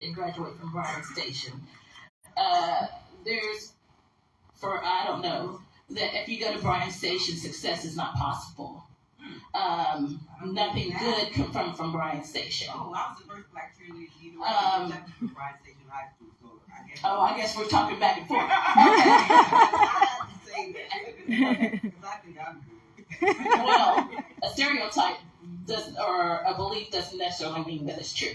and graduate from Bryan Station. There's, for I don't know, that if you go to Bryan Station, success is not possible. Nothing good can come from Bryan Station. Oh, I was the first black cheerleader from Bryan Station High School, so I guess we're talking back and forth. I have to say that because I think I'm good. Well, a stereotype doesn't, or a belief doesn't necessarily mean that it's true.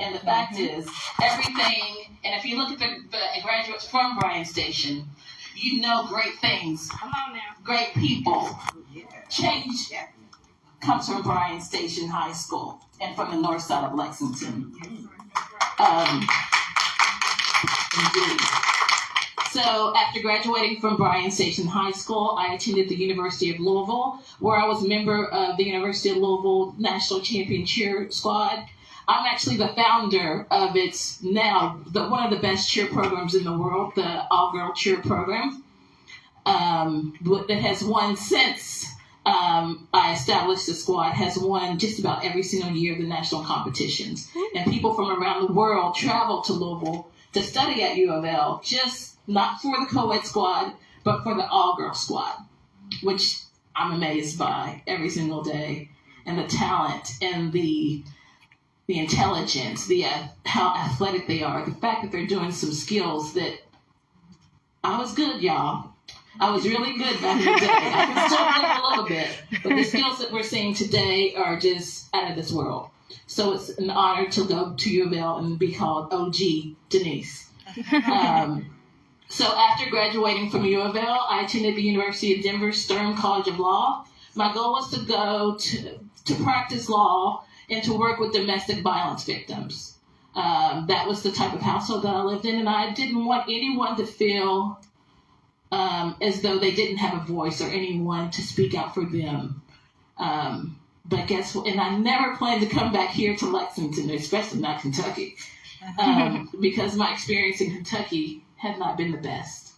And the fact is, everything, and if you look at the graduates from Bryan Station, you know great things. Come on now. Great people. Yeah. Change comes from Bryan Station High School and from the north side of Lexington. Indeed. So after graduating from Bryan Station High School, I attended the University of Louisville, where I was a member of the University of Louisville National Champion Cheer Squad. I'm actually the founder of its now one of the best cheer programs in the world, the all-girl cheer program, that has won since I established the squad, has won just about every single year the national competitions. And people from around the world travel to Louisville to study at U of L, just not for the co-ed squad, but for the all-girl squad, which I'm amazed by every single day. And the talent and the intelligence, how athletic they are, the fact that they're doing some skills that I was good, y'all. I was really good back in the day. I can still play a little bit, but the skills that we're seeing today are just out of this world. So it's an honor to go to U of L and be called OG Denise. So after graduating from U of L, I attended the University of Denver Stern College of Law. My goal was to go to practice law and to work with domestic violence victims. That was the type of household that I lived in, and I didn't want anyone to feel as though they didn't have a voice or anyone to speak out for them. But guess what? And I never planned to come back here to Lexington, especially not Kentucky, because my experience in Kentucky had not been the best.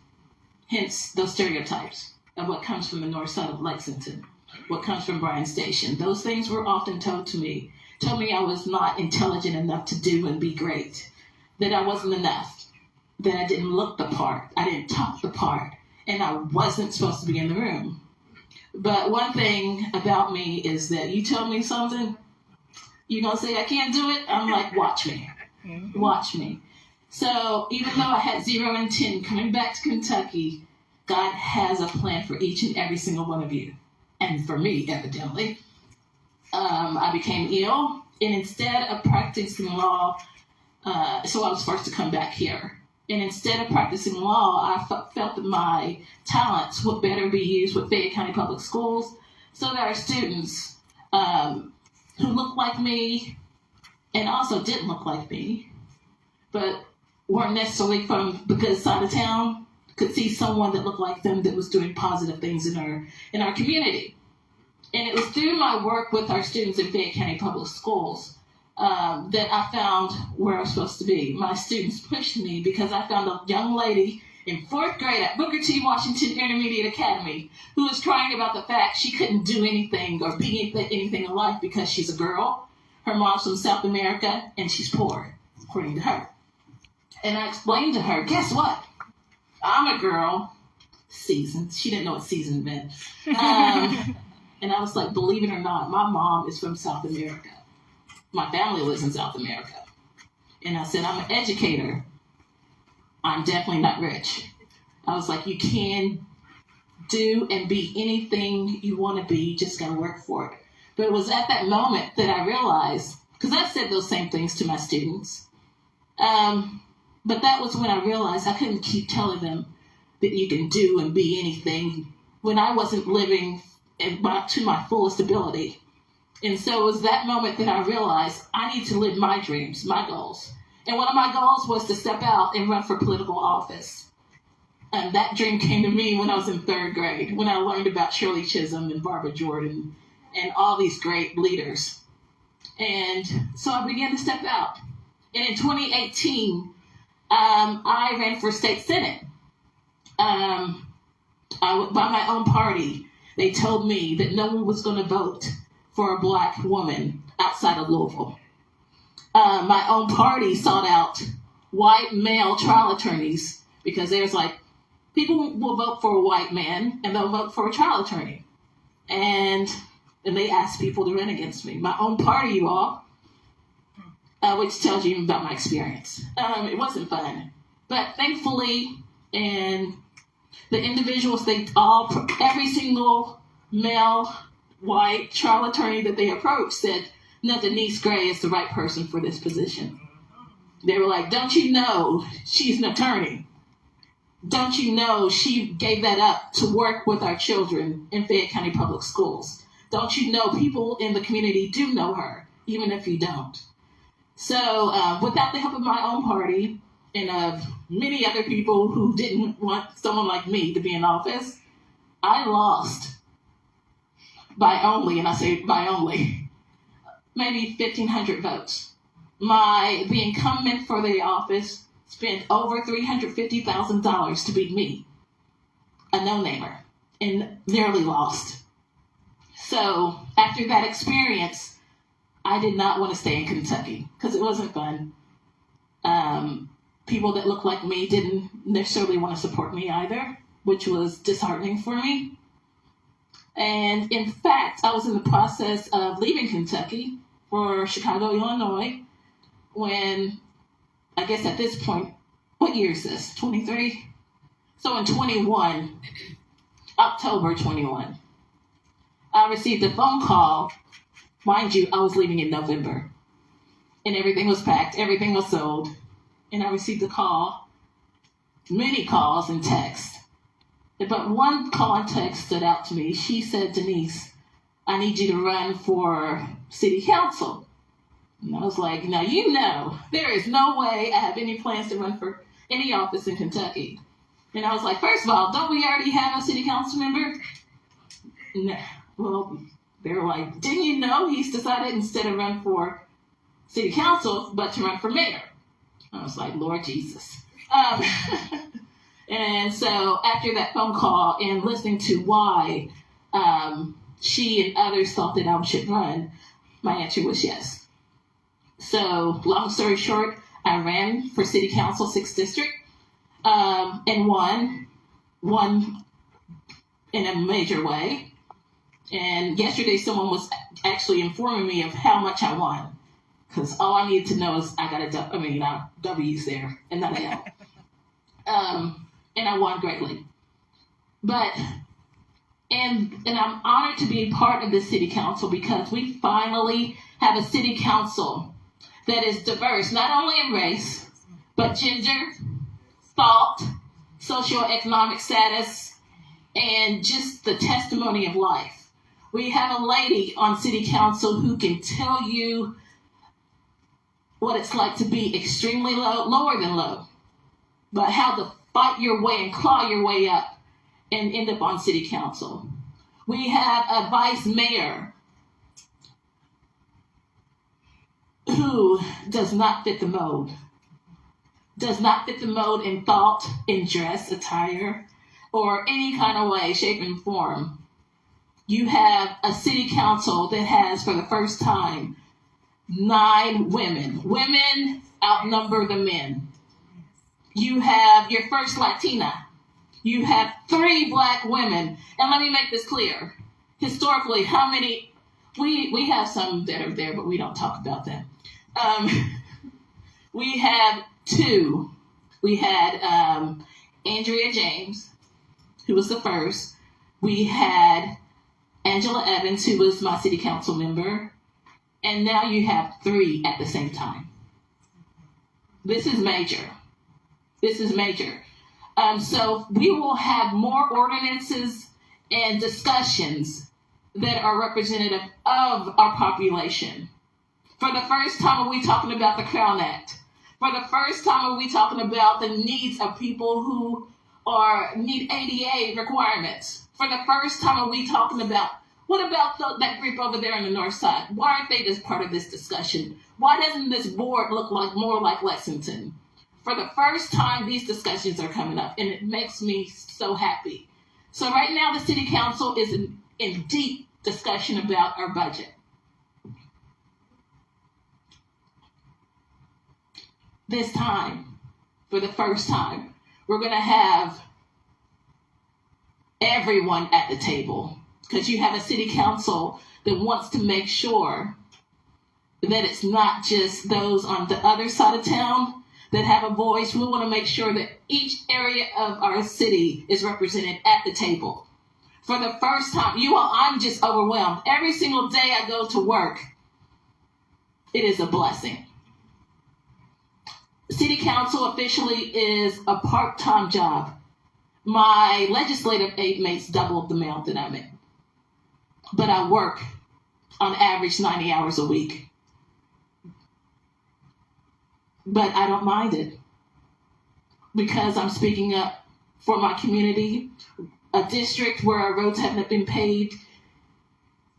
Hence those stereotypes of what comes from the north side of Lexington, what comes from Bryan Station. Those things were often told me I was not intelligent enough to do and be great, that I wasn't enough, that I didn't look the part, I didn't talk the part, and I wasn't supposed to be in the room. But one thing about me is that you tell me something, you're going to say I can't do it, I'm like, watch me. Watch me. So even though I had 0 and 10 coming back to Kentucky, God has a plan for each and every single one of you. And for me, evidently. I became ill, and instead of practicing law, so I was forced to come back here. And instead of practicing law, I felt that my talents would better be used with Fayette County Public Schools, so that our students who look like me and also didn't look like me, but weren't necessarily from the good side of town, could see someone that looked like them that was doing positive things in our community. And it was through my work with our students in Fayette County Public Schools that I found where I was supposed to be. My students pushed me because I found a young lady in 4th grade at Booker T. Washington Intermediate Academy who was crying about the fact she couldn't do anything or be anything in life because she's a girl. Her mom's from South America, and she's poor, according to her. And I explained to her, guess what? I'm a girl, seasoned. She didn't know what seasoned meant. And I was like, believe it or not, my mom is from South America. My family lives in South America. And I said, I'm an educator. I'm definitely not rich. I was like, you can do and be anything you want to be. You just got to work for it. But it was at that moment that I realized, because I said those same things to my students, but that was when I realized I couldn't keep telling them that you can do and be anything when I wasn't living to my fullest ability. And so it was that moment that I realized I need to live my dreams, my goals. And one of my goals was to step out and run for political office. And that dream came to me when I was in 3rd grade, when I learned about Shirley Chisholm and Barbara Jordan and all these great leaders. And so I began to step out. And in 2018, I ran for state senate. By my own party, they told me that no one was going to vote for a black woman outside of Louisville. my own party sought out white male trial attorneys because there's like, people will vote for a white man and they'll vote for a trial attorney. And they asked people to run against me. My own party, you all, which tells you about my experience. It wasn't fun. But thankfully, and the individuals, every single male white trial attorney that they approached said, no, Denise Gray is the right person for this position. They were like, don't you know she's an attorney? Don't you know she gave that up to work with our children in Fayette County Public Schools? Don't you know people in the community do know her, even if you don't? So without the help of my own party and of many other people who didn't want someone like me to be in office, I lost by only, and I say by only, maybe 1,500 votes. The incumbent for the office spent over $350,000 to beat me, a no-namer, and nearly lost. So after that experience, I did not want to stay in Kentucky because it wasn't fun. People that looked like me didn't necessarily want to support me either, which was disheartening for me. And in fact, I was in the process of leaving Kentucky for Chicago, Illinois, when, I guess at this point, what year is this? 23? So in 21, October 21, I received a phone call. Mind you, I was leaving in November. And everything was packed, everything was sold. And I received a call, many calls and texts. But one call and text stood out to me. She said, Denise, I need you to run for city council. And I was like, now you know, there is no way I have any plans to run for any office in Kentucky. And I was like, first of all, don't we already have a city council member? No. Well, they were like, didn't you know he's decided instead of run for city council, but to run for mayor? I was like, Lord Jesus. And so after that phone call and listening to why she and others thought that I should run, my answer was yes. So long story short, I ran for city council 6th district and won in a major way. And yesterday someone was actually informing me of how much I won. Because all I needed to know is I got a W's there and not an L. And I won greatly. And I'm honored to be part of the city council because we finally have a city council that is diverse, not only in race, but gender, thought, socioeconomic status, and just the testimony of life. We have a lady on city council who can tell you what it's like to be extremely low, lower than low, but how to fight your way and claw your way up and end up on city council. We have a vice mayor who does not fit the mold. Does not fit the mold in thought, in dress, attire, or any kind of way, shape, and form. You have a city council that has, for the first time, 9 women. Women outnumber the men. You have your first Latina. You have 3 black women. And let me make this clear. Historically, how many... We have some that are there, but we don't talk about them. We have 2. We had Andrea James, who was the first. We had Angela Evans, who was my city council member. And now you have 3 at the same time. This is major. This is major. So we will have more ordinances and discussions that are representative of our population. For the first time, are we talking about the Crown Act? For the first time, are we talking about the needs of people who need ADA requirements? For the first time, are we talking about, what about that group over there on the north side? Why aren't they just part of this discussion? Why doesn't this board look more like Lexington? For the first time, these discussions are coming up, and it makes me so happy. So right now, the city council is in deep discussion about our budget. this time, for the first time, we're going to have everyone at the table, because you have a city council that wants to make sure that it's not just those on the other side of town that have a voice. We want to make sure that each area of our city is represented at the table. For the first time, you all, I'm just overwhelmed. Every single day I go to work, it is a blessing. City council officially is a part-time job. My legislative aide makes double the amount that I make. But I work on average 90 hours a week. But I don't mind it, because I'm speaking up for my community, a district where our roads haven't been paved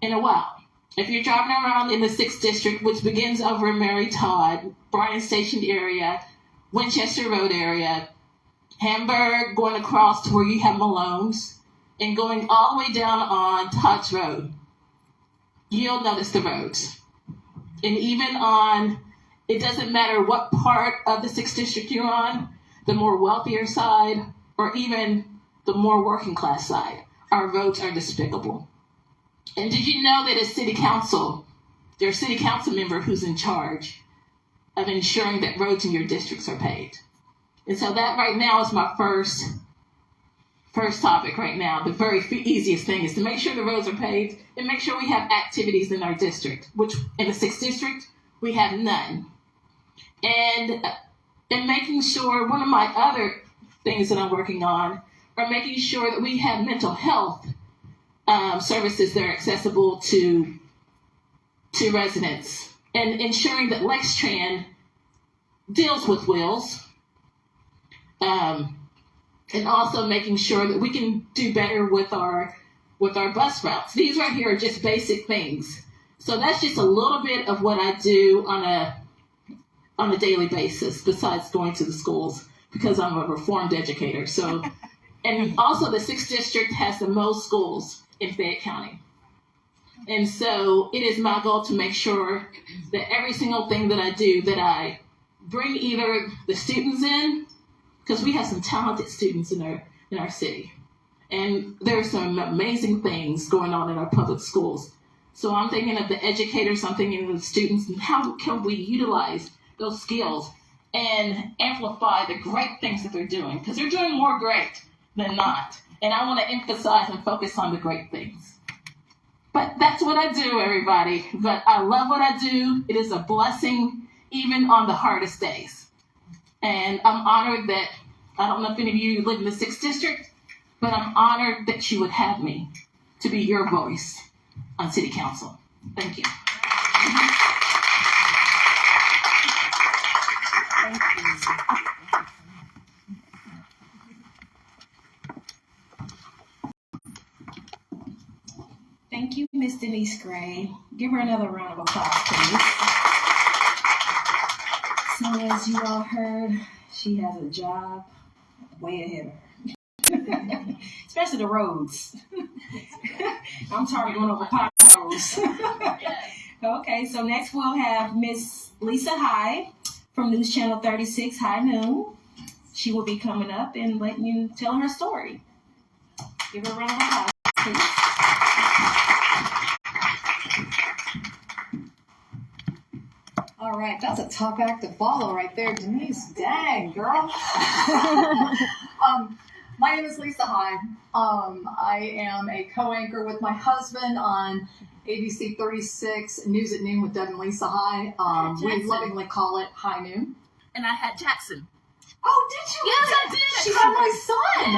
in a while. If you're driving around in the 6th district, which begins over in Mary Todd, Bryan Station area, Winchester Road area, Hamburg, going across to where you have Malone's, and going all the way down on Todd's Road, you'll notice the roads. And even on, it doesn't matter what part of the 6th district you're on, the more wealthier side, or even the more working class side, our roads are despicable. And did you know that as city council, there's a city council member who's in charge of ensuring that roads in your districts are paved? And so that right now is my first topic right now. The very easiest thing is to make sure the roads are paved and make sure we have activities in our district, which in the 6th district, we have none. And making sure, one of my other things that I'm working on are making sure that we have mental health services that are accessible to residents, and ensuring that Lexington deals with wills, and also making sure that we can do better with our bus routes. These right here are just basic things. So that's just a little bit of what I do on a daily basis, besides going to the schools, because I'm a reformed educator. So, and also the 6th district has the most schools in Fayette County. And so it is my goal to make sure that every single thing that I do, that I bring either the students in, because we have some talented students in our city. And there's some amazing things going on in our public schools. So I'm thinking of the educators, I'm thinking of the students, and how can we utilize those skills and amplify the great things that they're doing, because they're doing more great than not. And I want to emphasize and focus on the great things. But that's what I do, everybody. But I love what I do. It is a blessing, even on the hardest days. And I'm honored that, I don't know if any of you live in the 6th district, but I'm honored that you would have me to be your voice on City Council. Thank you. Thank you. Thank you, Miss Denise Gray. Give her another round of applause, please. So as you all heard, she has a job way ahead of her. Especially the roads. I'm tired of going over potholes. Okay, so next we'll have Miss Lisa Hyde from News Channel 36 High Noon. She will be coming up and letting you tell her story. Give her a round of applause, please. All right, that's a tough act to follow right there, Denise. Dang, girl. My name is Lisa Hyde. I am a co-anchor with my husband on ABC 36 News at Noon with Doug and Lisa Hyde. We lovingly call it High Noon. And I had Jackson. Oh, did you? Yes, I did. She had my son.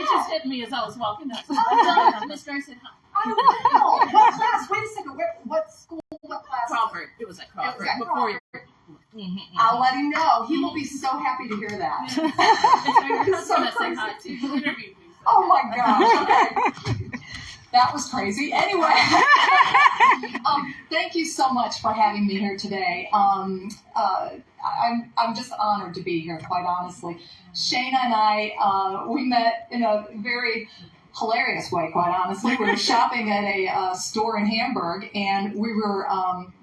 It just hit me as I was walking up. So I Miss Gray said hi. Oh, wow. What class? Wait a second. What school? What class? Crawford. It was at Crawford. It was at Before Crawford. I'll let him know. He will be so happy to hear that. It's so so crazy. hi too. She interviewed me. So. Oh my gosh. Okay. That was crazy. Anyway, thank you so much for having me here today. I'm just honored to be here, quite honestly. Shayna and I, we met in a very hilarious way, quite honestly. We were shopping at a store in Hamburg, and we were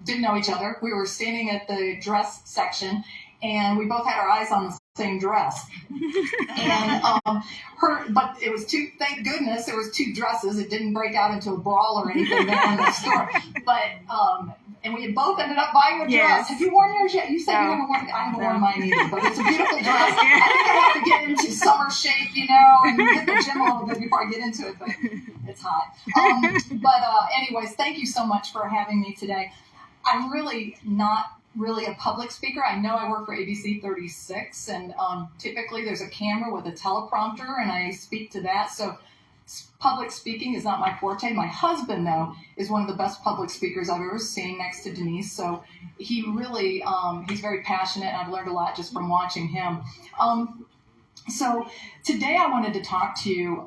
didn't know each other. We were standing at the dress section, and we both had our eyes on the same dress. And but it was two. Thank goodness there was two dresses. It didn't break out into a brawl or anything there in the store. But and we had both ended up buying a dress. Yes. Have you worn yours yet? You said you haven't worn it. I haven't worn mine either, but it's a beautiful dress. I think I have to get into summer shape, and hit the gym a little bit before I get into it, but it's hot. Anyways, thank you so much for having me today. I'm really not really a public speaker. I know I work for ABC 36, and typically there's a camera with a teleprompter, and I speak to that. So public speaking is not my forte. My husband, though, is one of the best public speakers I've ever seen next to Denise. So he really, he's very passionate, and I've learned a lot just from watching him. So today I wanted to talk to you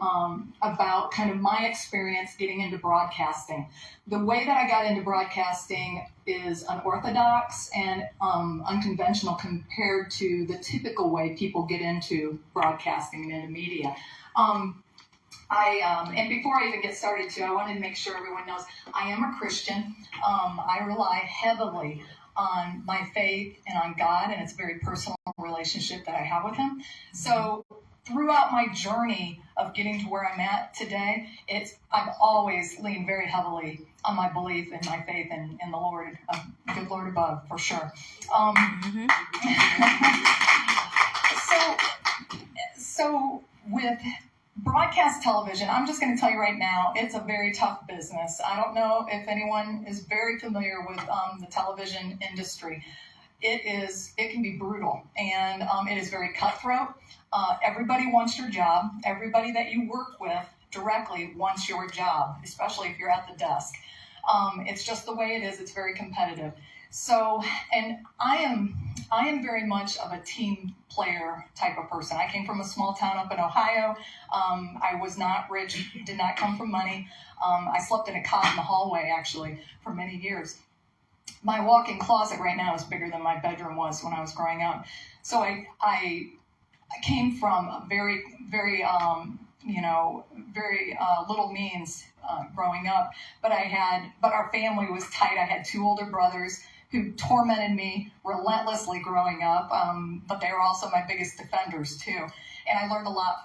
about kind of my experience getting into broadcasting. The way that I got into broadcasting is unorthodox and unconventional compared to the typical way people get into broadcasting and into media. And before I even get started too, I wanted to make sure everyone knows I am a Christian. I rely heavily on my faith and on God, and it's a very personal relationship that I have with Him. So throughout my journey of getting to where I'm at today, I've always leaned very heavily on my belief and my faith in the Lord, good Lord above, for sure. So with broadcast television, I'm just going to tell you right now, it's a very tough business. I don't know if anyone is very familiar with the television industry. It can be brutal, and it is very cutthroat. Everybody wants your job. Everybody that you work with directly wants your job, especially if you're at the desk. It's just the way it is. It's very competitive. So, and I am very much of a team player type of person. I came from a small town up in Ohio. I was not rich, did not come from money. I slept in a cot in the hallway, actually, for many years. My walk-in closet right now is bigger than my bedroom was when I was growing up. So I came from a very, very, very little means growing up. But our family was tight. I had two older brothers who tormented me relentlessly growing up, but they were also my biggest defenders too. And I learned a lot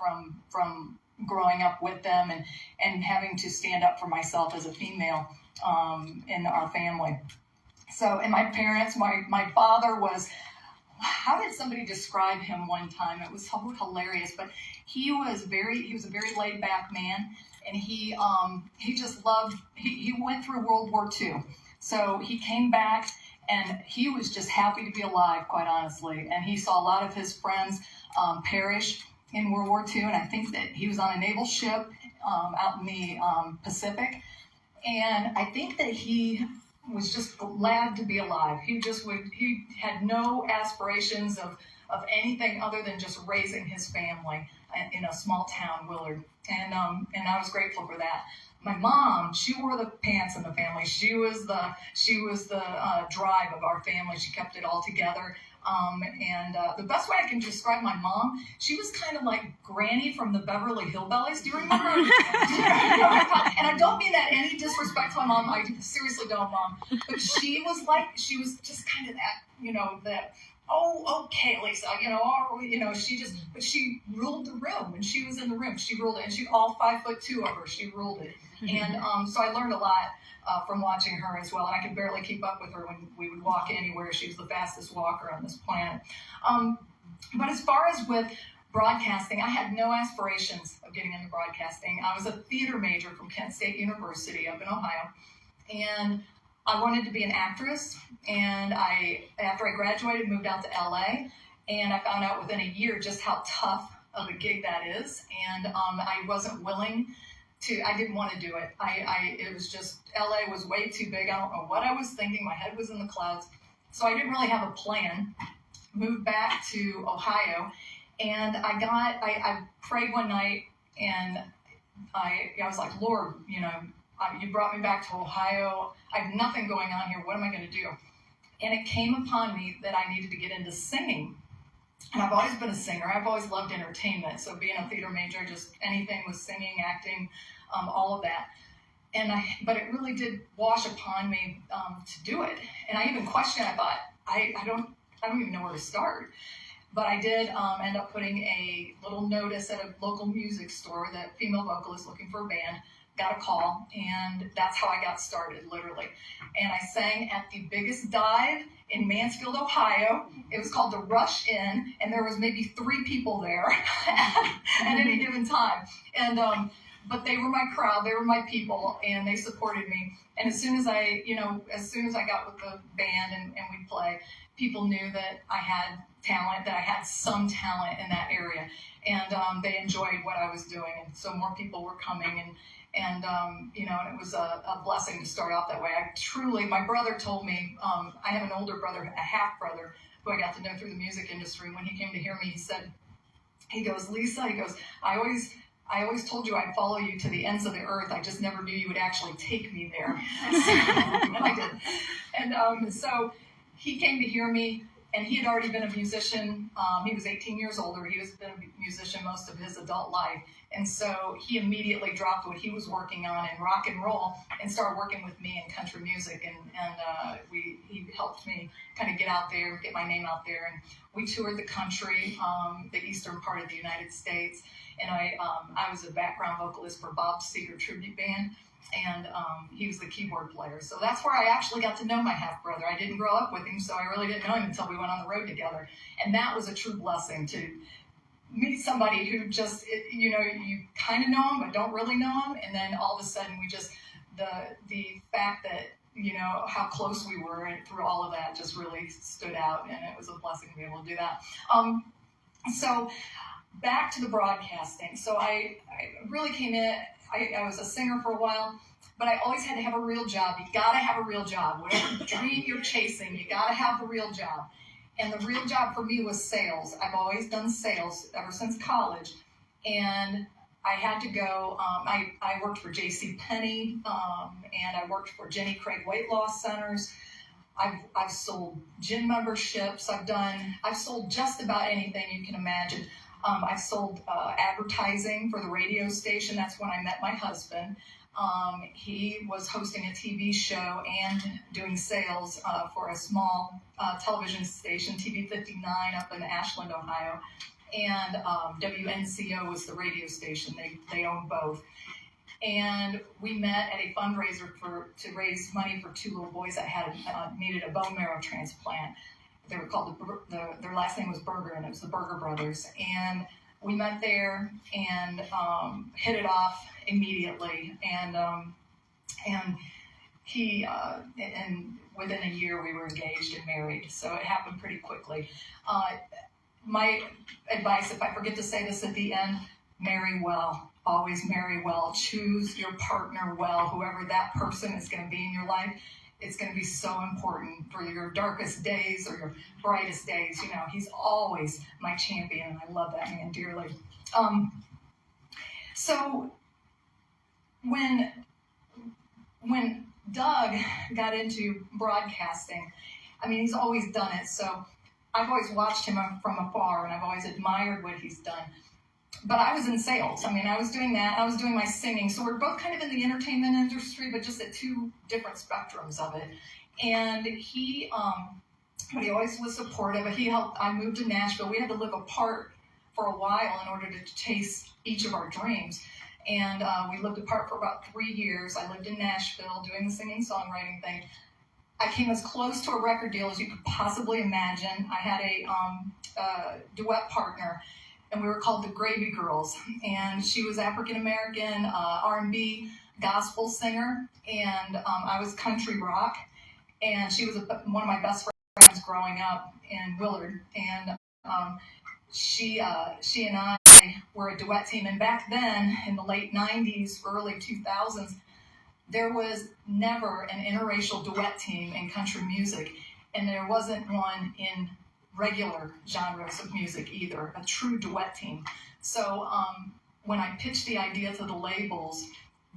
from growing up with them and having to stand up for myself as a female in our family. So, and my parents, my father was, how did somebody describe him one time? It was hilarious, but he was a very laid back man, and he just loved, he went through World War II. So he came back, and he was just happy to be alive, quite honestly. And he saw a lot of his friends perish in World War II, and I think that he was on a naval ship out in the Pacific. And I think that he was just glad to be alive. He had no aspirations of anything other than just raising his family in a small town, Willard. And I was grateful for that. My mom, she wore the pants in the family. She was the drive of our family. She kept it all together. The best way I can describe my mom, she was kind of like Granny from the Beverly Hillbillies. Do you remember? And I don't mean that any disrespect to my mom. I seriously don't, Mom. But she was just kind of that, oh, okay, Lisa, but she ruled the room. When she was in the room, she ruled it. And she, all 5'2" of her, she ruled it. And so I learned a lot from watching her as well. And I could barely keep up with her when we would walk anywhere. She was the fastest walker on this planet. But as far as with broadcasting, I had no aspirations of getting into broadcasting. I was a theater major from Kent State University up in Ohio. And I wanted to be an actress. And after I graduated, moved out to LA. And I found out within a year just how tough of a gig that is. And I wasn't willing I didn't want to do it. It was just, LA was way too big. I don't know what I was thinking. My head was in the clouds. So I didn't really have a plan. Moved back to Ohio, and I prayed one night, and I was like, Lord, you brought me back to Ohio. I have nothing going on here. What am I going to do? And it came upon me that I needed to get into singing. And I've always been a singer. I've always loved entertainment. So being a theater major, just anything with singing, acting, all of that. But it really did wash upon me to do it. And I even questioned. I thought, I don't even know where to start. But I did end up putting a little notice at a local music store that female vocalist looking for a band. Got a call, and that's how I got started, literally. And I sang at the biggest dive in Mansfield, Ohio. It was called the Rush Inn, and there was maybe 3 people there at any given time. And but they were my crowd, they were my people, and they supported me. And as soon as I got with the band and we'd play, people knew that I had talent, that I had some talent in that area, and they enjoyed what I was doing, and so more people were coming, and it was a blessing to start off that way. My brother told me, I have an older brother, a half brother, who I got to know through the music industry. When he came to hear me, he goes, Lisa, I always told you I'd follow you to the ends of the earth. I just never knew you would actually take me there. And I did. And so he came to hear me, and he had already been a musician. He was 18 years older. He was been a musician most of his adult life. And so he immediately dropped what he was working on in rock and roll and started working with me in country music. And he helped me kind of get out there, get my name out there. And we toured the country, the eastern part of the United States. And I was a background vocalist for Bob Seger Tribute Band. And he was the keyboard player. So that's where I actually got to know my half-brother. I didn't grow up with him, so I really didn't know him until we went on the road together. And that was a true blessing, to meet somebody who just, you kind of know him, but don't really know him. And then all of a sudden, the fact that, how close we were and through all of that just really stood out. And it was a blessing to be able to do that. So back to the broadcasting. So I really came in. I was a singer for a while, but I always had to have a real job. You got to have a real job. Whatever dream you're chasing, you got to have the real job. And the real job for me was sales. I've always done sales ever since college. And I had to go, I worked for J.C. Penney, and I worked for Jenny Craig Weight Loss Centers. I've sold gym memberships. I've sold just about anything you can imagine. I've sold advertising for the radio station. That's when I met my husband. He was hosting a TV show and doing sales for a small television station, TV 59 up in Ashland, Ohio. And WNCO was the radio station. They own both. And we met at a fundraiser to raise money for 2 little boys that needed a bone marrow transplant. They were called their last name was Berger, and it was the Berger brothers. And we met there and hit it off immediately. And he and within a year we were engaged and married. So it happened pretty quickly. My advice, if I forget to say this at the end, marry well. Always marry well. Choose your partner well. Whoever that person is going to be in your life. It's going to be so important for your darkest days or your brightest days. He's always my champion, and I love that man dearly. So when Doug got into broadcasting, he's always done it. So I've always watched him from afar, and I've always admired what he's done. But I was in sales. I was doing that. I was doing my singing. So we're both kind of in the entertainment industry, but just at 2 different spectrums of it. And he always was supportive. He helped. I moved to Nashville. We had to live apart for a while in order to chase each of our dreams. And we lived apart for about 3 years. I lived in Nashville doing the singing, songwriting thing. I came as close to a record deal as you could possibly imagine. I had a duet partner, and we were called the Gravy Girls. And she was African-American, R&B, gospel singer, and I was country rock. And she was one of my best friends growing up in Willard. And she and I were a duet team. And back then, in the late 90s, early 2000s, there was never an interracial duet team in country music. And there wasn't one in regular genres of music either, a true duet team. So when I pitched the idea to the labels,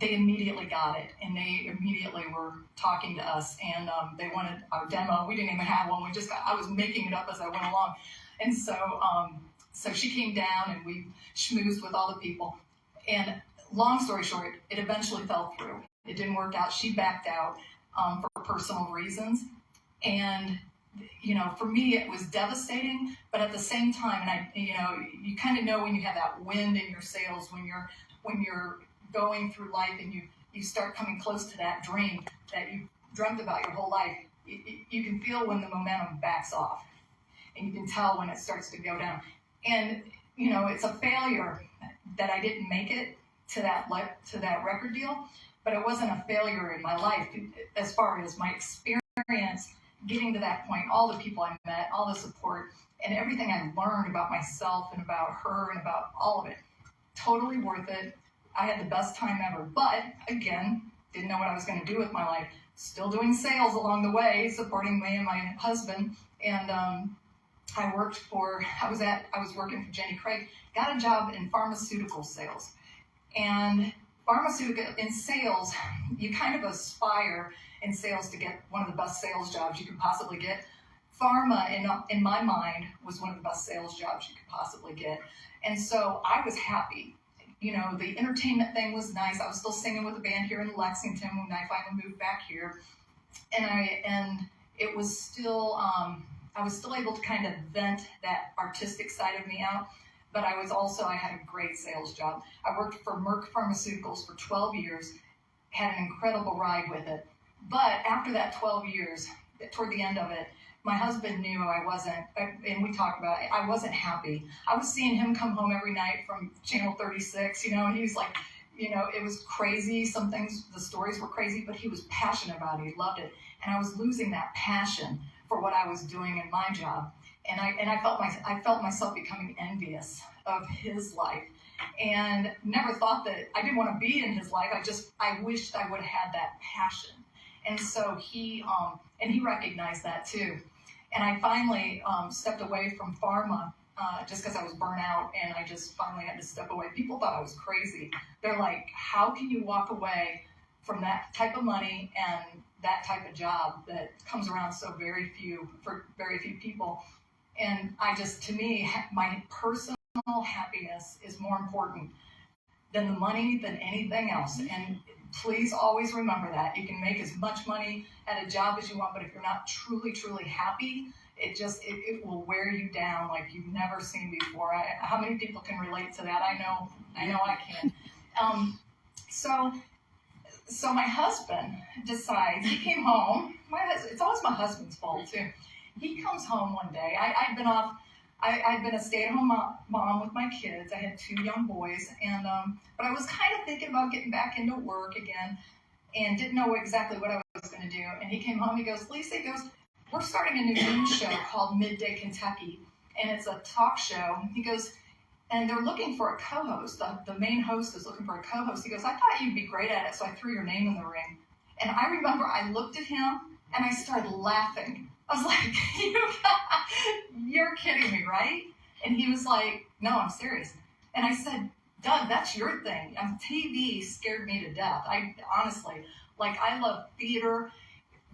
they immediately got it, and they immediately were talking to us, and they wanted our demo. We didn't even have one. I was making it up as I went along. And so she came down, and we schmoozed with all the people. And long story short, it eventually fell through. It didn't work out. She backed out for personal reasons. And, for me, it was devastating, but at the same time, and you kind of know when you have that wind in your sails, when you're going through life and you start coming close to that dream that you dreamt about your whole life, you can feel when the momentum backs off, and you can tell when it starts to go down. And, it's a failure that I didn't make it to that record deal, but it wasn't a failure in my life as far as my experience getting to that point, all the people I met, all the support, and everything I learned about myself and about her and about all of it. Totally worth it. I had the best time ever, but again, didn't know what I was going to do with my life. Still doing sales along the way, supporting me and my husband. And I was working for Jenny Craig, got a job in pharmaceutical sales. And in sales, you kind of aspire in sales to get one of the best sales jobs you could possibly get. Pharma, in my mind, was one of the best sales jobs you could possibly get. And so I was happy. The entertainment thing was nice. I was still singing with a band here in Lexington when I finally moved back here. And it was still, I was still able to kind of vent that artistic side of me out. But I had a great sales job. I worked for Merck Pharmaceuticals for 12 years, had an incredible ride with it. But after that 12 years, toward the end of it, my husband knew I wasn't, and we talked about it, I wasn't happy. I was seeing him come home every night from Channel 36, and he was like, it was crazy. Some things, the stories were crazy, but he was passionate about it. He loved it. And I was losing that passion for what I was doing in my job. And I felt myself becoming envious of his life, and never thought that I didn't want to be in his life. I wished I would have had that passion. And so he recognized that too. And I finally stepped away from pharma just because I was burnt out, and I just finally had to step away. People thought I was crazy. They're like, how can you walk away from that type of money and that type of job that comes around for very few people? And to me, my personal happiness is more important than the money, than anything else. And please always remember that. You can make as much money at a job as you want, but if you're not truly, truly happy, it will wear you down like you've never seen before. How many people can relate to that? I know I can. So my husband decides, he came home. It's always my husband's fault too. He comes home one day. I'd been a stay-at-home mom with my kids. I had 2 young boys, and but I was kind of thinking about getting back into work again, and didn't know exactly what I was going to do. And he came home. He goes, Lisa, we're starting a new news show called Midday Kentucky, and it's a talk show. He goes, and they're looking for a co-host. The main host is looking for a co-host. He goes, I thought you'd be great at it, so I threw your name in the ring. And I remember I looked at him and I started laughing. I was like, you're kidding me, right? And he was like, no, I'm serious. And I said, Doug, that's your thing. TV scared me to death. I honestly, I love theater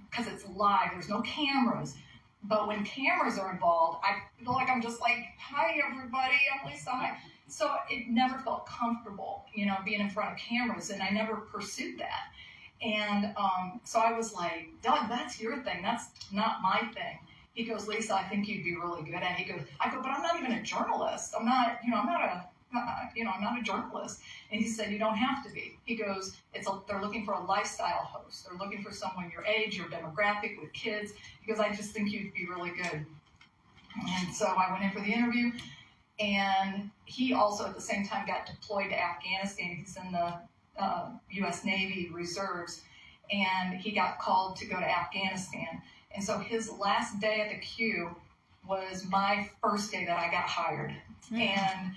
because it's live. There's no cameras. But when cameras are involved, I feel like I'm just like, hi, everybody, I'm Lisa. Hi. So it never felt comfortable, being in front of cameras, and I never pursued that. And so I was like, Doug, that's your thing. That's not my thing. He goes, Lisa, I think you'd be really good at it. I go, but I'm not even a journalist. I'm not a journalist. And he said, you don't have to be. He goes, they're looking for a lifestyle host. They're looking for someone your age, your demographic, with kids. He goes, I just think you'd be really good. And so I went in for the interview, and he also at the same time got deployed to Afghanistan. He's in the U.S. Navy Reserves, and he got called to go to Afghanistan. And so his last day at the Q was my first day that I got hired. Mm-hmm.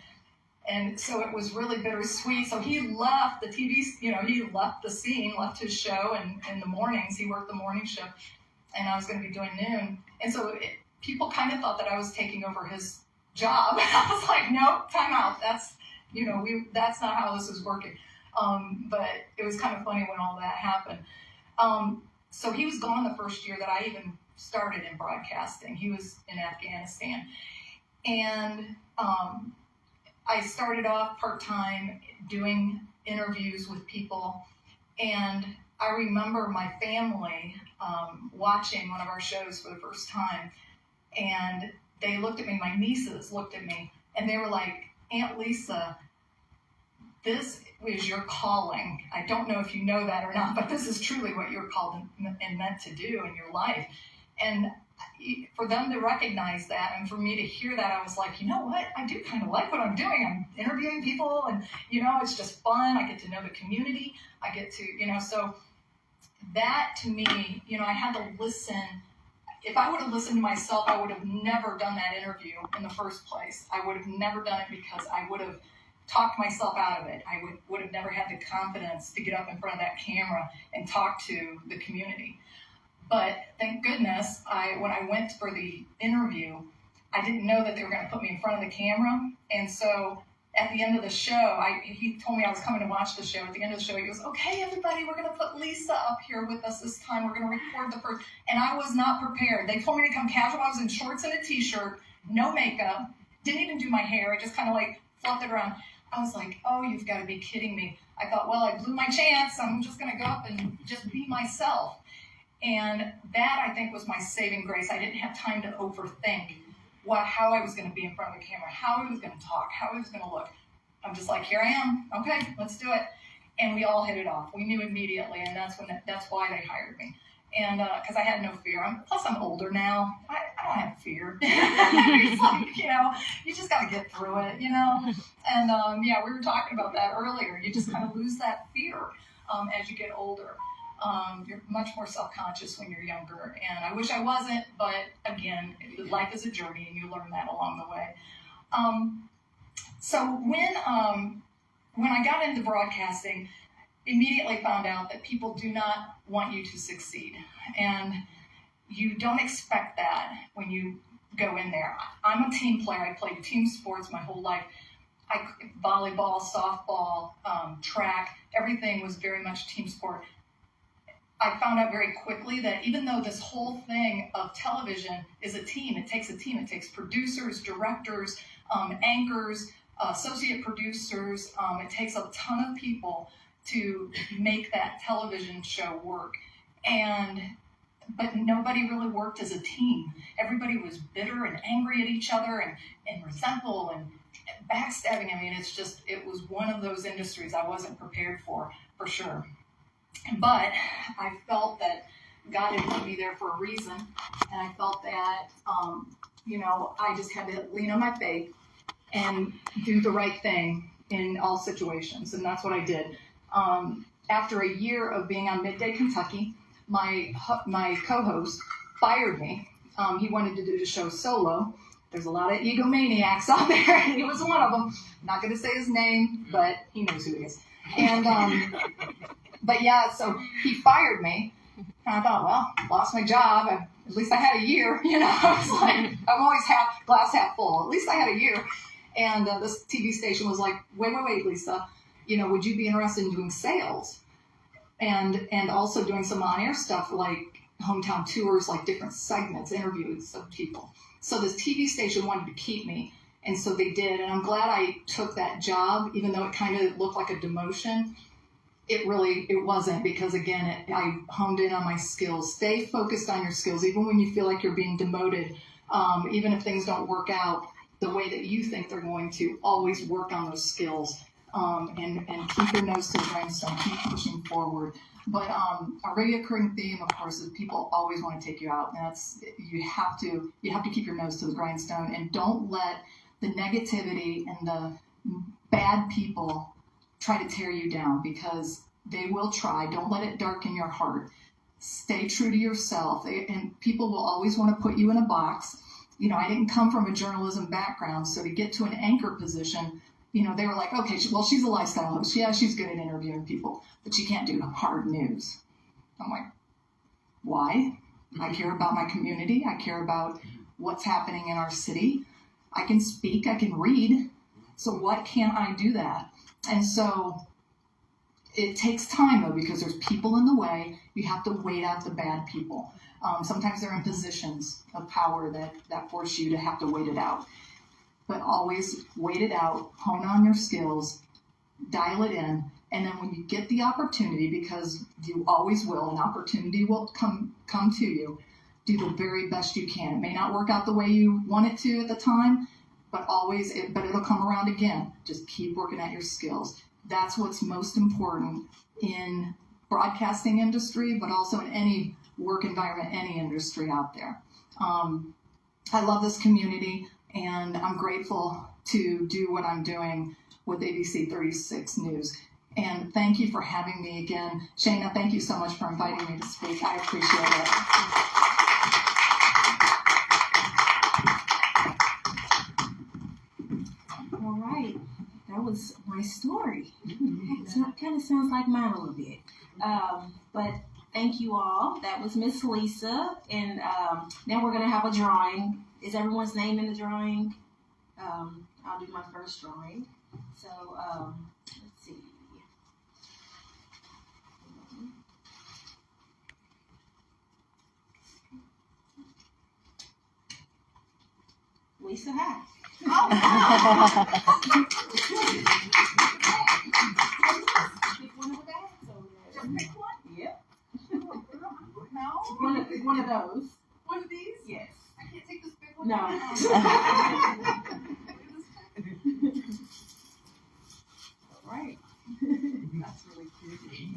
And so it was really bittersweet. So he left the TV, he left the scene, left his show, and in the mornings, he worked the morning shift, and I was going to be doing noon. And so people kind of thought that I was taking over his job. I was like, nope, time out. That's not how this is working. But it was kind of funny when all that happened. So he was gone the first year that I even started in broadcasting. He was in Afghanistan. And I started off part-time doing interviews with people. And I remember my family watching one of our shows for the first time. And they looked at me, my nieces looked at me, and they were like, Aunt Lisa, this is your calling. I don't know if you know that or not, but this is truly what you're called and meant to do in your life. And for them to recognize that, and for me to hear that, I was like, you know what? I do kind of like what I'm doing. I'm interviewing people, and, it's just fun. I get to know the community. I get to, so that to me, I had to listen. If I would have listened to myself, I would have never done that interview in the first place. I would have never done it because I would have talked myself out of it. I would have never had the confidence to get up in front of that camera and talk to the community. But thank goodness, when I went for the interview, I didn't know that they were going to put me in front of the camera. And so at the end of the show, he told me I was coming to watch the show. At the end of the show, he goes, okay, everybody, we're going to put Lisa up here with us this time. We're going to record the first. And I was not prepared. They told me to come casual. I was in shorts and a T-shirt, no makeup, didn't even do my hair. I just kind of fluffed it around. I was like, oh, you've got to be kidding me. I thought, well, I blew my chance. I'm just going to go up and just be myself. And that, I think, was my saving grace. I didn't have time to overthink how I was going to be in front of the camera, how I was going to talk, how I was going to look. I'm just like, here I am. Okay, let's do it. And we all hit it off. We knew immediately, and that's why they hired me. And because I had no fear. Plus, I'm older now. I don't have fear. It's like, you just got to get through it, And, we were talking about that earlier. You just kind of lose that fear as you get older. You're much more self-conscious when you're younger. And I wish I wasn't, but again, life is a journey, and you learn that along the way. So when I got into broadcasting, immediately found out that people do not want you to succeed. And you don't expect that when you go in there. I'm a team player. I played team sports my whole life. Volleyball, softball, track, everything was very much team sport. I found out very quickly that even though this whole thing of television is a team, it takes a team. It takes producers, directors, anchors, associate producers. It takes a ton of people to make that television show work. But nobody really worked as a team. Everybody was bitter and angry at each other and resentful and backstabbing. I mean, it was one of those industries I wasn't prepared for sure. But I felt that God had put me there for a reason, and I felt that, I just had to lean on my faith and do the right thing in all situations, and that's what I did. After a year of being on Midday Kentucky, my co-host fired me. He wanted to do the show solo. There's a lot of egomaniacs out there, and he was one of them. I'm not going to say his name, but he knows who he is. And but yeah, so he fired me. And I thought, well, lost my job. At least I had a year, I was like, I'm always glass half full. At least I had a year. And this TV station was like, wait, Lisa, would you be interested in doing sales? And also doing some on-air stuff like hometown tours, like different segments, interviews of people. So this TV station wanted to keep me, and so they did. And I'm glad I took that job, even though it kind of looked like a demotion. It wasn't, because again, I honed in on my skills. Stay focused on your skills, even when you feel like you're being demoted. Even if things don't work out the way that you think they're going to, always work on those skills. And keep your nose to the grindstone, keep pushing forward. But a recurring theme, of course, is people always want to take you out. And that's, you have to keep your nose to the grindstone, and don't let the negativity and the bad people try to tear you down, because they will try. Don't let it darken your heart. Stay true to yourself, and people will always want to put you in a box. I didn't come from a journalism background, so to get to an anchor position, they were like, okay, well, she's a lifestyle host. Yeah, she's good at interviewing people, but she can't do hard news. I'm like, why? I care about my community. I care about what's happening in our city. I can speak. I can read. So what can't I do that? And so It takes time though, because there's people in the way. You have to wait out the bad people. Sometimes they're in positions of power that force you to have to wait it out. But always wait it out, hone on your skills, dial it in, and then when you get the opportunity, because you always will, an opportunity will come to you, do the very best you can. It may not work out the way you want it to at the time, but it'll come around again. Just keep working at your skills. That's what's most important in broadcasting industry, but also in any work environment, any industry out there. I love this community, and I'm grateful to do what I'm doing with ABC 36 News. And thank you for having me again. Shayna, thank you so much for inviting me to speak. I appreciate it. All right. That was my story. It kind of sounds like mine a little bit. But thank you all. That was Miss Lisa. And now we're going to have a drawing. Is everyone's name in the drawing? I'll do my first drawing. So let's see. Lisa, hi. Pick one of the bags over there. Just pick one? Yep. No. One of those. One of these? Yes. I can't take this big one. No. All right. That's really cute. Thank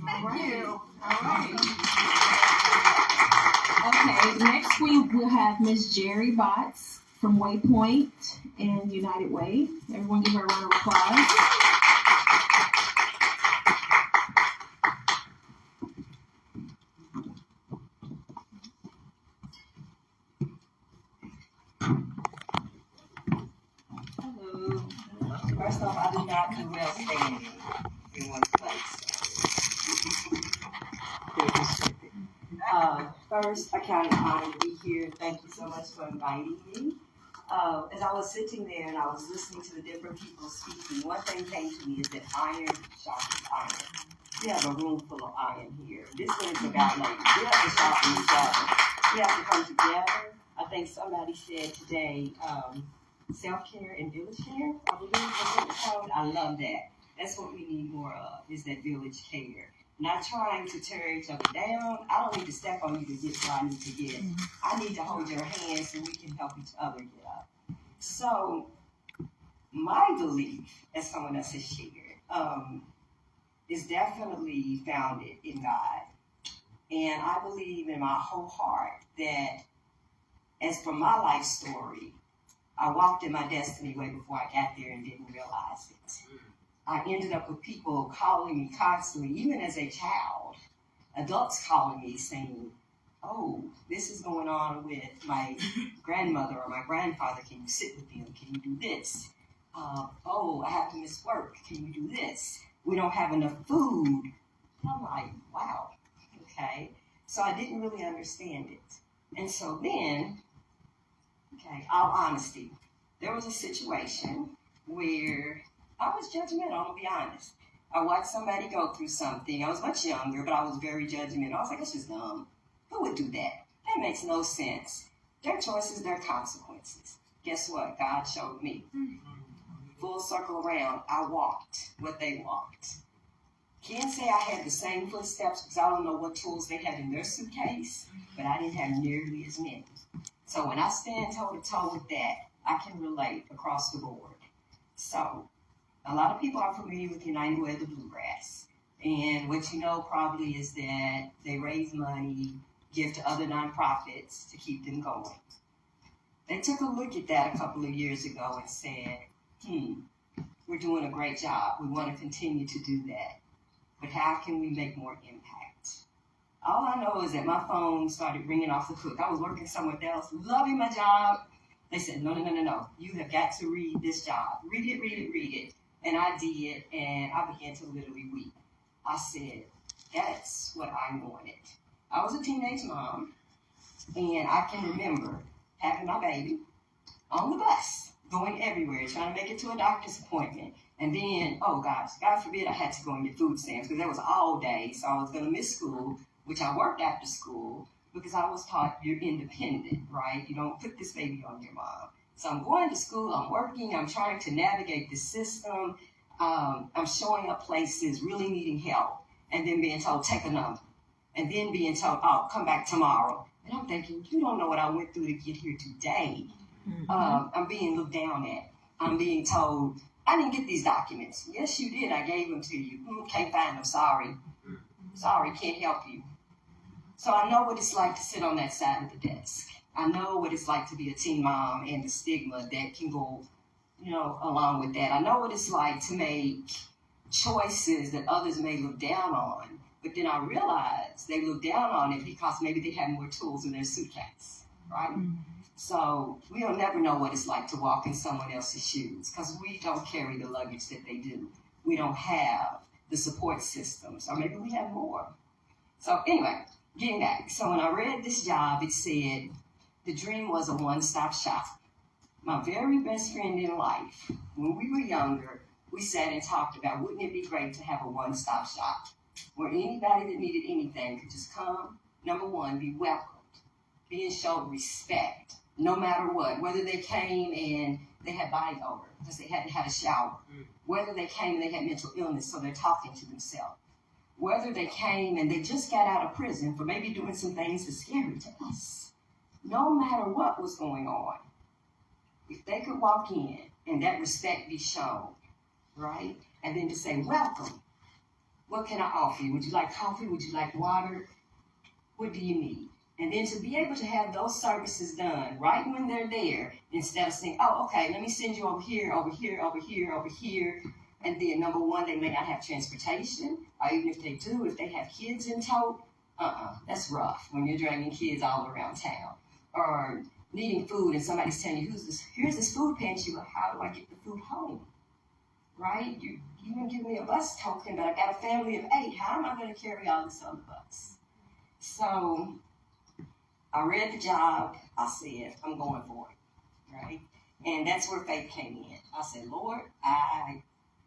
you. All right. Okay, next we will have Miss Jerry Botts from Waypoint and United Way. Everyone give her a round of applause. Hello. First off, I do not do well standing in one place. First, I count it an honor to be here. Thank you so much for inviting me. As I was sitting there and I was listening to the different people speaking, one thing came to me is that iron sharpens iron. We have a room full of iron here. This one is about like we have to sharpen each other. We have to come together. I think somebody said today, self-care and village care, I believe that's what it's called. I love that. That's what we need more of, is that village care. Not trying to tear each other down. I don't need to step on you to get where I need to get. I need to hold your hand so we can help each other get up. So, my belief, as someone else has shared, is definitely founded in God. And I believe in my whole heart that, as for my life story, I walked in my destiny way before I got there and didn't realize it. I ended up with people calling me constantly, even as a child, adults calling me saying, oh, this is going on with my grandmother or my grandfather. Can you sit with them? Can you do this? Oh, I have to miss work. Can you do this? We don't have enough food. And I'm like, wow, okay. So I didn't really understand it. And so then, okay, all honesty, there was a situation where I was judgmental, I'm going to be honest. I watched somebody go through something. I was much younger, but I was very judgmental. I was like, that's just dumb. Who would do that? That makes no sense. Their choices, their consequences. Guess what? God showed me. Full circle around, I walked what they walked. Can't say I had the same footsteps because I don't know what tools they had in their suitcase, but I didn't have nearly as many. So when I stand toe-to-toe with that, I can relate across the board. So a lot of people are familiar with United Way of the Bluegrass. And what you know probably is that they raise money, give to other nonprofits to keep them going. They took a look at that a couple of years ago and said, we're doing a great job. We want to continue to do that. But how can we make more impact? All I know is that my phone started ringing off the hook. I was working somewhere else, loving my job. They said, no. You have got to read this job. Read it. And I did, and I began to literally weep. I said, that's what I wanted. I was a teenage mom, and I can remember having my baby on the bus, going everywhere, trying to make it to a doctor's appointment. And then, oh gosh, God forbid I had to go and get food stamps because that was all day. So I was going to miss school, which I worked after school because I was taught you're independent, right? You don't put this baby on your mom. So I'm going to school, I'm working, I'm trying to navigate the system. I'm showing up places, really needing help, and then being told, take a number. And then being told, oh, come back tomorrow. And I'm thinking, you don't know what I went through to get here today. I'm being looked down at. I'm being told, I didn't get these documents. Yes, you did. I gave them to you. Can't find them. Sorry. Sorry, can't help you. So I know what it's like to sit on that side of the desk. I know what it's like to be a teen mom and the stigma that can go, along with that. I know what it's like to make choices that others may look down on. But then I realize they look down on it because maybe they have more tools in their suitcase, right? So we'll never know what it's like to walk in someone else's shoes because we don't carry the luggage that they do. We don't have the support systems, or maybe we have more. So anyway, getting back. So when I read this job, it said the dream was a one-stop shop. My very best friend in life, when we were younger, we sat and talked about, wouldn't it be great to have a one-stop shop where anybody that needed anything could just come, number one, be welcomed, being shown respect, no matter what, whether they came and they had body odor because they hadn't had a shower, whether they came and they had mental illness so they're talking to themselves, whether they came and they just got out of prison for maybe doing some things that's scary to us, no matter what was going on, if they could walk in and that respect be shown, right? And then to say, welcome. What can I offer you? Would you like coffee? Would you like water? What do you need? And then to be able to have those services done right when they're there, instead of saying, oh, okay, let me send you over here, over here, over here, over here. And then number one, they may not have transportation, or even if they do, if they have kids in tow, that's rough when you're dragging kids all around town. Or needing food and somebody's telling you, here's this food pantry, but how do I get the food home? Right? You even give me a bus token, but I got a family of 8. How am I going to carry all this on the bus? So I read the job. I said, I'm going for it. Right? And that's where faith came in. I said, Lord, I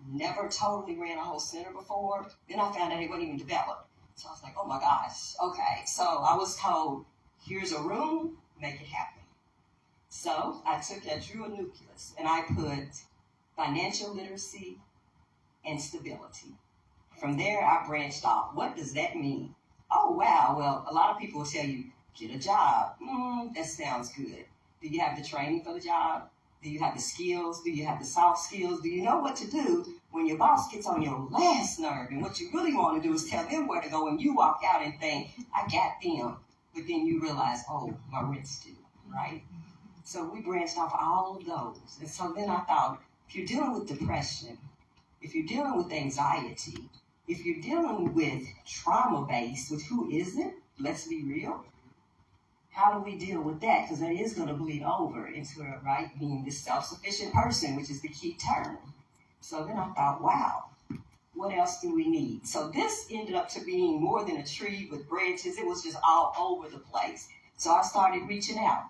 never totally ran a whole center before. Then I found out it wasn't even developed. So I was like, oh my gosh. Okay. So I was told, here's a room, make it happen. So I drew a nucleus and I put financial literacy and stability. From there, I branched off. What does that mean? Oh, wow. Well, a lot of people will tell you, get a job. That sounds good. Do you have the training for the job? Do you have the skills? Do you have the soft skills? Do you know what to do when your boss gets on your last nerve? And what you really want to do is tell them where to go, and you walk out and think, I got them. But then you realize, oh, my rent's due, right? So we branched off all of those. And so then I thought, if you're dealing with depression, if you're dealing with anxiety, if you're dealing with trauma-based, which who isn't? Let's be real. How do we deal with that? Because that is going to bleed over into, right, being this self-sufficient person, which is the key term. So then I thought, wow, what else do we need? So this ended up to being more than a tree with branches. It was just all over the place. So I started reaching out.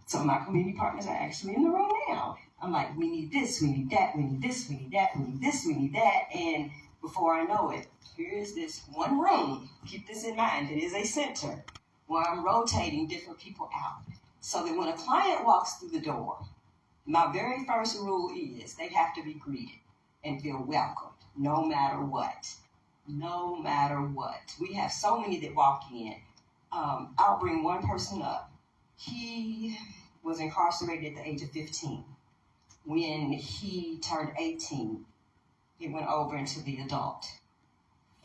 Some of my community partners are actually in the room now. I'm like, we need this, we need that, we need this, we need that, we need this, we need that. And before I know it, here is this one room. Keep this in mind. It is a center where I'm rotating different people out. So that when a client walks through the door, my very first rule is they have to be greeted and feel welcomed, no matter what. No matter what. We have so many that walk in. I'll bring one person up. He was incarcerated at the age of 15. When he turned 18, he went over into the adult.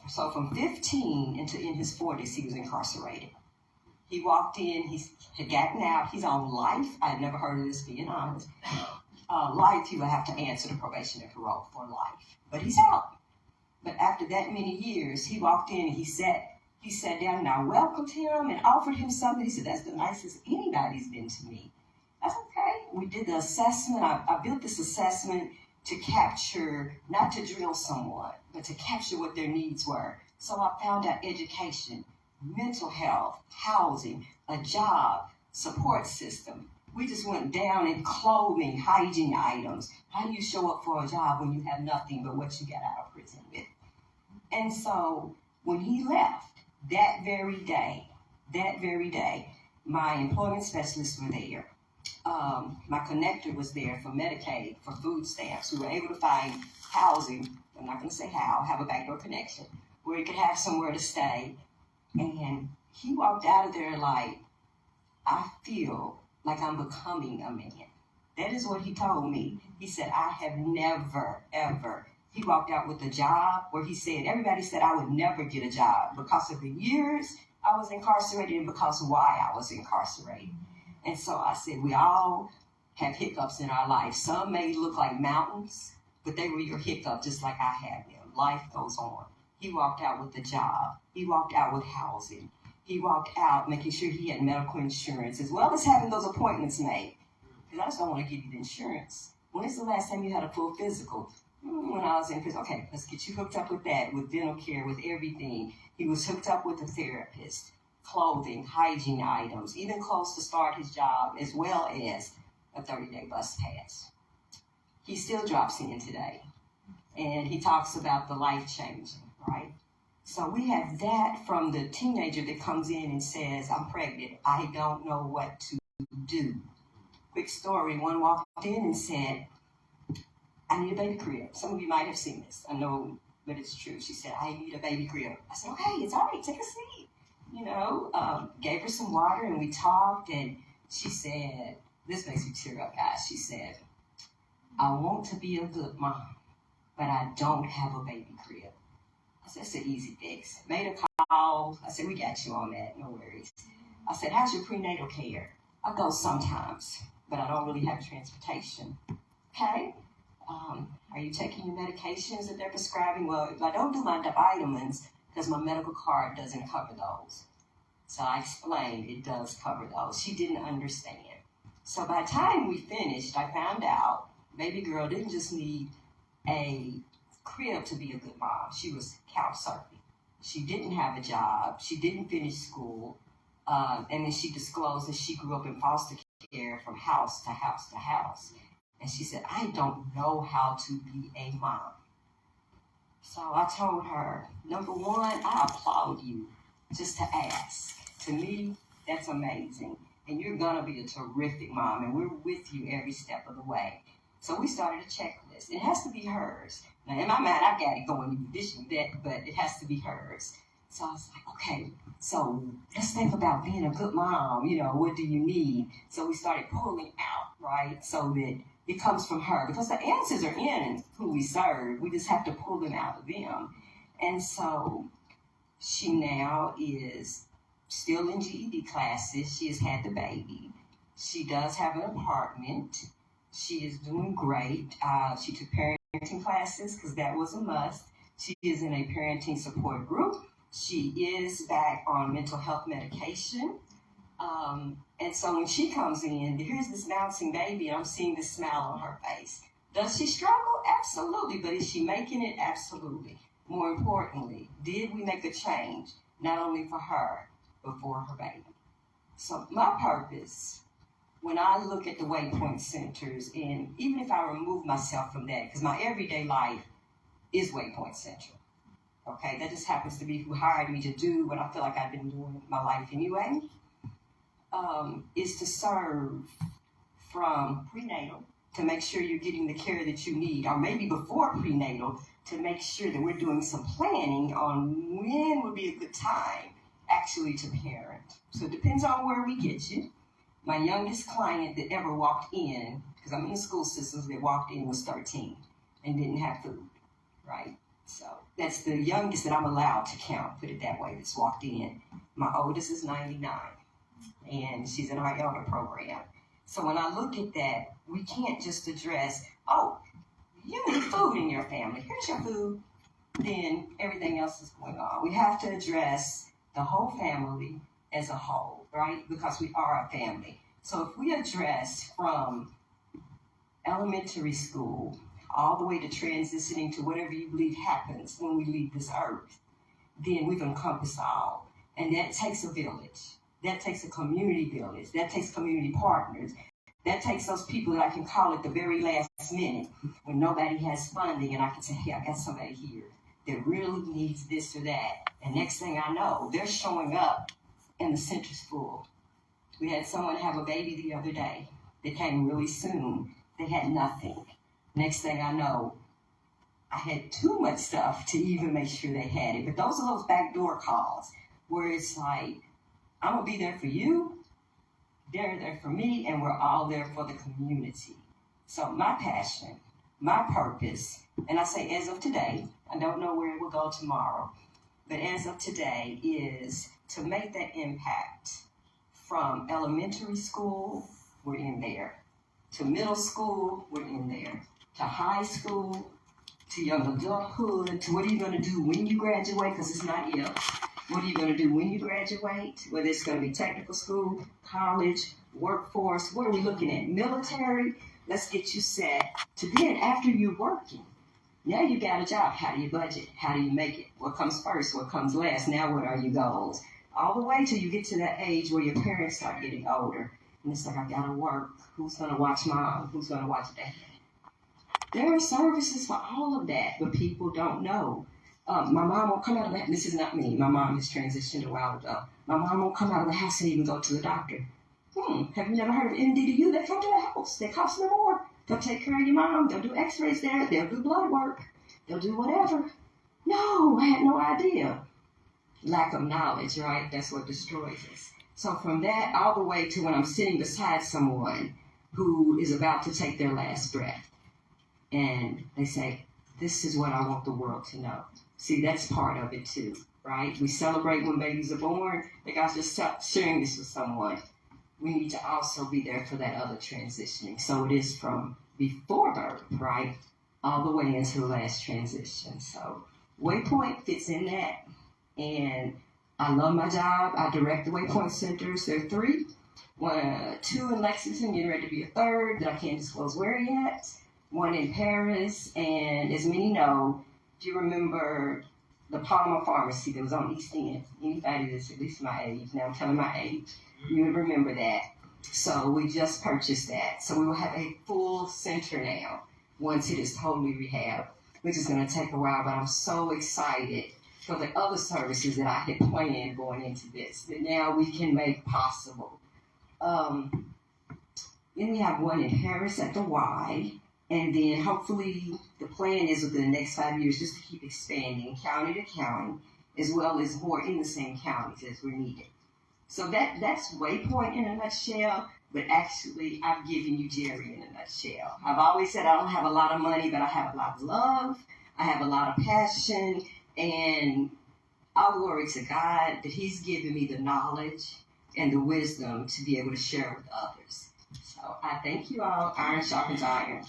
So from 15 into in his 40s, he was incarcerated. He walked in, he had gotten out, he's on life. I had never heard of this, being honest. Life, he would have to answer the probation and parole for life. But he's out. But after that many years, he walked in and he sat down and I welcomed him and offered him something. He said, that's the nicest anybody's been to me. That's okay. We did the assessment. I built this assessment to capture, not to drill someone, but to capture what their needs were. So I found out education, mental health, housing, a job, support system. We just went down in clothing, hygiene items. How do you show up for a job when you have nothing but what you got out of prison with? And so when he left, that very day, my employment specialists were there. My connector was there for Medicaid, for food stamps. We were able to find housing. I'm not going to say how, have a backdoor connection, where he could have somewhere to stay. And he walked out of there like, I feel like I'm becoming a man. That is what he told me. He said, I have never, ever. He walked out with a job where he said, everybody said I would never get a job because of the years I was incarcerated and because why I was incarcerated. And so I said, we all have hiccups in our life. Some may look like mountains, but they were your hiccup just like I had them. Life goes on. He walked out with a job. He walked out with housing. He walked out making sure he had medical insurance as well as having those appointments made. Because I just don't want to give you the insurance. When is the last time you had a full physical? When I was in prison. Okay, let's get you hooked up with that, with dental care, with everything. He was hooked up with a therapist, clothing, hygiene items, even clothes to start his job, as well as a 30-day bus pass. He still drops in today. And he talks about the life-changing, right? So we have that from the teenager that comes in and says, I'm pregnant. I don't know what to do. Quick story. One walked in and said, I need a baby crib. Some of you might have seen this. I know, but it's true. She said, I need a baby crib. I said, okay, it's all right. Take a seat. Gave her some water and we talked. And she said, this makes me tear up, guys. She said, I want to be a good mom, but I don't have a baby crib. I said, it's an easy fix. Made a call. I said, we got you on that. No worries. I said, how's your prenatal care? I go sometimes, but I don't really have transportation. Okay. Are you taking your medications that they're prescribing? Well, if I don't do my vitamins, because my medical card doesn't cover those. So I explained it does cover those. She didn't understand. So by the time we finished, I found out baby girl didn't just need a crib to be a good mom. She was couch surfing. She didn't have a job. She didn't finish school. And then she disclosed that she grew up in foster care from house to house to house. And she said, I don't know how to be a mom. So I told her, number one, I applaud you just to ask. To me, that's amazing. And you're going to be a terrific mom. And we're with you every step of the way. So we started a checklist. It has to be hers. Now, in my mind, I've got it going in addition to that, but it has to be hers. So I was like, okay, so let's think about being a good mom. What do you need? So we started pulling out, right, so that it comes from her. Because the answers are in who we serve. We just have to pull them out of them. And so she now is still in GED classes. She has had the baby. She does have an apartment. She is doing great. She took parenting classes because that was a must. She is in a parenting support group. She is back on mental health medication. And so when she comes in, here's this bouncing baby, and I'm seeing this smile on her face. Does she struggle? Absolutely. But is she making it? Absolutely. More importantly, did we make a change, not only for her, but for her baby? So my purpose, when I look at the Waypoint Centers, and even if I remove myself from that, because my everyday life is Waypoint Central. Okay, that just happens to be who hired me to do what I feel like I've been doing my life anyway, is to serve from prenatal to make sure you're getting the care that you need, or maybe before prenatal to make sure that we're doing some planning on when would be a good time actually to parent. So it depends on where we get you. My youngest client that ever walked in, because I'm in the school systems, that walked in was 13 and didn't have food, right? So that's the youngest that I'm allowed to count, put it that way, that's walked in. My oldest is 99, and she's in our elder program. So when I look at that, we can't just address, oh, you need food in your family. Here's your food. Then everything else is going on. We have to address the whole family as a whole, right? Because we are a family. So if we address from elementary school all the way to transitioning to whatever you believe happens when we leave this earth, then we've encompassed all. And that takes a village. That takes a community village. That takes community partners. That takes those people that I can call at the very last minute when nobody has funding, and I can say, hey, I got somebody here that really needs this or that. And next thing I know, they're showing up and the center's full. We had someone have a baby the other day. They came really soon. They had nothing. Next thing I know, I had too much stuff to even make sure they had it. But those are those backdoor calls where it's like, I'm going to be there for you. They're there for me, and we're all there for the community. So my passion, my purpose, and I say as of today, I don't know where it will go tomorrow, but as of today is to make that impact from elementary school, we're in there, to middle school, we're in there, to high school, to young adulthood, to what are you going to do when you graduate, because it's not if. What are you going to do when you graduate? Whether it's going to be technical school, college, workforce. What are we looking at? Military. Let's get you set to then after you're working. Now you got a job. How do you budget? How do you make it? What comes first? What comes last? Now what are your goals? All the way till you get to that age where your parents start getting older. And it's like, I got to work. Who's going to watch mom? Who's going to watch dad? There are services for all of that, but people don't know. My mom won't come out of the house. This is not me. My mom has transitioned a while ago. My mom won't come out of the house and even go to the doctor. Have you never heard of MDDU? They come to the house. They cost no more. They'll take care of your mom. They'll do x-rays there. They'll do blood work. They'll do whatever. No, I had no idea. Lack of knowledge, right? That's what destroys us. So from that all the way to when I'm sitting beside someone who is about to take their last breath. And they say, this is what I want the world to know. See, that's part of it too, right? We celebrate when babies are born. Like I was just sharing this with someone. We need to also be there for that other transitioning. So it is from before birth, right, all the way into the last transition. So Waypoint fits in that. And I love my job. I direct the Waypoint Centers. There are 3. 2 in Lexington, getting ready to be a 3rd that I can't disclose where yet. 1 in Paris. And as many know, if you remember the Palmer Pharmacy that was on East End, anybody that's at least my age, now I'm telling my age, you would remember that. So we just purchased that. So we will have a full center now once it is totally rehabbed, which is going to take a while, but I'm so excited for the other services that I had planned going into this that now we can make possible. Then we have 1 in Paris at the Y. And then hopefully the plan is within the next 5 years just to keep expanding county to county, as well as more in the same counties as we're needed. So that's Waypoint in a nutshell, but actually I've given you Jerry in a nutshell. I've always said I don't have a lot of money, but I have a lot of love, I have a lot of passion, and all glory to God that He's given me the knowledge and the wisdom to be able to share with others. So I thank you all. Iron sharpens iron.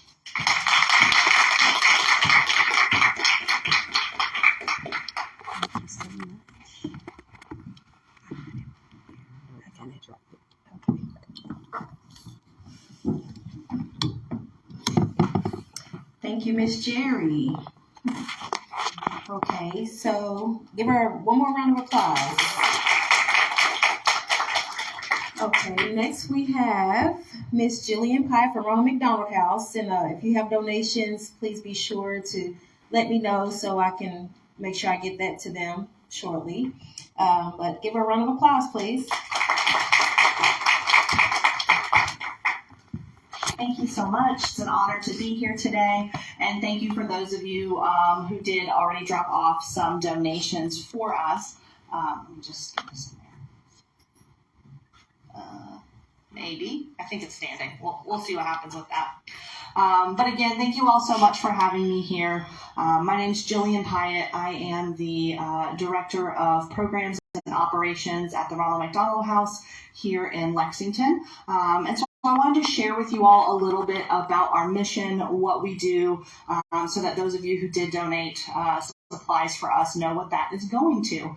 Thank you, Miss Jerry. Okay, so give her one more round of applause. Okay, next we have Miss Jillian Pye from Ronald McDonald House. And if you have donations, please be sure to let me know so I can make sure I get that to them shortly. But give her a round of applause, please. Thank you so much. It's an honor to be here today. And thank you for those of you who did already drop off some donations for us. Let me just get this in there. Maybe. I think it's standing. We'll see what happens with that. But again, thank you all so much for having me here. My name's Jillian Pyatt. I am the Director of Programs and Operations at the Ronald McDonald House here in Lexington. And so I wanted to share with you all a little bit about our mission, what we do, so that those of you who did donate supplies for us know what that is going to.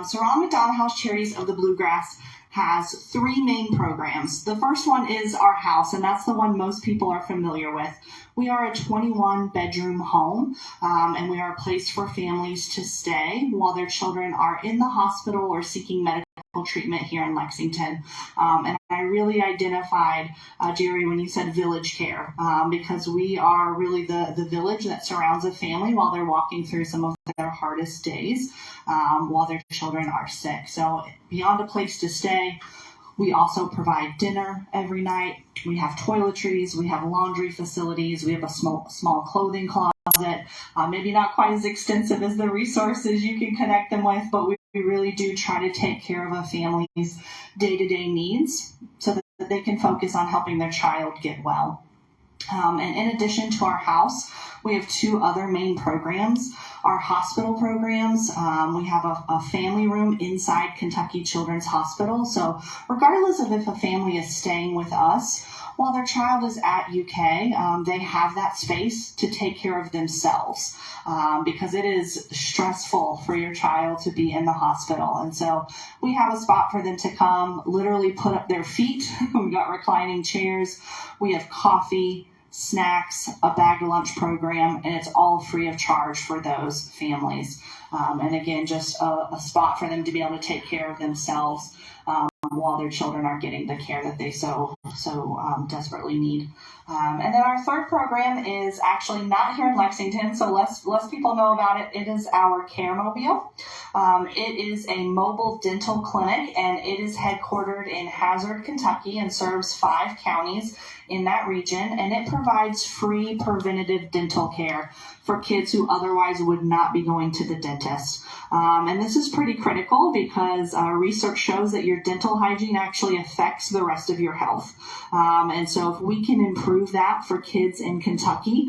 So Ronald McDonald House Charities of the Bluegrass has 3 main programs. The first one is our house, and that's the one most people are familiar with. We are a 21-bedroom home, and we are a place for families to stay while their children are in the hospital or seeking medical treatment here in Lexington. And I really identified, Jerry, when you said village care, because we are really the village that surrounds a family while they're walking through some of their hardest days while their children are sick. So beyond a place to stay, we also provide dinner every night. We have toiletries, we have laundry facilities, we have a small clothing closet, maybe not quite as extensive as the resources you can connect them with, but we really do try to take care of a family's day-to-day needs so that they can focus on helping their child get well. And in addition to our house, we have two other main programs. Our hospital programs, we have a family room inside Kentucky Children's Hospital. So regardless of if a family is staying with us while their child is at UK, they have that space to take care of themselves because it is stressful for your child to be in the hospital. And so we have a spot for them to come, literally put up their feet. We've got reclining chairs. We have coffee, snacks, a bag lunch program, and it's all free of charge for those families. And again, just a spot for them to be able to take care of themselves while their children are getting the care that they so desperately need. And then our third program is actually not here in Lexington, so less people know about it. It is our Care Mobile. It is a mobile dental clinic, and it is headquartered in Hazard, Kentucky, and serves 5 counties in that region, and it provides free preventative dental care for kids who otherwise would not be going to the dentist. And this is pretty critical because research shows that your dental hygiene actually affects the rest of your health. And so if we can improve that for kids in Kentucky,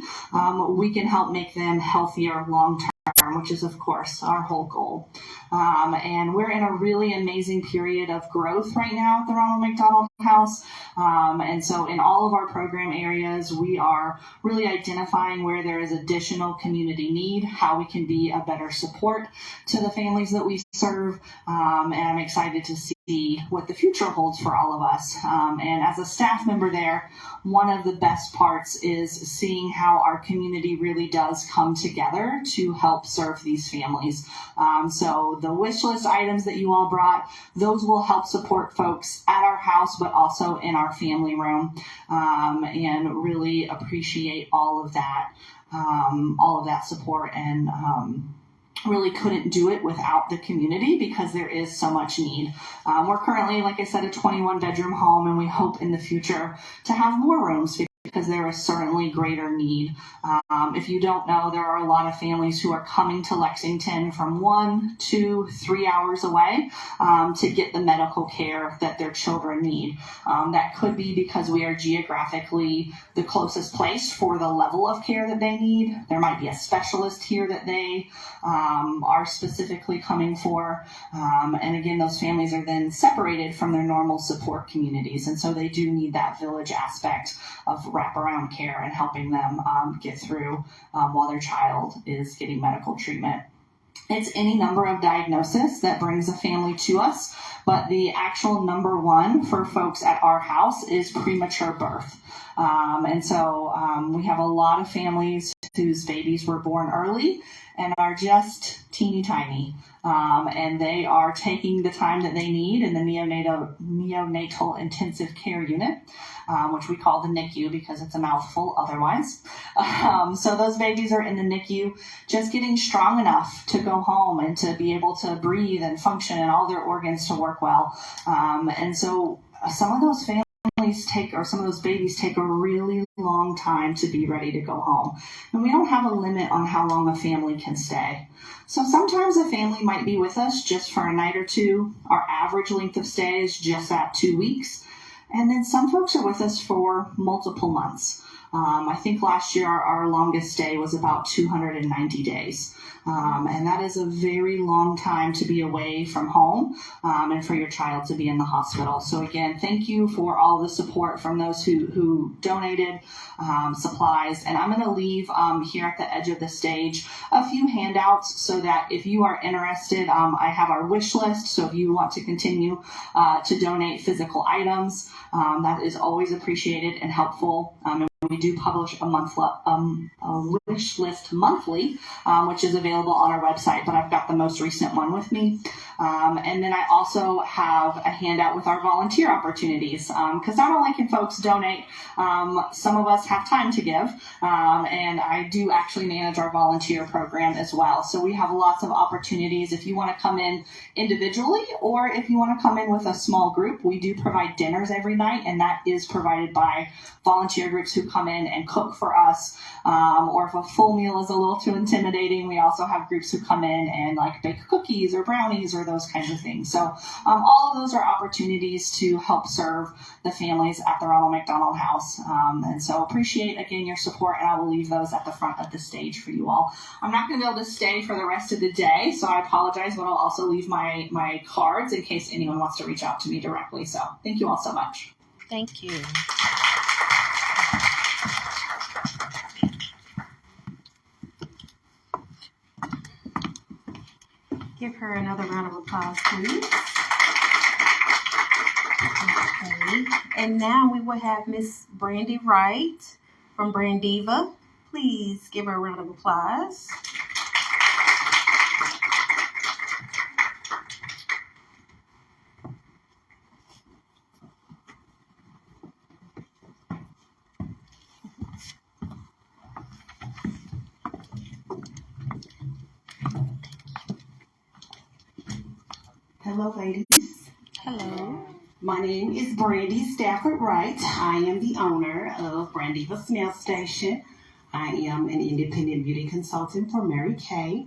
we can help make them healthier long term, which is, of course, our whole goal. And we're in a really amazing period of growth right now at the Ronald McDonald House. And so in all of our program areas, we are really identifying where there is additional community need, how we can be a better support to the families that we serve. And I'm excited to see what the future holds for all of us. And as a staff member there, one of the best parts is seeing how our community really does come together to help serve these families. So the wish list items that you all brought, those will help support folks at our house, but also in our family room, and really appreciate all of that support, and really couldn't do it without the community because there is so much need. We're currently, like I said, a 21-bedroom home, and we hope in the future to have more rooms because there is certainly greater need. If you don't know, there are a lot of families who are coming to Lexington from 1, 2, 3 hours away to get the medical care that their children need. That could be because we are geographically the closest place for the level of care that they need. There might be a specialist here that they are specifically coming for. And again, those families are then separated from their normal support communities. And so they do need that village aspect of wraparound care and helping them get through while their child is getting medical treatment. It's any number of diagnoses that brings a family to us, but the actual number one for folks at our house is premature birth. And so we have a lot of families whose babies were born early and are just teeny tiny. And they are taking the time that they need in the neonatal intensive care unit, which we call the NICU because it's a mouthful otherwise. So those babies are in the NICU just getting strong enough to go home and to be able to breathe and function and all their organs to work well. And so some of those some of those babies take a really long time to be ready to go home. And we don't have a limit on how long a family can stay. So sometimes a family might be with us just for a night or two. Our average length of stay is just at 2 weeks. And then some folks are with us for multiple months. I think last year our longest stay was about 290 days. And that is a very long time to be away from home and for your child to be in the hospital. So again, thank you for all the support from those who donated supplies. And I'm going to leave here at the edge of the stage a few handouts so that if you are interested, I have our wish list. So if you want to continue to donate physical items, that is always appreciated and helpful. And we do publish a wish list monthly, which is available on our website, but I've got the most recent one with me. And then I also have a handout with our volunteer opportunities, because not only can folks donate, some of us have time to give, and I do actually manage our volunteer program as well. So we have lots of opportunities if you want to come in individually, or if you want to come in with a small group. We do provide dinners every night, and that is provided by volunteer groups who come in and cook for us, or if a full meal is a little too intimidating, we also have groups who come in and like bake cookies or brownies or those kinds of things. So all of those are opportunities to help serve the families at the Ronald McDonald House. And so appreciate, again, your support, and I will leave those at the front of the stage for you all. I'm not going to be able to stay for the rest of the day, so I apologize, but I'll also leave my cards in case anyone wants to reach out to me directly. So thank you all so much. Thank you. Give her another round of applause, please. Okay. And now we will have Miss Brandy Wright from Brandiva. Please give her a round of applause. Hello, ladies. Hello. My name is Brandy Stafford Wright. I am the owner of Brandiva Snail Station. I am an independent beauty consultant for Mary Kay.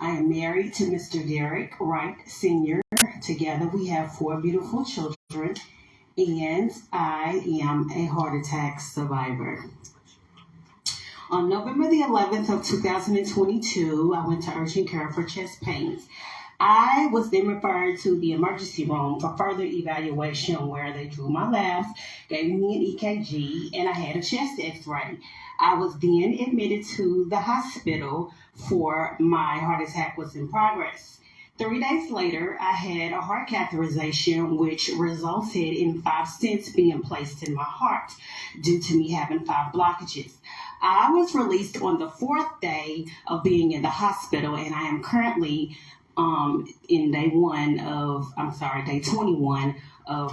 I am married to Mr. Derek Wright Sr. Together we have 4 beautiful children, and I am a heart attack survivor. On November the 11th of 2022, I went to urgent care for chest pains. I was then referred to the emergency room for further evaluation, where they drew my labs, gave me an EKG, and I had a chest x-ray. I was then admitted to the hospital for my heart attack was in progress. 3 days later, I had a heart catheterization, which resulted in 5 stents being placed in my heart due to me having 5 blockages. I was released on the 4th day of being in the hospital, and I am currently in day 21 of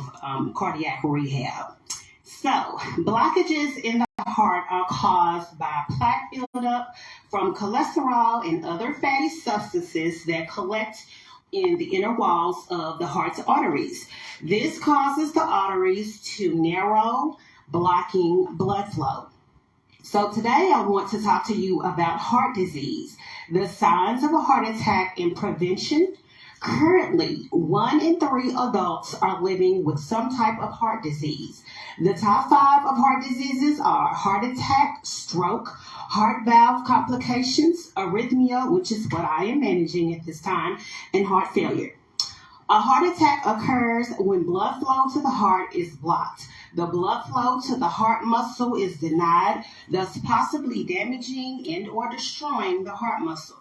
cardiac rehab. So, blockages in the heart are caused by plaque buildup from cholesterol and other fatty substances that collect in the inner walls of the heart's arteries. This causes the arteries to narrow, blocking blood flow. So today I want to talk to you about heart disease, the signs of a heart attack, and prevention. Currently, 1 in 3 adults are living with some type of heart disease. The top 5 of heart diseases are heart attack, stroke, heart valve complications, arrhythmia, which is what I am managing at this time, and heart failure. A heart attack occurs when blood flow to the heart is blocked. The blood flow to the heart muscle is denied, thus possibly damaging and or destroying the heart muscle.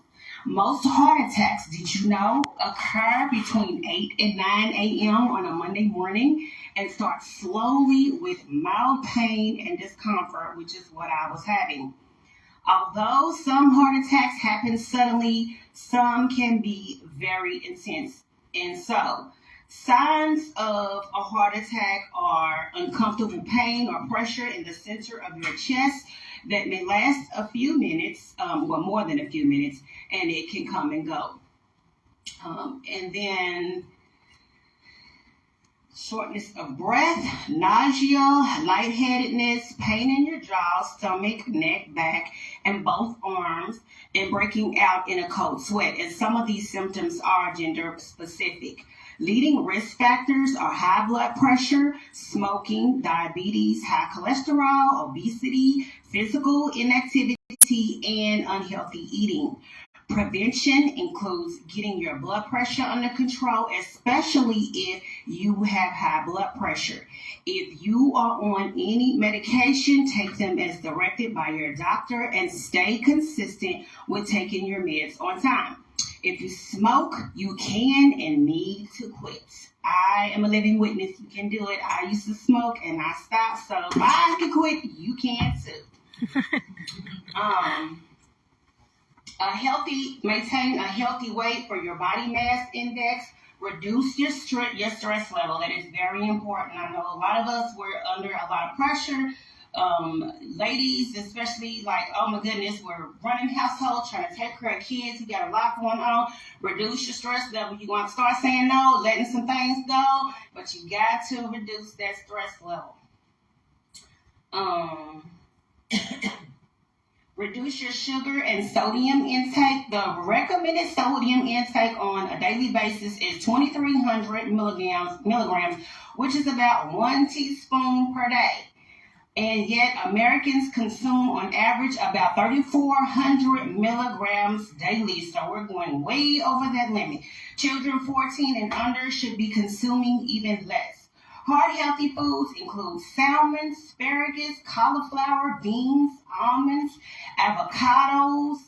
Most heart attacks, did you know, occur between 8 and 9 a.m. on a Monday morning and start slowly with mild pain and discomfort, which is what I was having. Although some heart attacks happen suddenly, some can be very intense. And so, signs of a heart attack are uncomfortable pain or pressure in the center of your chest that may last a few minutes, more than a few minutes, and it can come and go. And then shortness of breath, nausea, lightheadedness, pain in your jaw, stomach, neck, back, and both arms, and breaking out in a cold sweat. And some of these symptoms are gender specific. Leading risk factors are high blood pressure, smoking, diabetes, high cholesterol, obesity, physical inactivity, and unhealthy eating. Prevention includes getting your blood pressure under control, especially if you have high blood pressure. If you are on any medication, take them as directed by your doctor and stay consistent with taking your meds on time. If you smoke, you can and need to quit. I am a living witness. You can do it. I used to smoke and I stopped. So if I can quit, you can too. Maintain a healthy weight for your body mass index. Reduce your stress level. That is very important. I know a lot of us were under a lot of pressure. Ladies, especially, like, oh my goodness, we're running households, trying to take care of kids. You got a lot going on. Reduce your stress level. You want to start saying no, letting some things go, but you got to reduce that stress level. Reduce your sugar and sodium intake. The recommended sodium intake on a daily basis is 2,300 milligrams, which is about 1 teaspoon per day. And yet Americans consume on average about 3,400 milligrams daily. So we're going way over that limit. Children 14 and under should be consuming even less. Heart healthy foods include salmon, asparagus, cauliflower, beans, almonds, avocados,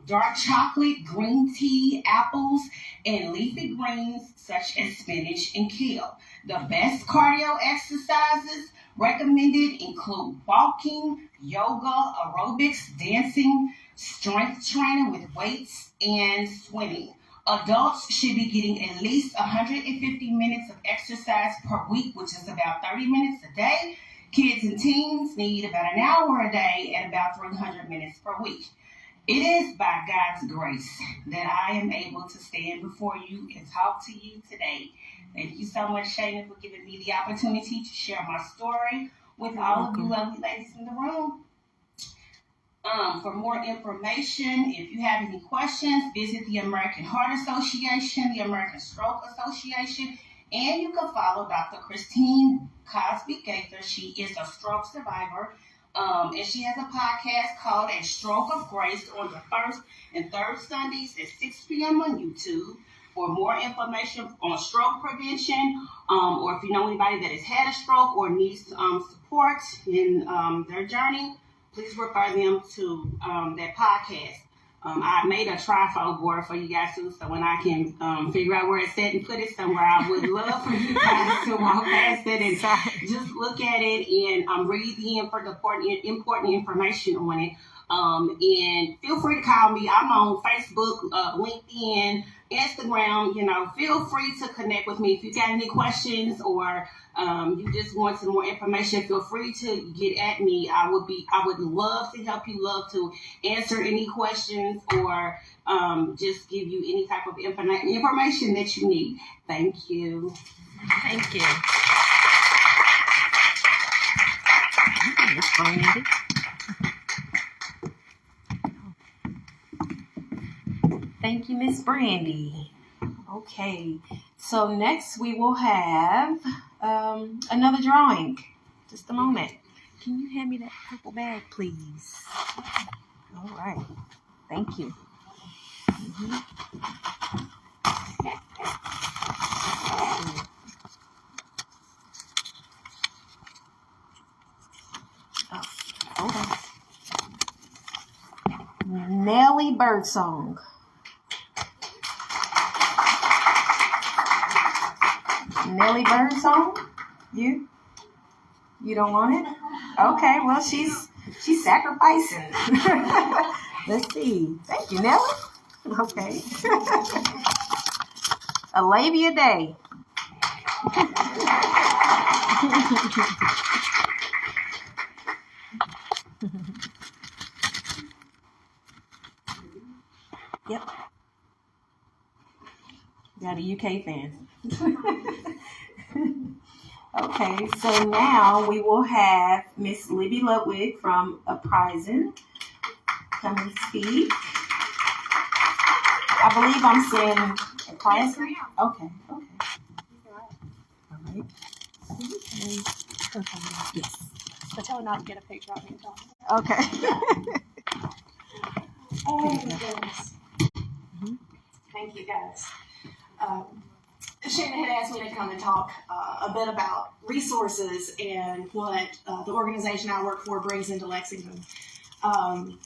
dark chocolate, green tea, apples, and leafy greens such as spinach and kale. The best cardio exercises recommended include walking, yoga, aerobics, dancing, strength training with weights, and swimming. Adults should be getting at least 150 minutes of exercise per week, which is about 30 minutes a day. Kids and teens need about an hour a day and about 300 minutes per week. It is by God's grace that I am able to stand before you and talk to you today. Thank you so much, Shayna, for giving me the opportunity to share my story with all of you lovely ladies in the room. For more information, if you have any questions, visit the American Heart Association, the American Stroke Association, and you can follow Dr. Christine Cosby Gaither. She is a stroke survivor, and she has a podcast called A Stroke of Grace on the first and third Sundays at 6 p.m. on YouTube. For more information on stroke prevention, or if you know anybody that has had a stroke or needs support in their journey, please refer them to that podcast. I made a trifold board for you guys too, so when I can figure out where it's at and put it somewhere, I would love for you guys to walk past it and just look at it and read the important information on it. And feel free to call me. I'm on Facebook, LinkedIn, Instagram. Feel free to connect with me if you got any questions or you just want some more information. Feel free to get at me. I would love to help you. Love to answer any questions or just give you any type of information that you need. Thank you. Thank you. Miss Brandy. Thank you, Miss Brandy. Okay, so next we will have another drawing. Just a moment. Can you hand me that purple bag, please? All right. Thank you. Oh, hold on. Nelly Birdsong. Nelly Birdsong? You don't want it? Okay, well she's sacrificing. Let's see. Thank you, Nelly. Okay. A labia day. Yep. Got a UK fan. Okay, so now we will have Miss Libby Ludwig from Uprising come and speak. I believe I'm saying Uprising. Okay. All right. Yes. So tell her not to get a picture of me. Okay. Oh my goodness. Thank you guys. Shannon had asked me to come and talk a bit about resources and what the organization I work for brings into Lexington. And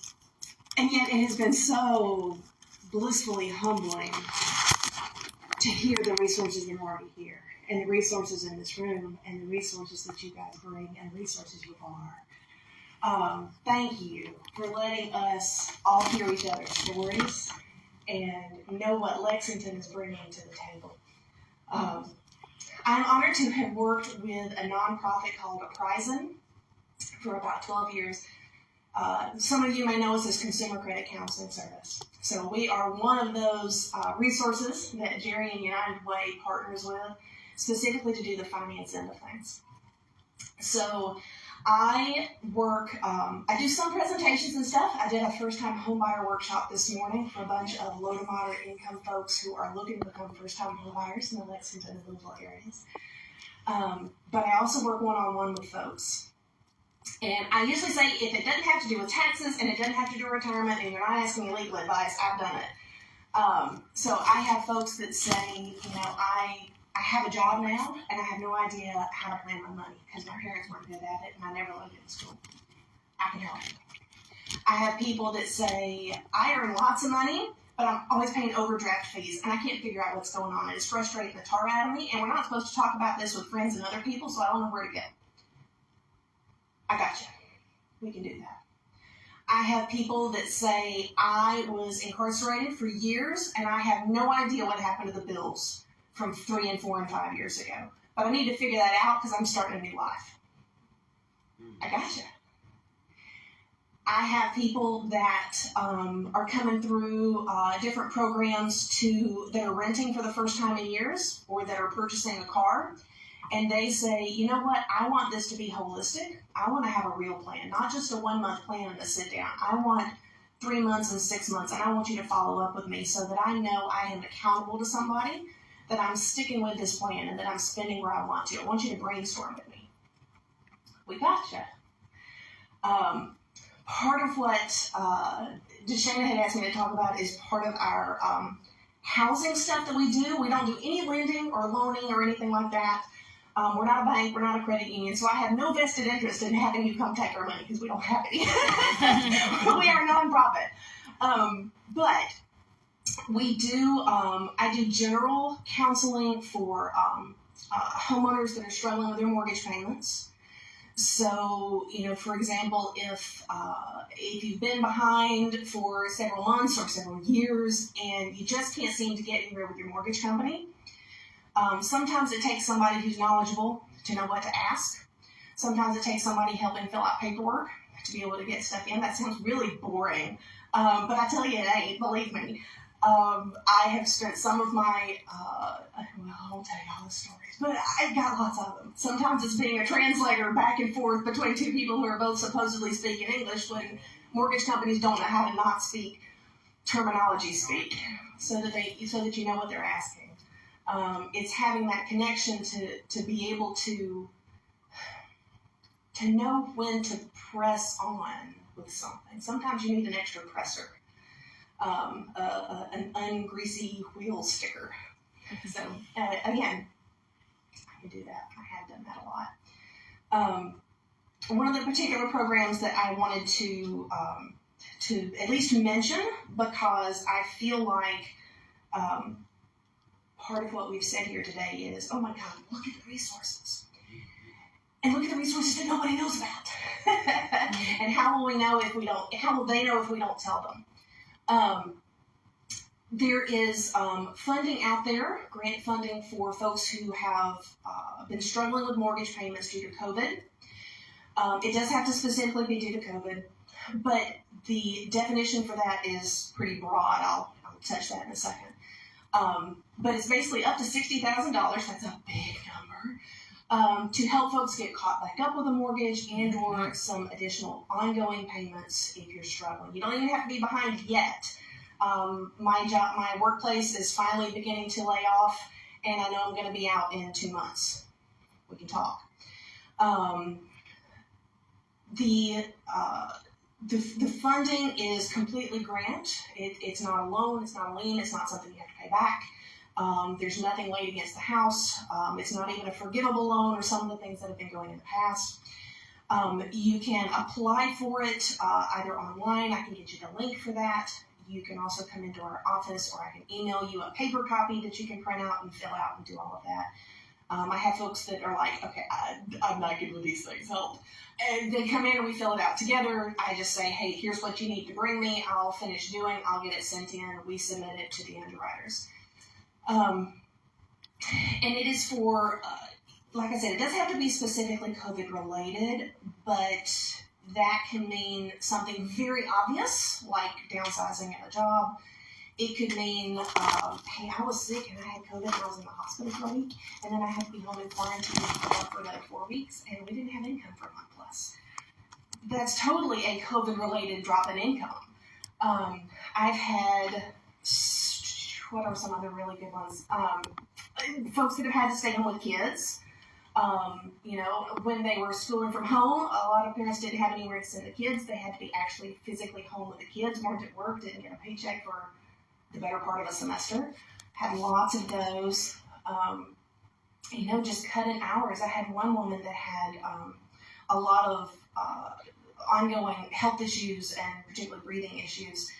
yet it has been so blissfully humbling to hear the resources that are already here, and the resources in this room, and the resources that you guys bring, and the resources you are. Thank you for letting us all hear each other's stories and know what Lexington is bringing to the table. I'm honored to have worked with a nonprofit called Uprising for about 12 years. Some of you may know us as Consumer Credit Counseling Service. So we are one of those resources that Jerry and United Way partners with, specifically to do the finance end of things. So I work, I do some presentations and stuff. I did a first-time homebuyer workshop this morning for a bunch of low to moderate income folks who are looking to become first-time homebuyers in the Lexington and Louisville areas. But I also work one-on-one with folks. And I usually say if it doesn't have to do with taxes and it doesn't have to do with retirement and you're not asking me legal advice, I've done it. So I have folks that say, you know, I have a job now and I have no idea how to plan my money because my parents weren't good at it and I never learned it in school. I can help you. I have people that say, I earn lots of money, but I'm always paying overdraft fees and I can't figure out what's going on. And it's frustrating the tar out of me, and we're not supposed to talk about this with friends and other people, so I don't know where to go. I got you. We can do that. I have people that say, I was incarcerated for years and I have no idea what happened to the bills from 3 and 4 and 5 years ago. But I need to figure that out because I'm starting a new life. I got you. I have people that are coming through different programs that are renting for the first time in years or that are purchasing a car. And they say, you know what, I want this to be holistic. I want to have a real plan, not just a 1-month plan and a sit down. I want 3 months and 6 months, and I want you to follow up with me so that I know I am accountable to somebody, that I'm sticking with this plan, and that I'm spending where I want to. I want you to brainstorm with me. We gotcha. Part of what Deshana had asked me to talk about is part of our housing stuff that we do. We don't do any lending or loaning or anything like that. We're not a bank, we're not a credit union, so I have no vested interest in having you come take our money because we don't have any. We are a nonprofit. But we do, I do general counseling for homeowners that are struggling with their mortgage payments. So, you know, for example, if you've been behind for several months or several years and you just can't seem to get anywhere with your mortgage company, sometimes it takes somebody who's knowledgeable to know what to ask. Sometimes it takes somebody helping fill out paperwork to be able to get stuff in. That sounds really boring, but I tell you it ain't, believe me. I have spent some of my, well, I won't tell you all the stories, but I've got lots of them. Sometimes it's being a translator back and forth between two people who are both supposedly speaking English when mortgage companies don't know how to not speak terminology speak, so that you know what they're asking. It's having that connection to be able to know when to press on with something. Sometimes you need an extra presser. An ungreasy wheel sticker. So, again, I can do that. I have done that a lot. One of the particular programs that I wanted to at least mention, because I feel like part of what we've said here today is, oh my God, look at the resources. And look at the resources that nobody knows about. And how will we know if we don't, how will they know if we don't tell them? There is funding out there, grant funding for folks who have been struggling with mortgage payments due to COVID. It does have to specifically be due to COVID, but the definition for that is pretty broad. I'll touch that in a second. But it's basically up to $60,000. That's a big number. To help folks get caught back up with a mortgage and or some additional ongoing payments if you're struggling. You don't even have to be behind yet. My workplace is finally beginning to lay off, and I know I'm going to be out in 2 months. We can talk. The funding is completely grant. It's not a loan. It's not a lien. It's not something you have to pay back. There's nothing laid against the house. It's not even a forgivable loan or some of the things that have been going in the past. You can apply for it either online. I can get you the link for that. you can also come into our office, or I can email you a paper copy that you can print out and fill out and do all of that. I have folks that are like, okay, I'm not good with these things, help. And they come in and we fill it out together. I just say, hey, here's what you need to bring me. I'll finish doing, I'll get it sent in. We submit it to the underwriters. And it is for, like I said, it doesn't have to be specifically COVID related, but that can mean something very obvious, like downsizing at a job. It could mean, hey, I was sick and I had COVID and I was in the hospital for a week, and then I had to be home in quarantine for another 4 weeks, and we didn't have income for a month plus. That's totally a COVID-related drop in income. I've had, what are some other really good ones? Folks that have had to stay home with kids. When they were schooling from home, a lot of parents didn't have anywhere to send the kids. They had to be actually physically home with the kids, weren't at work, didn't get a paycheck for the better part of a semester. Had lots of those. Just cutting hours. I had one woman that had a lot of ongoing health issues and particularly breathing issues.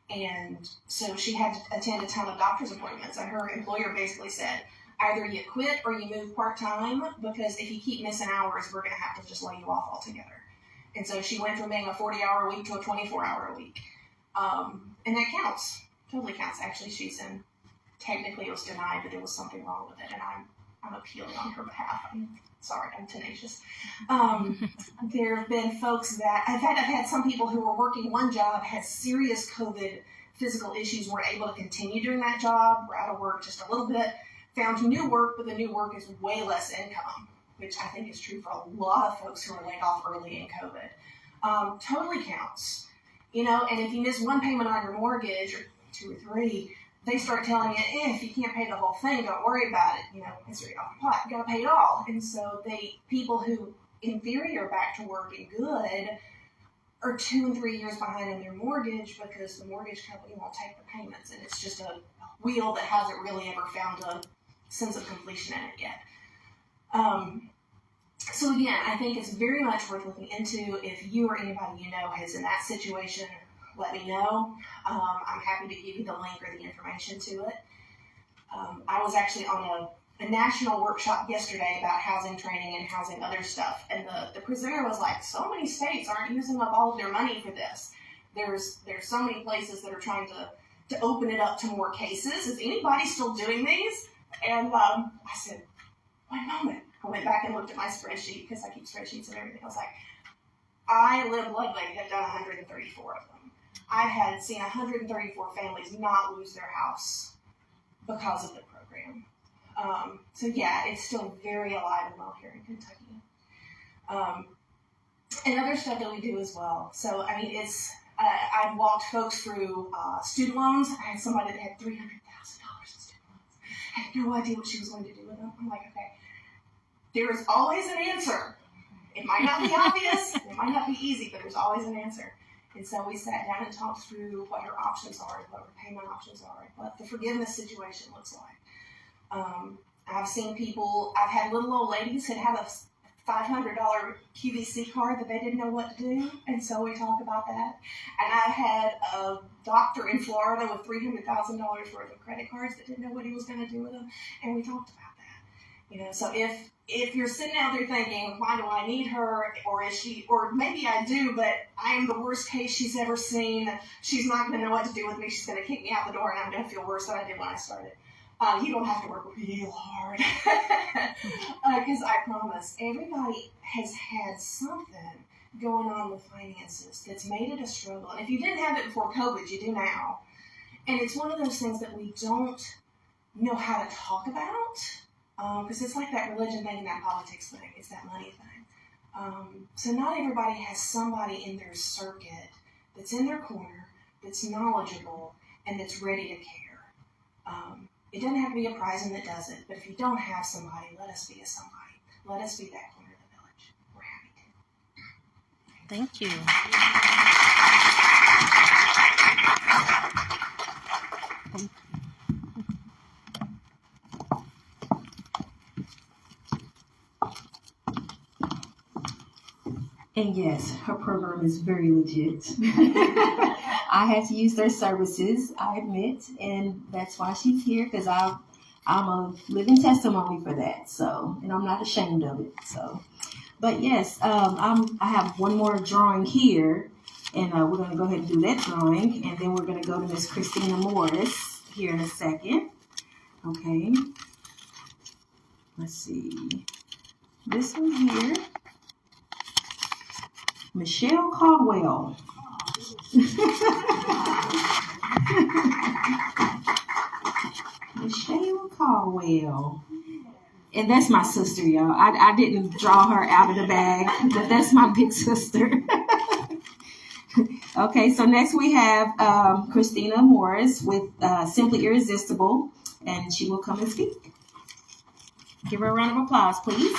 And so she had to attend a ton of doctor's appointments. And her employer basically said, either you quit or you move part-time, because if you keep missing hours, we're going to have to just lay you off altogether. And so she went from being a 40-hour week to a 24-hour week. And that counts. Totally counts. Actually, technically it was denied that there was something wrong with it, and I'm appealing on her behalf. I'm tenacious. There have been folks that, in fact, I've had some people who were working one job, had serious COVID physical issues, weren't able to continue doing that job, were out of work just a little bit, found new work, but the new work is way less income, which I think is true for a lot of folks who were laid off early in COVID. Totally counts. And if you miss one payment on your mortgage, or 2 or 3, they start telling you, if you can't pay the whole thing, don't worry about it. It's right off the pot. You got to pay it all. And so people who, in theory, are back to work and good, are 2 and 3 years behind on their mortgage because the mortgage company won't take the payments. And it's just a wheel that hasn't really ever found a sense of completion in it yet. So again, I think it's very much worth looking into. If you or anybody you know is in that situation, let me know. I'm happy to give you the link or the information to it. I was actually on a national workshop yesterday about housing training and housing other stuff, and the presenter was like, so many states aren't using up all of their money for this. There's so many places that are trying to open it up to more cases. Is anybody still doing these? And I said, one moment. I went back and looked at my spreadsheet, because I keep spreadsheets and everything. I was like, I Live Ludwig had done 134 of them. I had seen 134 families not lose their house because of the program. So yeah, it's still very alive and well here in Kentucky. And other stuff that we do as well. So, it's, I've walked folks through student loans. I had somebody that had $300,000 in student loans. I had no idea what she was going to do with them. I'm like, okay, there is always an answer. It might not be obvious, it might not be easy, but there's always an answer. And so we sat down and talked through what her options are, what her payment options are, what the forgiveness situation looks like. I've seen people, I've had little old ladies that have a $500 QVC card that they didn't know what to do, and so we talk about that. And I've had a doctor in Florida with $300,000 worth of credit cards that didn't know what he was going to do with them, and we talked about that. So if you're sitting out there thinking, why do I need her, or maybe I do, but I am the worst case she's ever seen, she's not going to know what to do with me, she's going to kick me out the door, and I'm going to feel worse than I did when I started. You don't have to work real hard, because I promise, everybody has had something going on with finances that's made it a struggle. And if you didn't have it before COVID, you do now. And it's one of those things that we don't know how to talk about, because it's like that religion thing and that politics thing. It's that money thing. So not everybody has somebody in their circuit that's in their corner, that's knowledgeable, and that's ready to care. It doesn't have to be a Prison that does it, but if you don't have somebody, let us be a somebody. Let us be that corner of the village. We're happy to. Thank you. And yes, her program is very legit. I had to use their services, I admit, and that's why she's here, because I'm a living testimony for that. So, and I'm not ashamed of it. So, but yes, I have one more drawing here, and we're going to go ahead and do that drawing, and then we're going to go to Miss Christina Morris here in a second. Okay. Let's see. This one here, Michelle Caldwell. Michelle Caldwell. And that's my sister, y'all. I didn't draw her out of the bag, but that's my big sister. Okay, so next we have Christina Morris with Simply Irresistible, and she will come and speak. Give her a round of applause, please.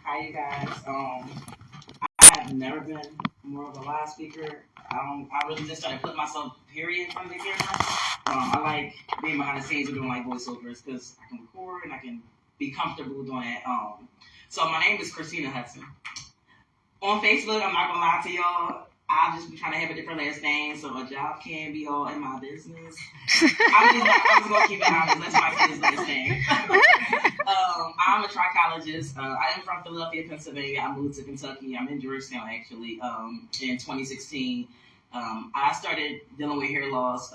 Hi, you guys. I have never been more of a live speaker. I really just started putting myself period in front of the camera. I like being behind the scenes and doing like voiceovers because I can record and I can be comfortable doing that. So my name is Christina Hudson. On Facebook, I'm not gonna lie to y'all, I'll just be trying to have a different last name so a job can be all in my business. I'm just gonna keep it honest. That's my kid's last name. I'm a trichologist. I am from Philadelphia, Pennsylvania. I moved to Kentucky. I'm in Georgetown actually. In 2016. I started dealing with hair loss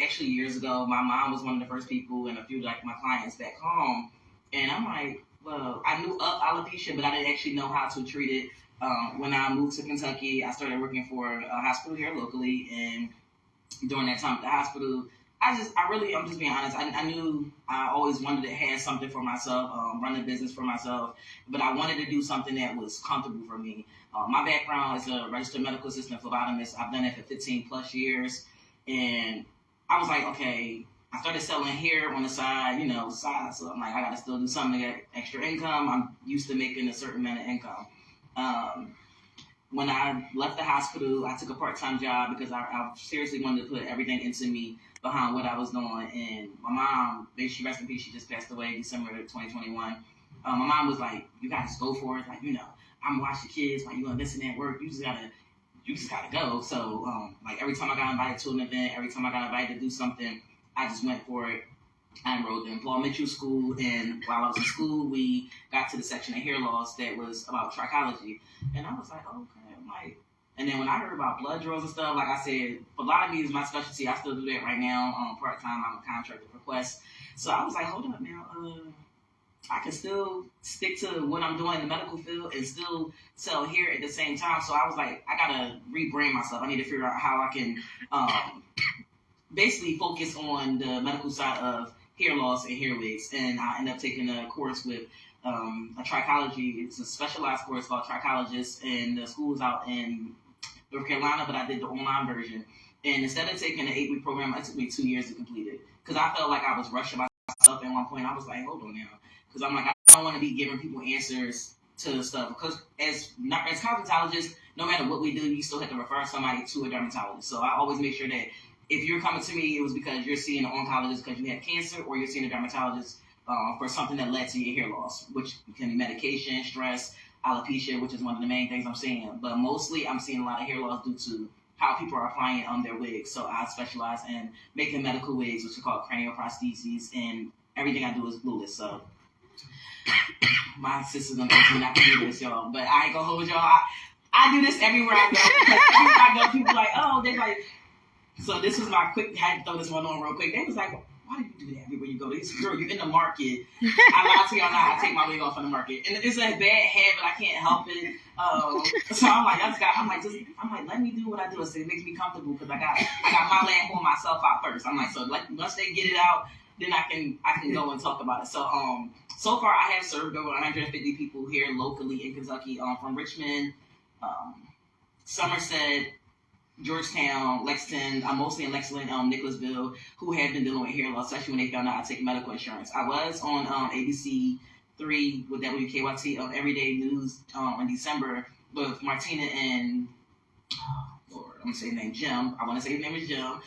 actually years ago. My mom was one of the first people and a few like my clients back home. And I'm like, well, I knew of alopecia, but I didn't actually know how to treat it. When I moved to Kentucky, I started working for a hospital here locally, and during that time at the hospital, I'm just being honest. I knew I always wanted to have something for myself, run a business for myself, but I wanted to do something that was comfortable for me. My background is a registered medical assistant phlebotomist. I've done it for 15 plus years, and I was like, okay. I started selling hair on the side, so I'm like, I got to still do something to get extra income. I'm used to making a certain amount of income. When I left the hospital, I took a part-time job because I seriously wanted to put everything into me behind what I was doing. And my mom, may she rest in peace, she just passed away December 2021. My mom was like, you got to go for it. Like, I'm watching kids, like, you're going to listen at work. You just gotta go. So, like, every time I got invited to an event, every time I got invited to do something, I just went for it. I enrolled in Employment School, and while I was in school, we got to the section of hair loss that was about trichology. And I was like, okay, and then when I heard about blood draws and stuff, like I said, phlebotomy is my specialty. I still do that right now, part-time. I'm a contractor for Quest. So I was like, hold up now, I can still stick to what I'm doing in the medical field and still sell hair at the same time. So I was like, I gotta rebrand myself. I need to figure out how I can basically focus on the medical side of hair loss and hair wigs. And I ended up taking a course with a trichology. It's a specialized course called trichologist, and the school's out in North Carolina, but I did the online version. And instead of taking an 8-week program, it took me 2 years to complete it because I felt like I was rushing myself at one point. I was like, hold on now, because I'm like, I don't want to be giving people answers to stuff, because as cosmetologists, no matter what we do, you still have to refer somebody to a dermatologist. So I always make sure that if you're coming to me, it was because you're seeing an oncologist because you had cancer, or you're seeing a dermatologist for something that led to your hair loss, which can be medication, stress, alopecia, which is one of the main things I'm seeing. But mostly I'm seeing a lot of hair loss due to how people are applying it on their wigs. So I specialize in making medical wigs, which are called cranioprostheses, and everything I do is glueless. So my sister's gonna go through not to do this, y'all. But I ain't gonna hold y'all. I do this everywhere I go. Because everywhere I go, people are like, oh, they're like. So this was my quick. I had to throw this one on real quick. They was like, why do you do that everywhere you go? This girl, you're in the market. I lie to y'all now. I take my wig off in the market, and it's a bad habit. I can't help it. So I'm like, let me do what I do. So it makes me comfortable because I got my lamp on myself out first. I'm like, so once they get it out, then I can go and talk about it. So so far I have served over 150 people here locally in Kentucky, from Richmond, Somerset, Georgetown, Lexington. I'm mostly in Lexington, Nicholasville, who have been dealing with hair loss, especially when they found out I take medical insurance. I was on ABC 3 with WKYT Everyday News in December with Martina and, Lord, I'm going to say his name, Jim. I want to say his name is Jim.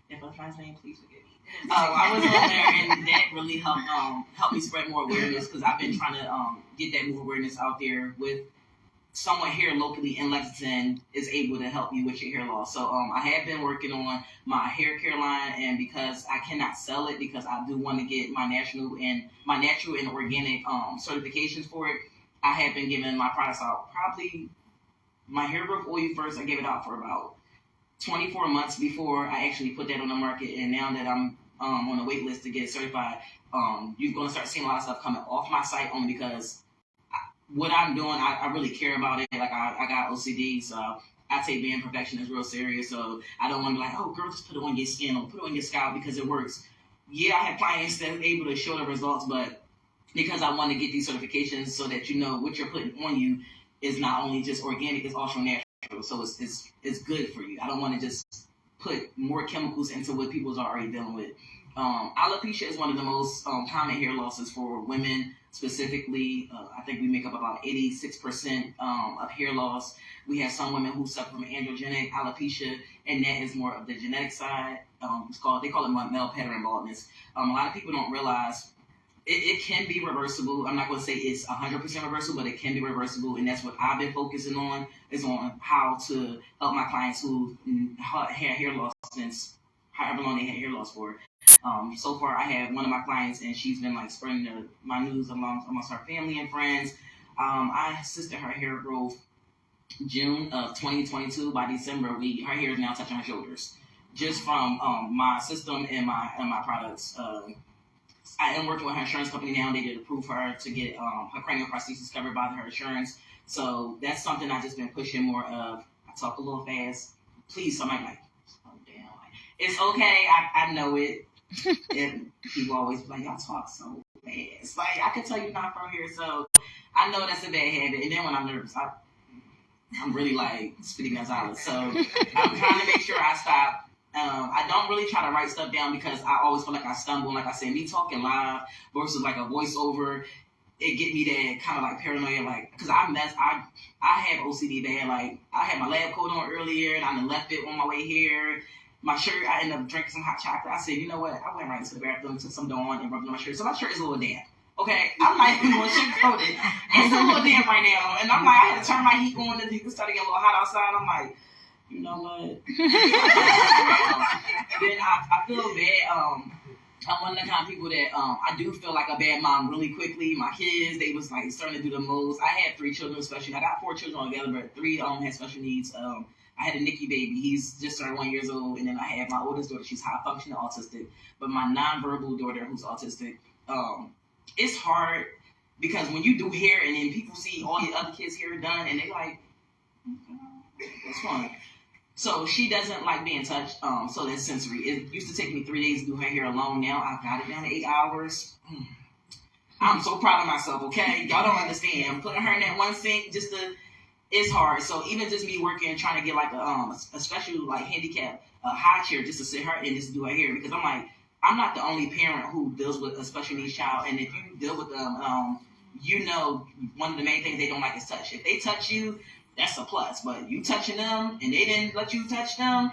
If I find his name, please forgive me. I was on there, and that really helped me spread more awareness because I've been trying to get that move awareness out there with someone here locally in Lexington is able to help you with your hair loss. So I have been working on my hair care line, and because I cannot sell it because I do want to get my natural and organic certifications for it, I have been giving my products out. Probably my hair growth oil first, I gave it out for about 24 months before I actually put that on the market, and now that I'm on the wait list to get certified, you're going to start seeing a lot of stuff coming off my site only because what I'm doing, I really care about it. Like I got OCD, so I take being perfectionist real serious. So I don't want to be like, oh girl, just put it on your skin or put it on your scalp because it works. Yeah, I have clients that are able to show the results, but because I want to get these certifications so that you know what you're putting on you is not only just organic, it's also natural. So it's good for you. I don't want to just put more chemicals into what people are already dealing with. Alopecia is one of the most common hair losses for women specifically. I think we make up about 86% of hair loss. We have some women who suffer from androgenic alopecia, and that is more of the genetic side. They call it male pattern baldness. A lot of people don't realize it can be reversible. I'm not going to say it's 100% reversible, but it can be reversible, and that's what I've been focusing on, is on how to help my clients who had hair loss since however long they had hair loss for. So far, I have one of my clients, and she's been like spreading my news amongst her family and friends. I assisted her hair growth June of 2022. By December, her hair is now touching her shoulders, just from my system and my products. I am working with her insurance company now. They did approve her to get her cranial prosthesis covered by her insurance. So that's something I've just been pushing more of. I talk a little fast. Please, somebody like, slow down. It's okay. I know it. And people always be like, y'all talk so fast. Like, I can tell you're not from here. So I know that's a bad habit. And then when I'm nervous, I'm really like spitting Gonzalez. So I'm trying to make sure I stop. I don't really try to write stuff down because I always feel like I stumble. Like I said, me talking live versus like a voiceover, it get me that kind of like paranoia, like because I have OCD bad. Like I had my lab coat on earlier, and I done left it on my way here. My shirt, I ended up drinking some hot chocolate. I said, you know what? I went right into the bathroom, took some Dawn, and rubbed on my shirt. So my shirt is a little damp. Okay, I'm not even going to sugarcoat it. It's a little damp right now, and I'm like, I had to turn my heat on, and it started getting a little hot outside. I'm like, you know what? Then I feel bad. I'm one of the kind of people that I do feel like a bad mom really quickly. My kids, they was like starting to do the most. I had 3 children, especially. I got 4 children altogether, but 3 had special needs. I had a Nicky baby. He's just turned 1 year old, and then I have my oldest daughter. She's high functioning autistic, but my nonverbal daughter, who's autistic, it's hard because when you do hair and then people see all your other kids' hair done, and they like, what's wrong? So she doesn't like being touched. So that's sensory. It used to take me 3 days to do her hair alone. Now I've got it down to 8 hours. I'm so proud of myself. Okay, y'all don't understand. Putting her in that one sink it's hard. So even just me working, trying to get like a special like handicap high chair just to sit her in just do her hair, because I'm like, I'm not the only parent who deals with a special needs child, and if you deal with them, you know one of the main things they don't like is touch. If they touch you, that's a plus. But you touching them and they didn't let you touch them.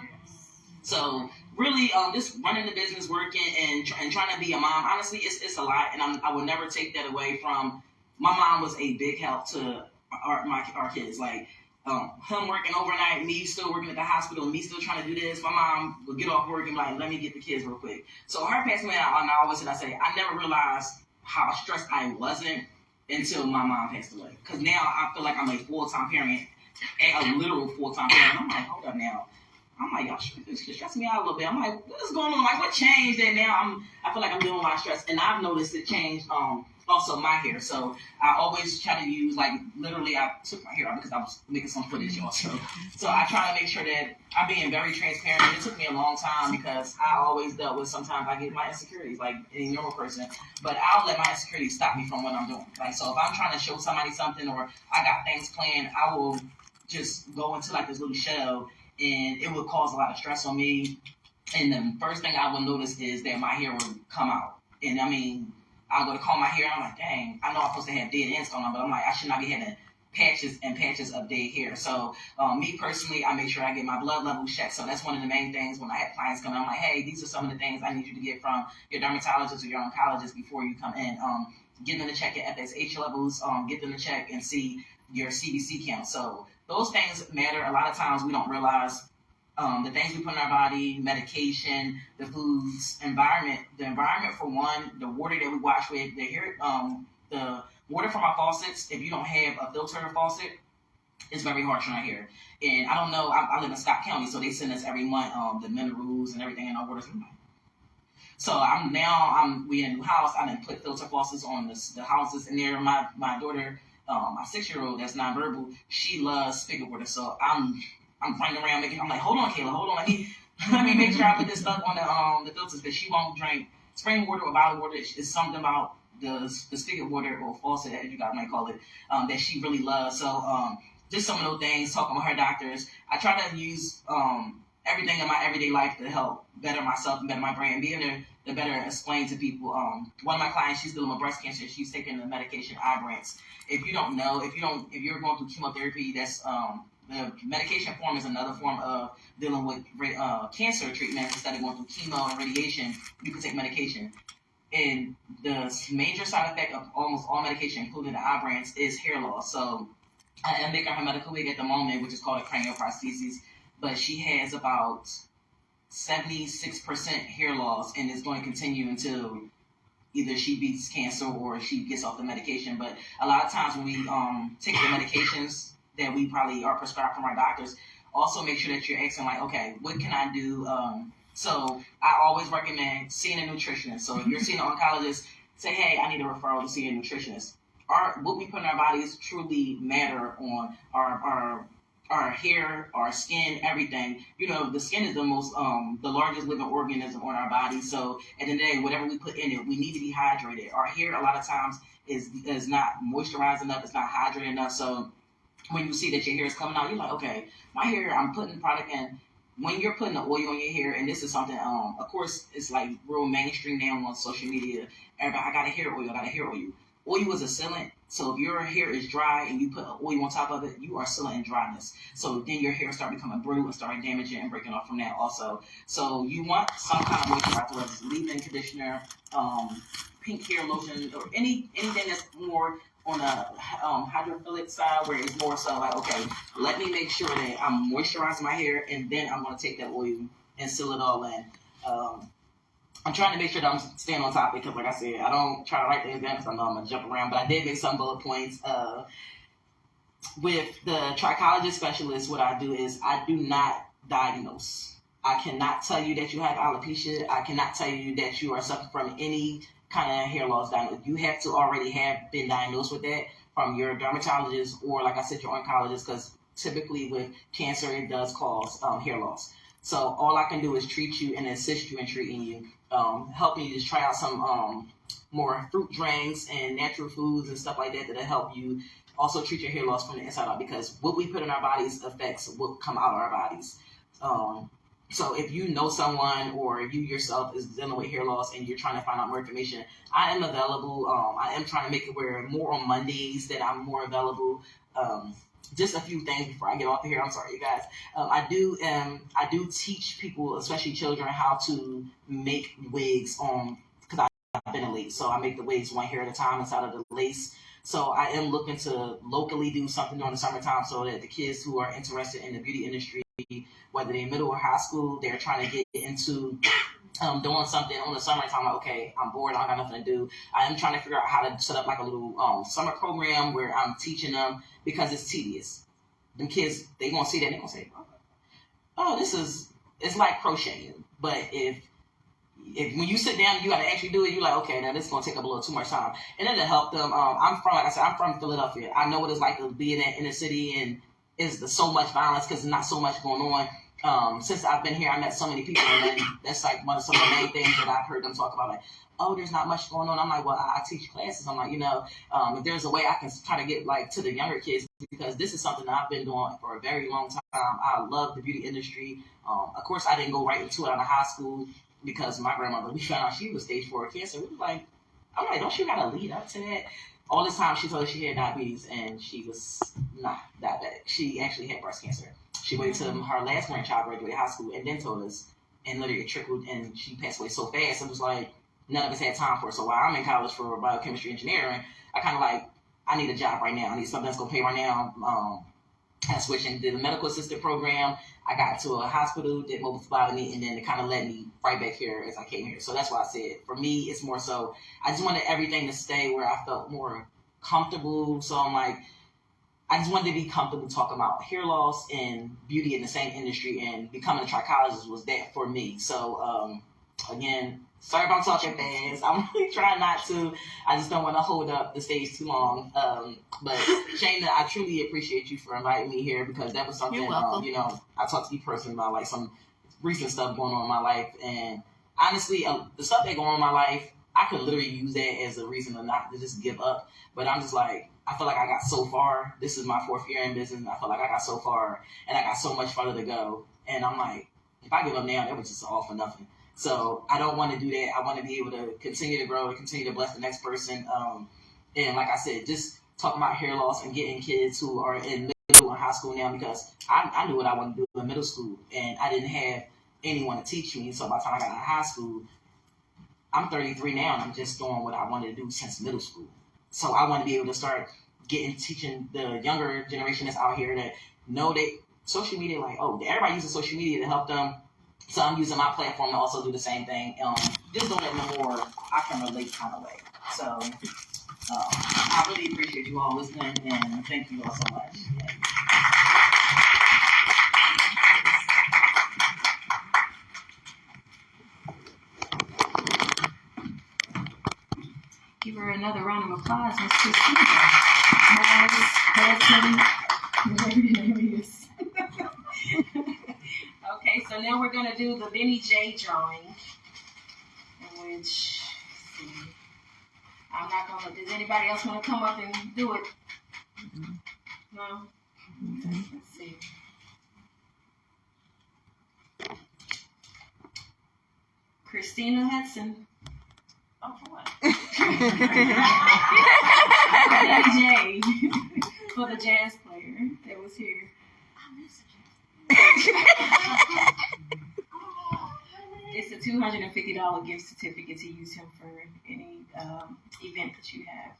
So really, just running the business, working and trying to be a mom. Honestly, it's a lot, and I will never take that away from. My mom was a big help to our kids. Like him working overnight, me still working at the hospital, me still trying to do this. My mom would get off work and be like, let me get the kids real quick. So her passing away, I never realized how stressed I wasn't until my mom passed away. Because now I feel like I'm a full-time parent, a literal full-time parent. I'm like, hold up now. I'm like, y'all stressing me out a little bit. I'm like, what is going on? Like, what changed? And now I feel like I'm dealing with a lot of stress. And I've noticed it changed also my hair. So I always try to use, like, literally I took my hair out because I was making some footage also. So I try to make sure that I'm being very transparent. And it took me a long time because I always dealt with, sometimes I get my insecurities, like any normal person. But I'll let my insecurities stop me from what I'm doing. Like, so if I'm trying to show somebody something or I got things planned, I will just go into like this little shell, and it would cause a lot of stress on me. And the first thing I will notice is that my hair will come out. And I mean, I'll go to comb my hair, I'm like, dang, I know I'm supposed to have dead ends going on, but I'm like, I should not be having patches and patches of dead hair. So me personally, I make sure I get my blood levels checked. So that's one of the main things when I have clients come in. I'm like, hey, these are some of the things I need you to get from your dermatologist or your oncologist before you come in. Get them to check your FSH levels, get them to check and see your CBC count. So those things matter. A lot of times we don't realize the things we put in our body, medication, the foods, environment. The environment for one, the water that we wash with, the water from our faucets. If you don't have a filter faucet, it's very harsh on our hair. And I don't know. I live in Scott County, so they send us every month the minerals and everything in our water. So we in a new house. I done put filter faucets on the houses, and there my daughter, my 6-year-old that's nonverbal, she loves spigot water. So I'm running around I'm like, hold on, Kayla, hold on, let me make sure I put this stuff on the filters, because she won't drink spring water or bottled water. It's something about the spigot water or faucet, as you guys might call it, that she really loves. So just some of those things. Talking with her doctors, I try to use everything in my everyday life to help better myself and better my brain, and be able to better explain to people. One of my clients, she's dealing with breast cancer. She's taking the medication Ibrance. If you don't know, if you're going through chemotherapy, that's the medication form is another form of dealing with cancer treatment. Instead of going through chemo and radiation, you can take medication. And the major side effect of almost all medication, including the Ibrance, is hair loss. So I am making her medical wig at the moment, which is called a cranioprosthesis. But she has about 76% hair loss, and it's going to continue until either she beats cancer or she gets off the medication. But a lot of times when we take the medications that we probably are prescribed from our doctors, also make sure that you're asking, like, okay, what can I do? So I always recommend seeing a nutritionist. So if you're seeing an oncologist, say, hey, I need a referral to see a nutritionist. What we put in our bodies truly matter on our hair, our skin, everything. You know, the skin is the largest living organism on our body. So at the end of the day, whatever we put in it, we need to be hydrated. Our hair, a lot of times, is not moisturized enough. It's not hydrated enough. So when you see that your hair is coming out, you're like, okay, my hair, I'm putting the product in. When you're putting the oil on your hair, and this is something, of course, it's like real mainstream now on social media. Everybody, I got a hair oil. Oil is a sealant. So if your hair is dry and you put oil on top of it, you are sealing dryness. So then your hair start becoming brittle and start damaging and breaking off from that also. So you want some kind of moisturizer, whether it's leave-in conditioner, pink hair lotion, or anything that's more on a hydrophilic side, where it's more so like, okay, let me make sure that I'm moisturizing my hair, and then I'm going to take that oil and seal it all in. I'm trying to make sure that I'm staying on topic, because, like I said, I don't try to write things down because I know I'm going to jump around, but I did make some bullet points. With the trichologist specialist, what I do is I do not diagnose. I cannot tell you that you have alopecia. I cannot tell you that you are suffering from any kind of hair loss diagnosis. You have to already have been diagnosed with that from your dermatologist or, like I said, your oncologist, because typically with cancer, it does cause hair loss. So all I can do is treat you and assist you in treating you, helping you to try out some more fruit drinks and natural foods and stuff like that that'll help you also treat your hair loss from the inside out, because what we put in our bodies affects what come out of our bodies. So if you know someone, or if you yourself is dealing with hair loss and you're trying to find out more information, I am available. I am trying to make it where more on Mondays that I'm more available. Just a few things before I get off of here. I'm sorry, you guys. I do teach people, especially children, how to make wigs because I've been a lace. So I make the wigs one hair at a time inside of the lace. So I am looking to locally do something during the summertime so that the kids who are interested in the beauty industry, whether they're middle or high school, they're trying to get into doing something on the summertime. Like, okay, I'm bored, I don't got nothing to do. I am trying to figure out how to set up like a little summer program where I'm teaching them, because it's tedious. Them kids, they gonna see that and they gonna say, oh, it's like crocheting. But if when you sit down, you gotta actually do it. You're like, okay, now this is gonna take up a little too much time, and it'll help them. I'm from Philadelphia. I know what it's like to be in that inner city, and there's so much violence because there's not so much going on. Since I've been here, I met so many people, and then that's like some of the main things that I've heard them talk about. Like, oh, there's not much going on. I'm like, well, I teach classes. I'm like, if there's a way I can try to get like to the younger kids, because this is something that I've been doing for a very long time. I love the beauty industry. Of course, I didn't go right into it out of high school, because my grandmother, we found out she was stage 4 cancer. We was like, I'm like, don't you gotta lead up to that? All this time she told us she had diabetes, and she was not diabetic. She actually had breast cancer. She waited till her last grandchild graduated high school and then told us, and literally it trickled, and she passed away so fast. It was like none of us had time for it. So while I'm in college for biochemistry engineering, I kind of like, I need a job right now. I need something that's gonna pay right now. I switched and did a medical assistant program. I got to a hospital, did mobile phlebotomy, and then it kind of led me right back here as I came here. So that's why I said, for me, it's more so, I just wanted everything to stay where I felt more comfortable. So I'm like, I just wanted to be comfortable talking about hair loss and beauty in the same industry, and becoming a trichologist was that for me. So, again, sorry if I'm talking fast. I'm really trying not to. I just don't want to hold up the stage too long. But Shayna, I truly appreciate you for inviting me here, because that was something, You're welcome. I talked to you personally about like some recent stuff going on in my life. And honestly, the stuff that going on in my life, I could literally use that as a reason to not to just give up. But I'm just like, I feel like I got so far. This is my 4th year in business. I feel like I got so far, and I got so much further to go. And I'm like, if I give up now, that was just all for nothing. So I don't want to do that. I want to be able to continue to grow and continue to bless the next person. And like I said, just talking about hair loss and getting kids who are in middle and high school now, because I knew what I wanted to do in middle school, and I didn't have anyone to teach me. So by the time I got out of high school, I'm 33 now, and I'm just doing what I wanted to do since middle school. So I want to be able to start teaching the younger generation that's out here that know that social media, like, oh, everybody uses social media to help them. So I'm using my platform to also do the same thing. Just doing it in a more I can relate kind of way. So I really appreciate you all listening, and thank you all so much. Give her another round of applause, Miss Christina. Whatever your name is. Okay, so now we're going to do the Benny J drawing, in which, let's see, I'm not going to, does anybody else want to come up and do it? No? Let's see. Christina Hudson. Oh, for what? Benny J, for the jazz player that was here. It's a $250 gift certificate to use him for any event that you have.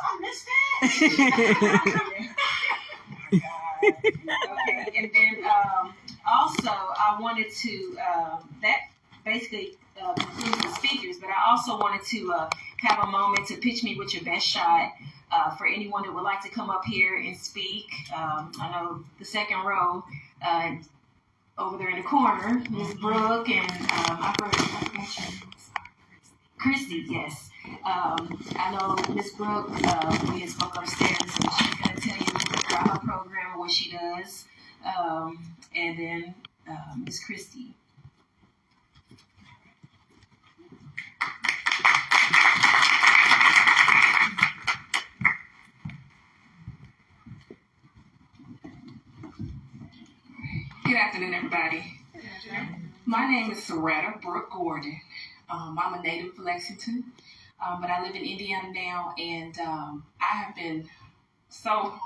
I missed that. Okay, and then also I wanted to that basically concludes the speakers, but I also wanted to have a moment to pitch me with your best shot. For anyone that would like to come up here and speak, I know the second row over there in the corner, Ms. Brooke and I forgot Christy, yes. I know Ms. Brooke, we had spoke upstairs, so she's going to tell you about her program and what she does. And then Ms. Christy. Good afternoon, everybody. My name is Soretta Brooke Gordon. I'm a native of Lexington, but I live in Indiana now, and I have been so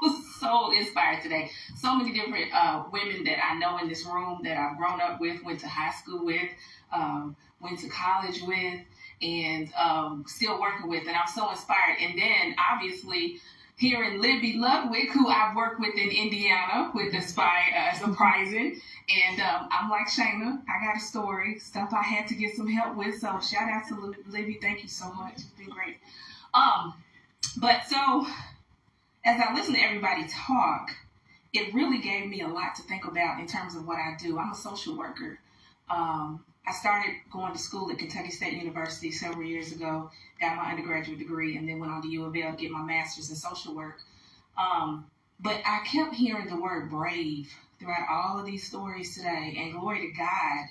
inspired today. So many different women that I know in this room that I've grown up with, went to high school with, went to college with, and still working with, and I'm so inspired. And then, obviously, hearing Libby Ludwig, who I've worked with in Indiana with Surprising. And I'm like Shayna, I got a story, stuff I had to get some help with. So shout out to Libby. Thank you so much. It's been great. But so as I listen to everybody talk, it really gave me a lot to think about in terms of what I do. I'm a social worker. I started going to school at Kentucky State University several years ago, got my undergraduate degree, and then went on to U of L to get my master's in social work. But I kept hearing the word brave throughout all of these stories today, and glory to God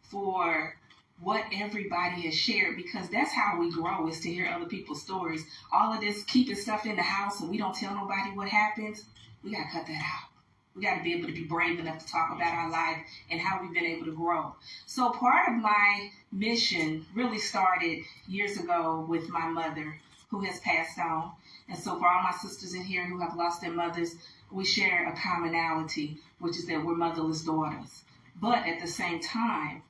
for what everybody has shared, because that's how we grow, is to hear other people's stories. All of this keeping stuff in the house and we don't tell nobody what happens, we got to cut that out. We got to be able to be brave enough to talk about our life and how we've been able to grow. So part of my mission really started years ago with my mother. who has passed on. And so for all my sisters in here who have lost their mothers, we share a commonality, which is that we're motherless daughters. But at the same time,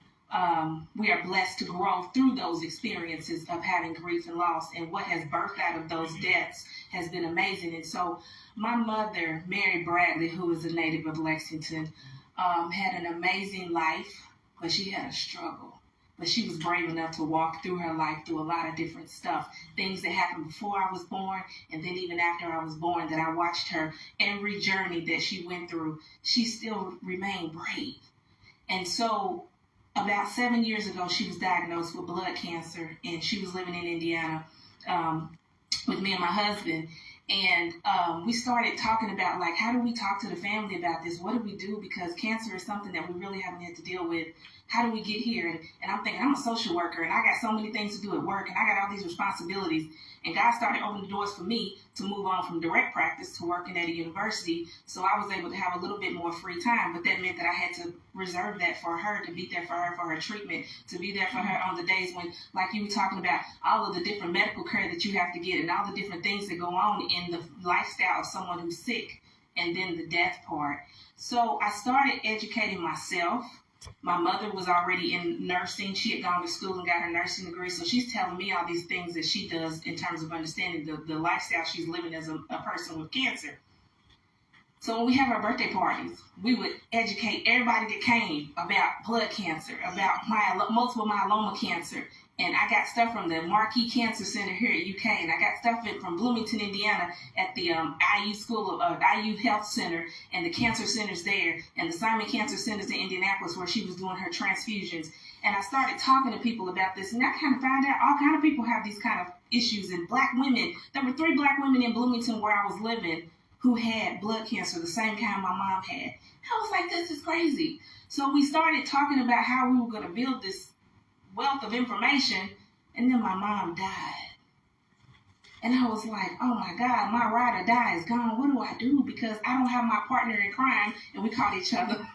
we are blessed to grow through those experiences of having grief and loss. And what has birthed out of those deaths has been amazing. And so my mother, Mary Bradley, who is a native of Lexington, had an amazing life, but she had a struggle. But she was brave enough to walk through her life through a lot of different stuff. Things that happened before I was born, and then even after I was born, that I watched her, every journey that she went through, she still remained brave. And so about 7 years ago, she was diagnosed with blood cancer, and she was living in Indiana with me and my husband. And we started talking about, like, how do we talk to the family about this? What do we do? Because cancer is something that we really haven't had to deal with. How do we get here? And I'm thinking, I'm a social worker, and I got so many things to do at work, and I got all these responsibilities. And God started opening the doors for me to move on from direct practice to working at a university. So I was able to have a little bit more free time, but that meant that I had to reserve that for her, to be there for her treatment, to be there for her on the days when, like you were talking about, all of the different medical care that you have to get and all the different things that go on in the lifestyle of someone who's sick, and then the death part. So I started educating myself. My mother was already in nursing. She had gone to school and got her nursing degree. So she's telling me all these things that she does in terms of understanding the lifestyle she's living as a person with cancer. So when we have our birthday parties, we would educate everybody that came about blood cancer, about multiple myeloma cancer. And I got stuff from the Marquis Cancer Center here at UK, and I got stuff from Bloomington, Indiana, at the IU School of IU Health Center, and the cancer centers there, and the Simon Cancer Centers in Indianapolis, where she was doing her transfusions. And I started talking to people about this, and I kind of found out all kind of people have these kind of issues. And black women, there were 3 black women in Bloomington where I was living who had blood cancer, the same kind my mom had. I was like, this is crazy. So we started talking about how we were going to build this wealth of information, and then my mom died. And I was like, oh my God, my ride or die is gone. What do I do? Because I don't have my partner in crime, and we called each other.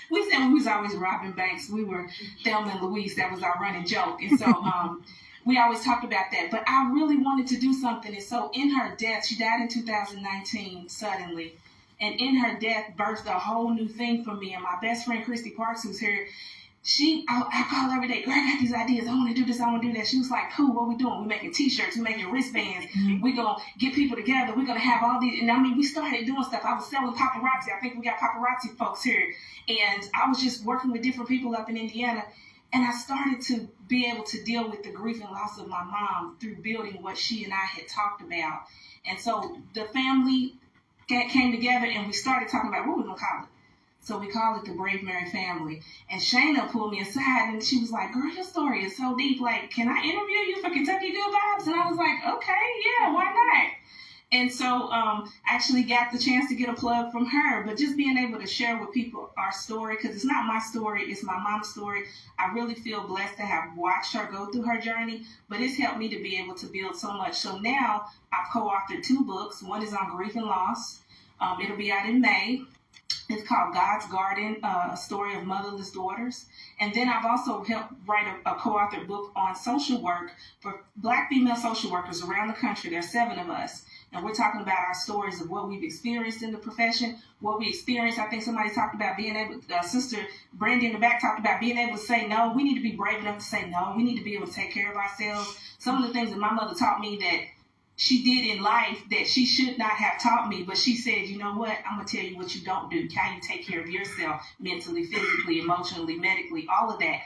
We said we was always robbing banks. We were Thelma and Louise. That was our running joke. And so we always talked about that. But I really wanted to do something. And so in her death, she died in 2019 suddenly. And in her death birthed a whole new thing for me. And my best friend, Christy Parks, who's here, I call her every day, girl, I got these ideas. I want to do this. I want to do that. She was like, cool, what we doing? We making T-shirts. We making wristbands. We going to get people together. We're going to have all these. And I mean, we started doing stuff. I was selling paparazzi. I think we got paparazzi folks here. And I was just working with different people up in Indiana. And I started to be able to deal with the grief and loss of my mom through building what she and I had talked about. And so the family came together, and we started talking about what we're going to call it. So we call it the Brave Mary Family. And Shayna pulled me aside, and she was like, girl, your story is so deep. Like, can I interview you for Kentucky Good Vibes? And I was like, okay, yeah, why not? And so I actually got the chance to get a plug from her. But just being able to share with people our story, because it's not my story, it's my mom's story. I really feel blessed to have watched her go through her journey, but it's helped me to be able to build so much. So now I've co-authored 2 books. One is on grief and loss. It'll be out in May. It's called God's Garden, a story of motherless daughters. And then I've also helped write a co-authored book on social work for Black female social workers around the country. There are 7 of us. And we're talking about our stories of what we've experienced in the profession, what we experienced. I think somebody talked about being able, Sister Brandy in the back talked about being able to say no. We need to be brave enough to say no. We need to be able to take care of ourselves. Some of the things that my mother taught me that she did in life that she should not have taught me, but she said, you know what, I'm going to tell you what you don't do, how you take care of yourself mentally, physically, emotionally, medically, all of that.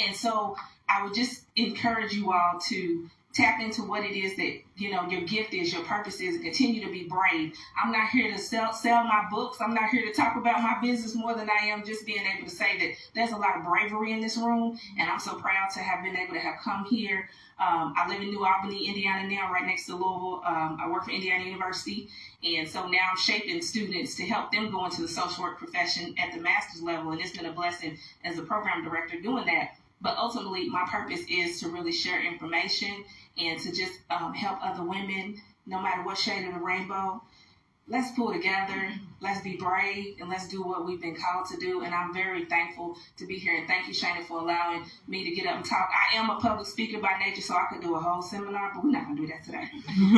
And so I would just encourage you all to tap into what it is that, you know, your gift is, your purpose is, and continue to be brave. I'm not here to sell my books. I'm not here to talk about my business more than I am just being able to say that there's a lot of bravery in this room, and I'm so proud to have been able to have come here. I live in New Albany, Indiana now, right next to Louisville. I work for Indiana University, and so now I'm shaping students to help them go into the social work profession at the master's level, and it's been a blessing as a program director doing that. But ultimately, my purpose is to really share information and to just help other women, no matter what shade of the rainbow, let's pull together, let's be brave, and let's do what we've been called to do. And I'm very thankful to be here. And thank you, Shana, for allowing me to get up and talk. I am a public speaker by nature, so I could do a whole seminar, but we're not going to do that today.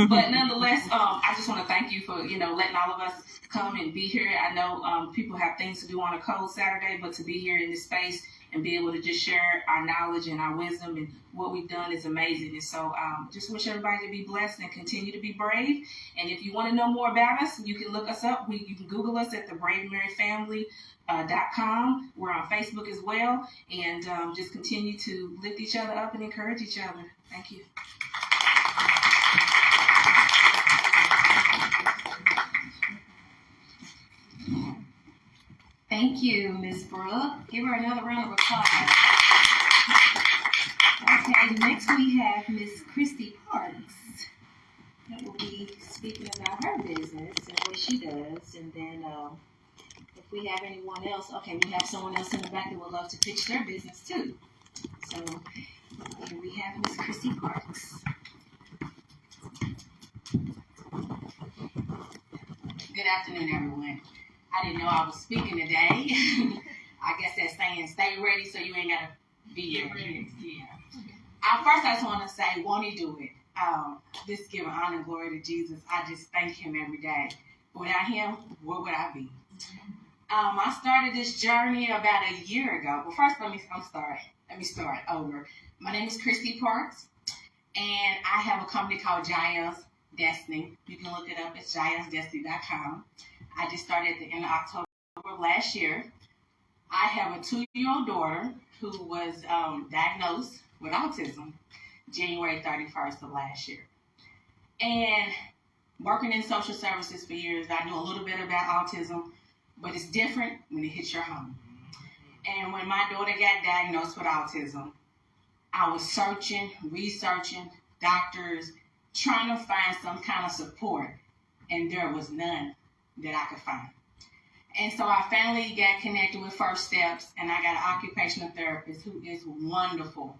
But nonetheless, I just want to thank you for, letting all of us come and be here. I know people have things to do on a cold Saturday, but to be here in this space and be able to just share our knowledge and our wisdom and what we've done is amazing. And so just wish everybody to be blessed and continue to be brave. And if you want to know more about us, you can look us up. You can Google us at theBraveMaryFamily.com. We're on Facebook as well. And just continue to lift each other up and encourage each other. Thank you. Thank you, Ms. Brooke. Give her another round of applause. Okay, next we have Ms. Christy Parks that will be speaking about her business and what she does. And then if we have anyone else, okay, we have someone else in the back that would love to pitch their business too. So here we have Ms. Christy Parks. Good afternoon, everyone. I didn't know I was speaking today. I guess that's saying stay ready so you ain't got to be ready. Yeah. First, I just want to say, won't he do it? Just giving honor and glory to Jesus. I just thank him every day. Without him, where would I be? I started this journey about a year ago. Well, first, let me start over. My name is Christy Parks, and I have a company called Jael's Destiny. You can look it up. It's jaelsdestiny.com. I just started at the end of October last year. I have a 2-year-old daughter who was diagnosed with autism January 31st of last year. And working in social services for years, I know a little bit about autism, but it's different when it hits your home. And when my daughter got diagnosed with autism, I was researching doctors, trying to find some kind of support, and there was none that I could find. And so I finally got connected with First Steps, and I got an occupational therapist who is wonderful.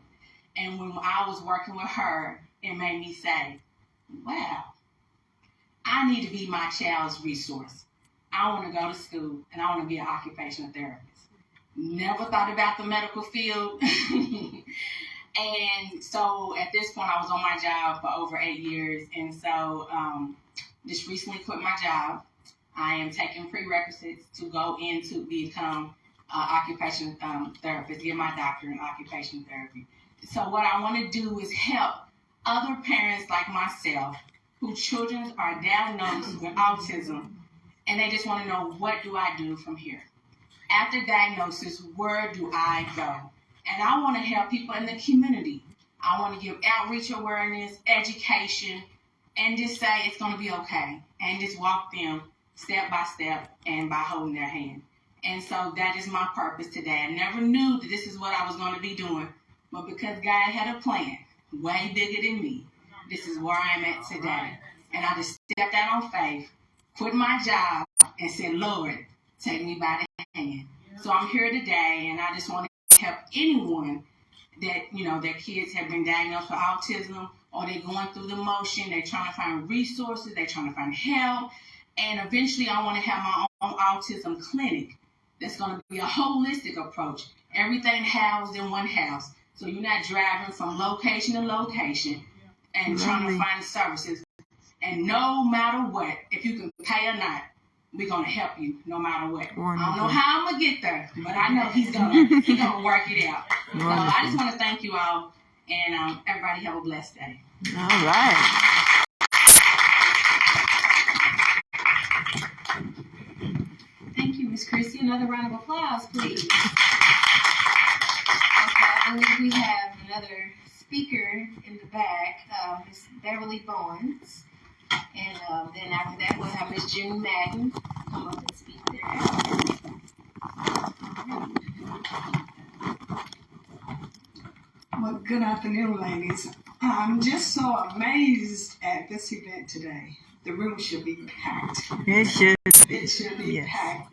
And when I was working with her, it made me say, wow, I need to be my child's resource. I want to go to school, and I want to be an occupational therapist. Never thought about the medical field. And so at this point, I was on my job for over 8 years. And so just recently quit my job. I am taking prerequisites to go in to become an occupational therapist, get my doctorate in occupational therapy. So what I want to do is help other parents like myself whose children are diagnosed with autism, and they just want to know, what do I do from here? After diagnosis, where do I go? And I want to help people in the community. I want to give outreach awareness, education, and just say it's going to be okay, and just walk them step by step and by holding their hand. And so that is my purpose today. I never knew that this is what I was going to be doing, but because God had a plan way bigger than me, this is where I am at today. And I just stepped out on faith, quit my job, and said, Lord, take me by the hand. So I'm here today, and I just want to help anyone that, their kids have been diagnosed with autism, or they're going through the motion, they're trying to find resources, they're trying to find help. And eventually I want to have my own autism clinic that's going to be a holistic approach. Everything housed in one house. So you're not driving from location to location and trying to find services. And no matter what, if you can pay or not, we're going to help you no matter what. Wonderful. I don't know how I'm going to get there, but I know he's going to work it out. So I just want to thank you all, and everybody have a blessed day. All right. Thank you, Ms. Christie. Another round of applause, please. Okay, I believe we have another speaker in the back, Ms. Beverly Bowens. And then after that, we'll have Ms. June Madden come up and speak there. Well, good afternoon, ladies. I'm just so amazed at this event today. The room should be packed. It should. It should be packed.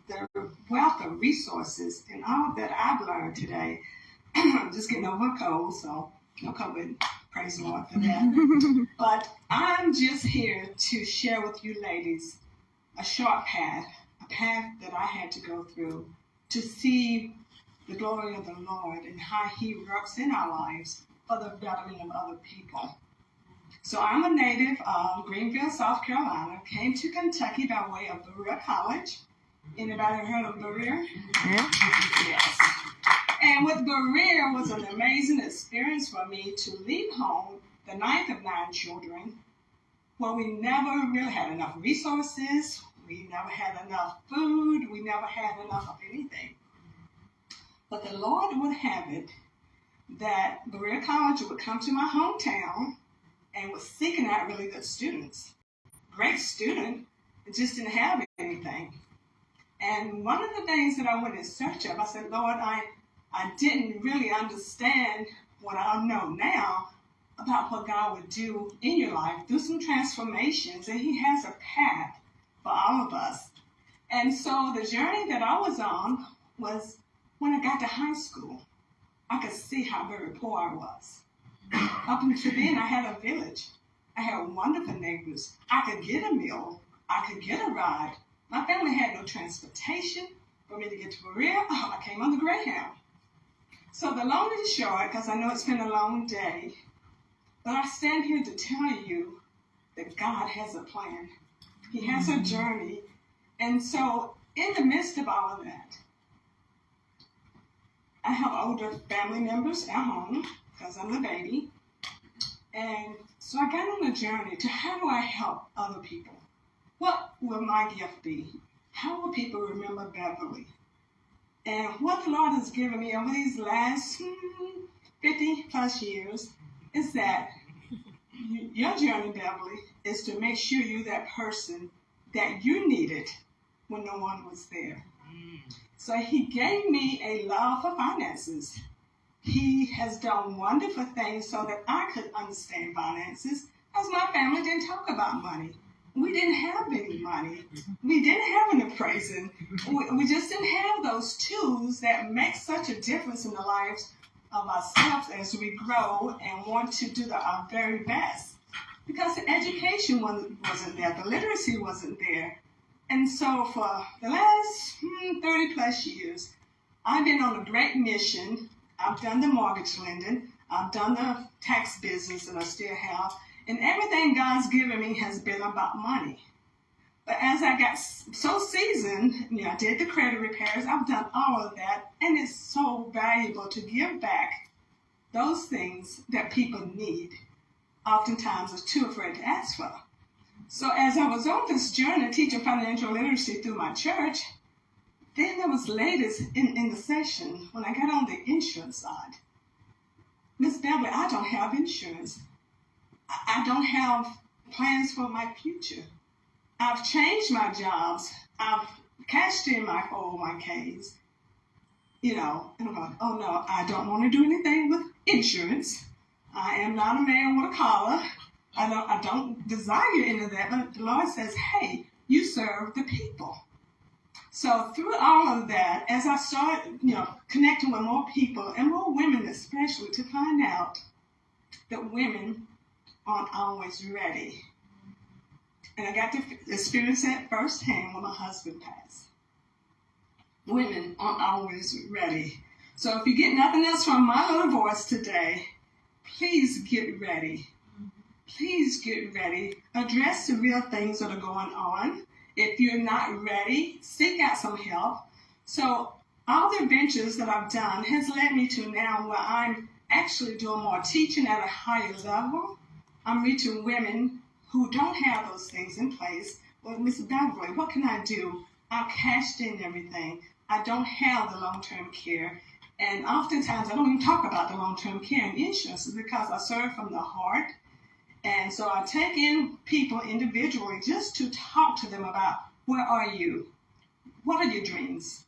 The wealth of resources and all that I've learned today. I'm just getting over a cold, so no COVID. Praise the Lord for that. But I'm just here to share with you ladies a short path, a path that I had to go through to see the glory of the Lord and how He works in our lives for the betterment of other people. So I'm a native of Greenville, South Carolina. Came to Kentucky by way of Berea College. Anybody heard of Berea? Yeah. Yes. And with Berea was an amazing experience for me to leave home, the ninth of 9 children, where we never really had enough resources, we never had enough food, we never had enough of anything. But the Lord would have it that Berea College would come to my hometown and was seeking out really good students. Great student, just didn't have anything. And one of the things that I went in search of, I said, Lord, I didn't really understand what I know now about what God would do in your life through some transformations, and He has a path for all of us. And so the journey that I was on was when I got to high school, I could see how very poor I was. Up until then, I had a village. I had wonderful neighbors. I could get a meal. I could get a ride. My family had no transportation for me to get to Berea. I came on the Greyhound. So the long and the short, because I know it's been a long day, but I stand here to tell you that God has a plan. He has a journey. And so in the midst of all of that, I have older family members at home because I'm the baby. And so I got on a journey to how do I help other people? What will my gift be? How will people remember Beverly? And what the Lord has given me over these last 50 plus years is that your journey, Beverly, is to make sure you're that person that you needed when no one was there. So He gave me a love for finances. He has done wonderful things so that I could understand finances, because my family didn't talk about money. We didn't have any money. We didn't have an appraisal. We just didn't have those tools that make such a difference in the lives of ourselves as we grow and want to do our very best. Because the education wasn't there, the literacy wasn't there. And so for the last 30 plus years, I've been on a great mission. I've done the mortgage lending. I've done the tax business, and I still have. And everything God's given me has been about money. But as I got so seasoned, I did the credit repairs. I've done all of that. And it's so valuable to give back those things that people need. Oftentimes are too afraid to ask for. So as I was on this journey teaching financial literacy through my church, then there was ladies in the session when I got on the insurance side. Miss Beverly, I don't have insurance. I don't have plans for my future. I've changed my jobs. I've cashed in my 401ks. And I'm like, oh no, I don't want to do anything with insurance. I am not a man with a collar. I don't desire any of that, but the Lord says, hey, you serve the people. So through all of that, as I started, connecting with more people and more women especially, to find out that women aren't always ready. And I got to experience that firsthand when my husband passed. Women aren't always ready. So if you get nothing else from my little voice today, please get ready. Please get ready. Address the real things that are going on. If you're not ready, seek out some help. So all the adventures that I've done has led me to now where I'm actually doing more teaching at a higher level. I'm reaching women who don't have those things in place. Well, Miss Beverly, what can I do? I've cashed in everything. I don't have the long-term care. And oftentimes I don't even talk about the long-term care and insurance because I serve from the heart. And so I take in people individually just to talk to them about where are you? What are your dreams?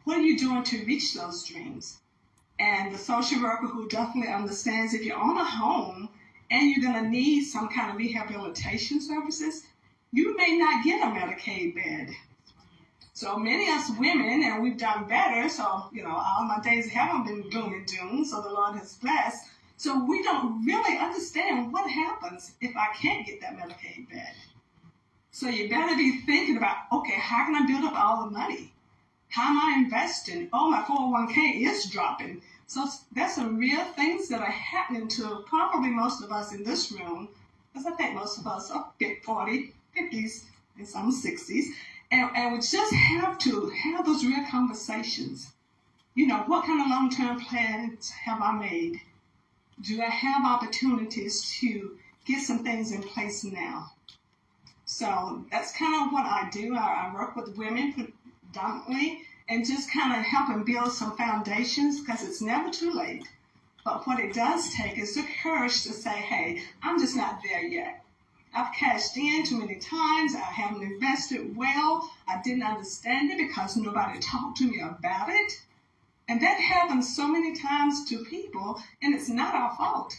What are you doing to reach those dreams? And the social worker who definitely understands if you own a home and you're going to need some kind of rehabilitation services, you may not get a Medicaid bed. So many of us women, and we've done better, so, all my days haven't been doom and doom, so the Lord has blessed. So we don't really understand what happens if I can't get that Medicaid bed. So you better be thinking about, okay, how can I build up all the money? How am I investing? Oh, my 401k is dropping. So there's some real things that are happening to probably most of us in this room, because I think most of us are 40, 50s, and some 60s. And we just have to have those real conversations. You know, what kind of long-term plans have I made? Do I have opportunities to get some things in place now? So that's kind of what I do. I work with women predominantly and just kind of help them build some foundations, because it's never too late. But what it does take is the courage to say, hey, I'm just not there yet. I've cashed in too many times. I haven't invested well. I didn't understand it because nobody talked to me about it. And that happens so many times to people, and it's not our fault.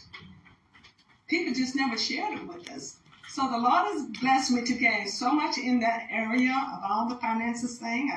People just never shared it with us. So the Lord has blessed me to gain so much in that area of all the finances thing.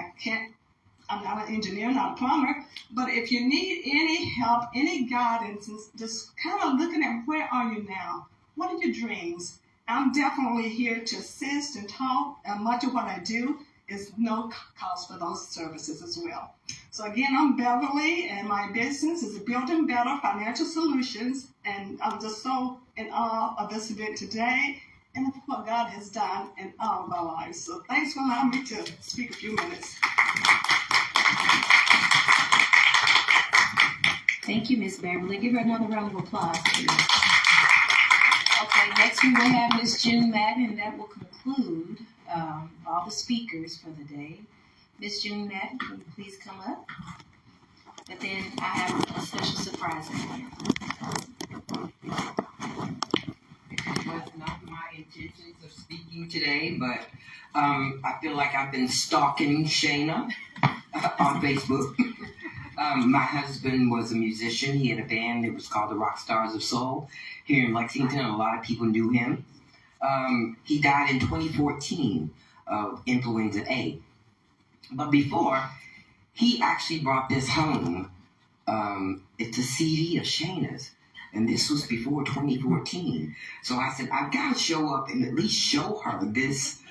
I'm not an engineer, not a plumber, but if you need any help, any guidance, just kind of looking at where are you now? What are your dreams? I'm definitely here to assist and talk, and much of what I do is no cost for those services as well. So again, I'm Beverly, and my business is Building Better Financial Solutions, and I'm just so in awe of this event today and of what God has done in all of our lives. So thanks for allowing me to speak a few minutes. Thank you, Miss Beverly. Give her another round of applause, please. Okay, next we will have Miss June Madden, and that will conclude all the speakers for the day. Miss June Madden, can you please come up? But then I have a special surprise for you. It was not my intentions of speaking today, but I feel like I've been stalking Shayna on Facebook. My husband was a musician. He had a band. It was called the Rock Stars of Soul here in Lexington. A lot of people knew him. He died in 2014 of influenza A. But before, he actually brought this home. It's a CD of Shayna's. And this was before 2014. So I said, I've got to show up and at least show her this CD.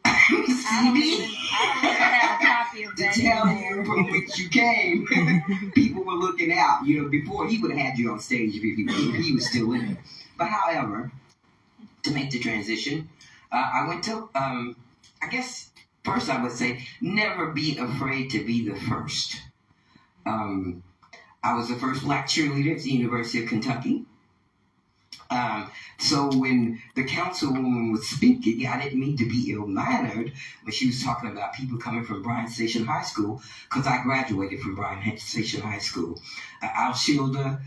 I don't even have a copy of that. To tell you from which you came. People were looking out. You know, before he would have had you on stage if he was still in it. But however, to make the transition, I went to, I guess, first I would say, never be afraid to be the first. I was the first black cheerleader at the University of Kentucky. So when the councilwoman was speaking, I didn't mean to be ill-mannered, but she was talking about people coming from Bryan Station High School, because I graduated from Bryan Station High School. Alshilda,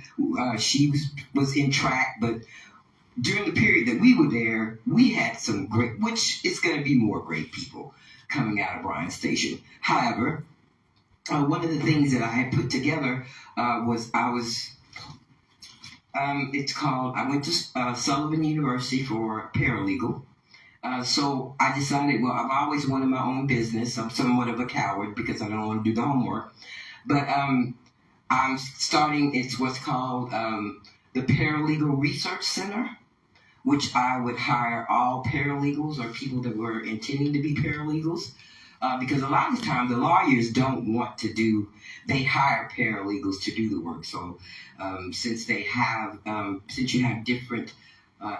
she was in track, but during the period that we were there, we had some great, which is going to be more great people coming out of Bryan Station. However, one of the things that I had put together was I went to Sullivan University for paralegal. So I decided, well, I've always wanted my own business. I'm somewhat of a coward because I don't want to do the homework. But I'm starting, it's what's called the Paralegal Research Center, which I would hire all paralegals or people that were intending to be paralegals. Because a lot of the time the lawyers don't want to do, they hire paralegals to do the work. So since you have different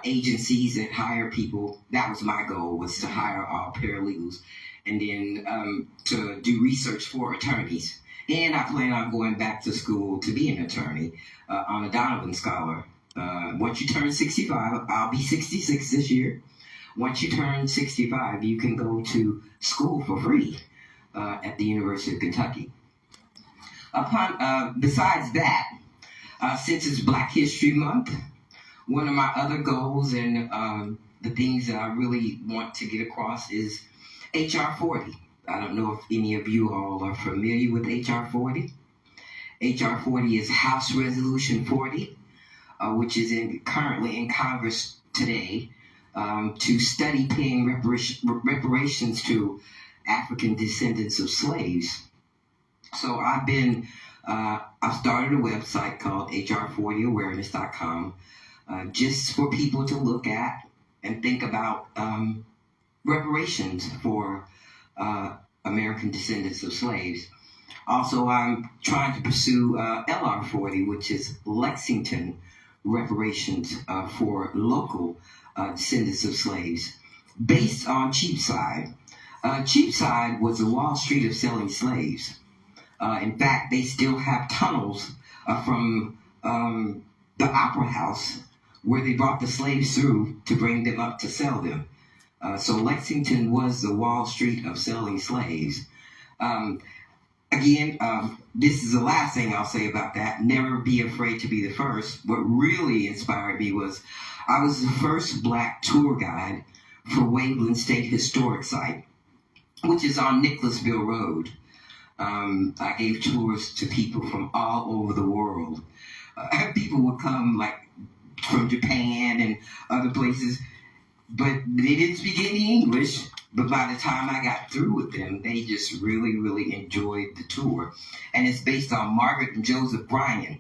agencies that hire people, that was my goal, was to hire all paralegals and then to do research for attorneys. And I plan on going back to school to be an attorney on a Donovan Scholar. Once you turn 65, I'll be 66 this year. Once you turn 65, you can go to school for free at the University of Kentucky. Besides that, since it's Black History Month, one of my other goals and the things that I really want to get across is HR 40. I don't know if any of you all are familiar with HR 40. HR 40 is House Resolution 40, which is currently in Congress today. To study paying reparations to African descendants of slaves. So I've started a website called hr40awareness.com just for people to look at and think about reparations for American descendants of slaves. Also, I'm trying to pursue LR40, which is Lexington reparations for local descendants of slaves, based on Cheapside. Cheapside was the Wall Street of selling slaves. In fact, they still have tunnels from the Opera House where they brought the slaves through to bring them up to sell them. So Lexington was the Wall Street of selling slaves. Again, this is the last thing I'll say about that. Never be afraid to be the first. What really inspired me was I was the first black tour guide for Waveland State Historic Site, which is on Nicholasville Road. I gave tours to people from all over the world. People would come like from Japan and other places, but they didn't speak any English. But by the time I got through with them, they just really, really enjoyed the tour. And it's based on Margaret and Joseph Bryan,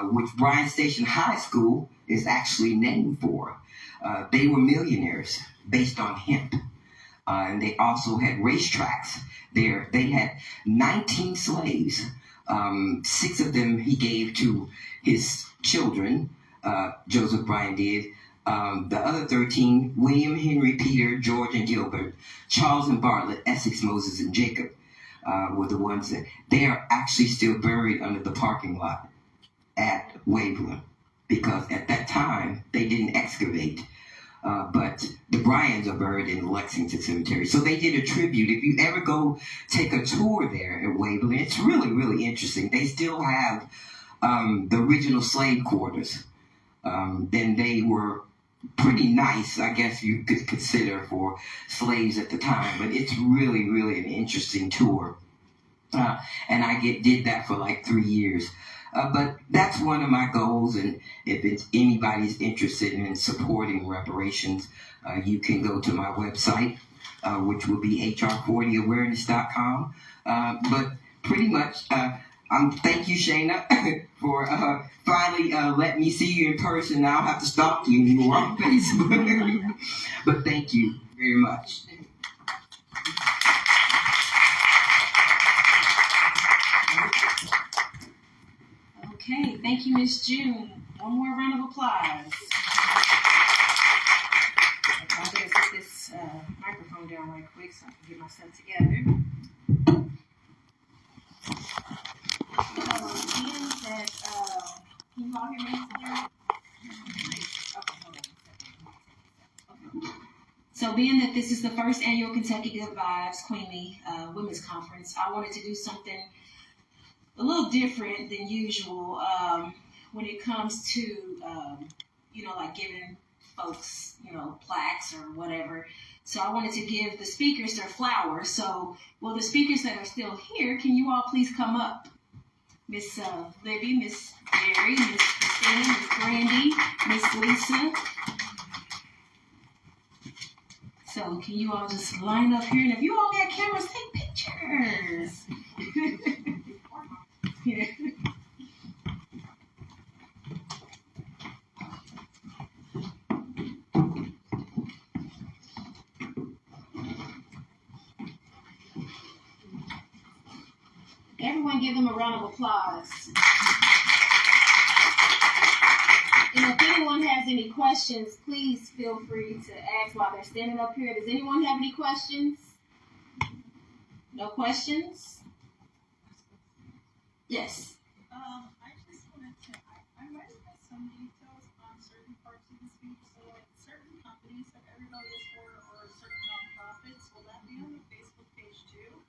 which Bryan Station High School is actually named for. They were millionaires based on hemp. And they also had racetracks there. They had 19 slaves. 6 of them he gave to his children, Joseph Bryan did. The other 13, William, Henry, Peter, George, and Gilbert, Charles and Bartlett, Essex, Moses, and Jacob were the ones that they are actually still buried under the parking lot at Waveland, because at that time they didn't excavate. But the Bryans are buried in Lexington Cemetery. So they did a tribute. If you ever go take a tour there at Waveland, it's really, really interesting. They still have the original slave quarters. Then they were pretty nice, I guess you could consider, for slaves at the time. But it's really, really an interesting tour. And I did that for like 3 years. But that's one of my goals, and if anybody's interested in supporting reparations, you can go to my website, which will be hr40awareness.com. But pretty much, thank you, Shayna, for finally letting me see you in person. Now I'll have to stalk you anymore on Facebook. But thank you very much. Okay, thank you, Miss June. One more round of applause. Okay, I'm going to set this microphone down right quick so I can get myself together. Can you all hear me? So being that this is the first annual Kentucky Good Vibes Queenly Women's Conference, I wanted to do something a little different than usual when it comes to, like giving folks, plaques or whatever. So I wanted to give the speakers their flowers. So, the speakers that are still here, can you all please come up? Miss Libby, Miss Jerry, Miss Christina, Miss Brandy, Miss Lisa. So can you all just line up here? And if you all got cameras, take pictures. Yeah. Everyone give them a round of applause. And if anyone has any questions, please feel free to ask while they're standing up here. Does anyone have any questions? No questions? Yes. I just wanted to, I might have missed some details on certain parts of the speech. So like certain companies that everybody is for or certain nonprofits, will that be on the Facebook page too?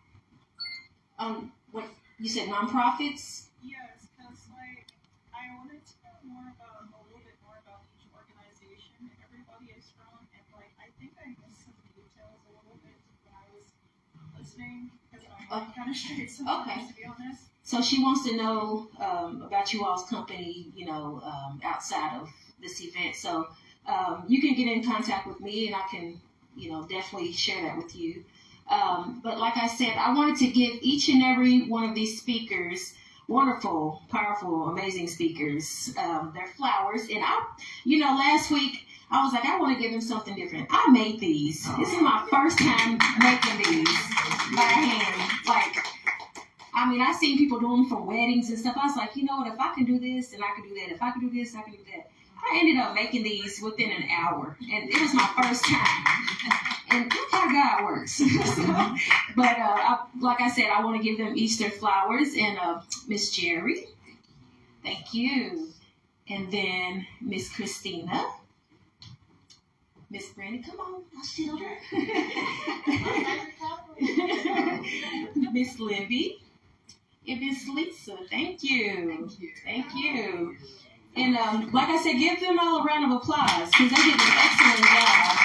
What you said, nonprofits? Yes, because like I wanted to know more about a little bit more about each organization everybody is from, and like I think I missed some details a little bit when I was listening because I'm kind of straight sometimes, to be honest. So she wants to know about you all's company, outside of this event. So you can get in contact with me, and I can, definitely share that with you. But like I said, I wanted to give each and every one of these speakers, wonderful, powerful, amazing speakers, their flowers. And last week I was like, I want to give them something different. I made these. This is my first time making these by hand. Like, I mean, I've seen people do them for weddings and stuff. I was like, you know what? If I can do this, then I can do that. If I can do this, I can do that. I ended up making these within an hour, and it was my first time. And look how God works. But like I said, I want to give them Easter flowers. And Miss Jerry, thank you. And then Miss Christina. Miss Brandy, come on, I'll shield her. Miss Libby. And Miss Lisa, thank you. Thank you. And like I said, give them all a round of applause because they did an excellent job.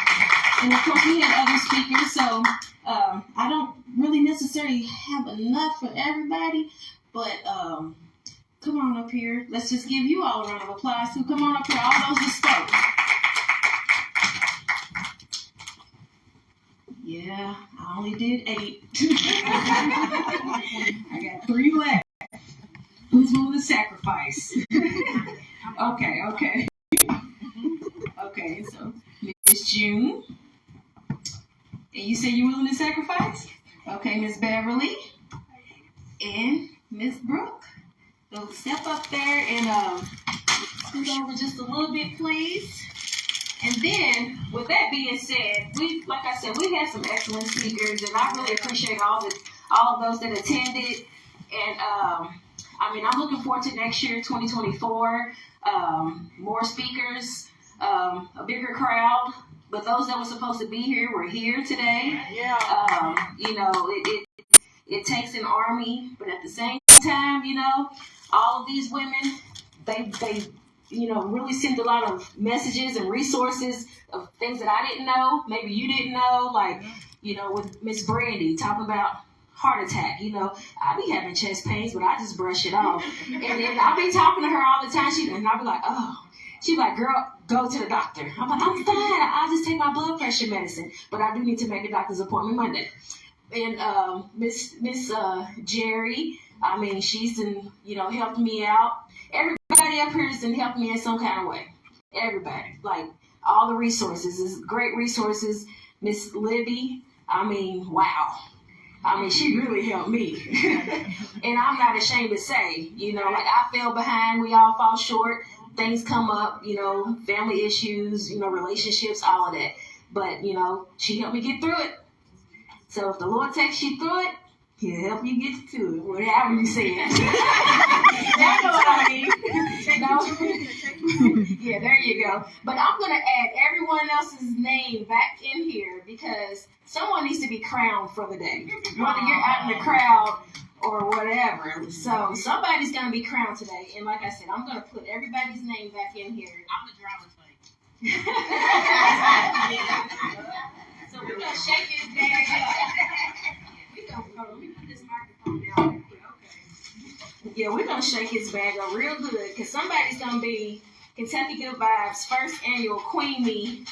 And of course, we had other speakers, so I don't really necessarily have enough for everybody, but come on up here. Let's just give you all a round of applause. So come on up here, all those that spoke. Yeah, I only did 8. I got 3 left. Who's willing to sacrifice? Okay. Okay, so Miss June. And you say you're willing to sacrifice? Okay, Miss Beverly. And Miss Brooke. So step up there and scoot over just a little bit, please. And then, with that being said, like I said, we had some excellent speakers, and I really appreciate all of those that attended. And I mean, I'm looking forward to next year, 2024. More speakers, a bigger crowd. But those that were supposed to be here were here today. Yeah. You know, it takes an army, but at the same time, you know, all of these women, they you know, really send a lot of messages and resources of things that I didn't know, maybe you didn't know, like, you know, with Miss Brandy talking about heart attack. You know, I be having chest pains, but I just brush it off. And then I be talking to her all the time, and I be like, oh. She's like, girl, go to the doctor. I'm like, I'm fine. I'll just take my blood pressure medicine. But I do need to make a doctor's appointment Monday. And Miss Jerry, I mean, she's been, you know, helping me out. Everybody up here has been helping me in some kind of way. Everybody. Like, all the resources. It's great resources. Miss Libby, I mean, wow. I mean, she really helped me. And I'm not ashamed to say, you know, like, I fell behind. We all fall short. Things come up, you know, family issues, you know, relationships, all of that. But, you know, she helped me get through it. So if the Lord takes you through it, He'll help you get to it, whatever you say it. Y'all know what I mean. No? Yeah, there you go. But I'm going to add everyone else's name back in here because someone needs to be crowned for the day. Whether you're out in the crowd or whatever. So somebody's going to be crowned today. And like I said, I'm going to put everybody's name back in here. I'm the driver's lady. So we're going to shake his bag up. Let me put this microphone down. Okay. Yeah, we're going to shake his bag up real good because somebody's going to be Kentucky Good Vibes first annual Queen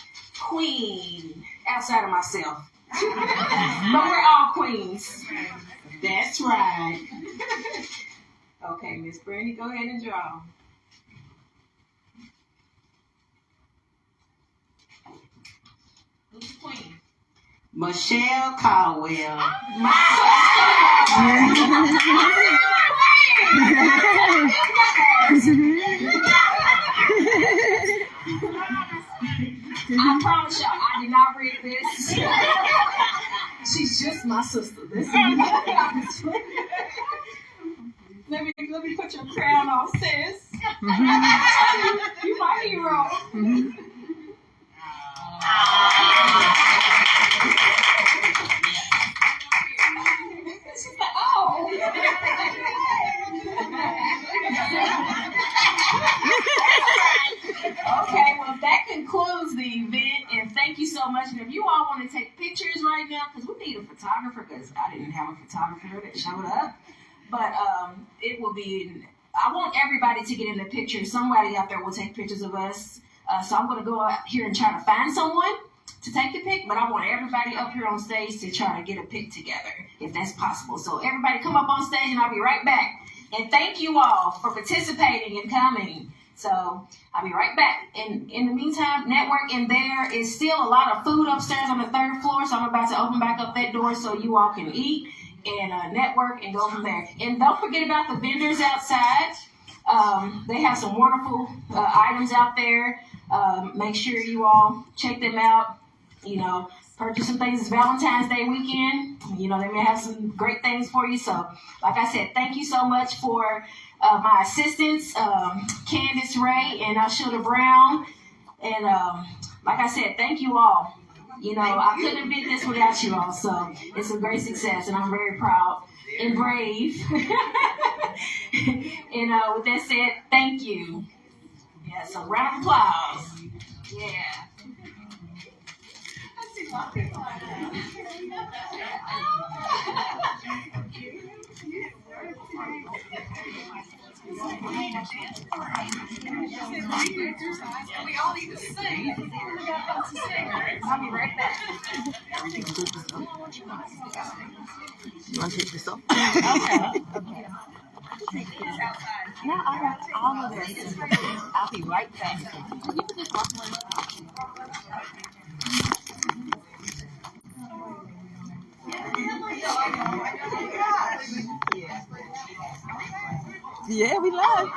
outside of myself. But we're all queens. That's right. Okay, Miss Brandy, go ahead and draw. Who's the queen? Michelle Caldwell. My I promise y'all, I did not read this. She's just my sister. Let me put your crown on, sis. You my hero. She's like, oh. Okay, well, that concludes the event, and thank you so much. And if you all want to take pictures right now, because we need a photographer, because I didn't have a photographer that showed up, but it will be, I want everybody to get in the picture. Somebody out there will take pictures of us. So I'm going to go out here and try to find someone to take the pic, but I want everybody up here on stage to try to get a pic together, if that's possible. So everybody come up on stage, and I'll be right back. And thank you all for participating and coming So I'll be right back. And in the meantime, network in there is still a lot of food upstairs on the 3rd floor. So I'm about to open back up that door so you all can eat and network and go from there. And don't forget about the vendors outside. They have some wonderful items out there. Make sure you all check them out. You know, purchase some things. It's Valentine's Day weekend. You know, they may have some great things for you. So, like I said, thank you so much for my assistants, Candace Ray and Ashilda Brown. And like I said, thank you all. You know, I couldn't have been this without you all. So it's a great success, and I'm very proud and brave. And with that said, thank you. Yeah, so round of applause. Yeah. We all need to sing. I'll be right back. You want to take this off? Okay. No, I got all of this. I'll be right back. Yeah, we live.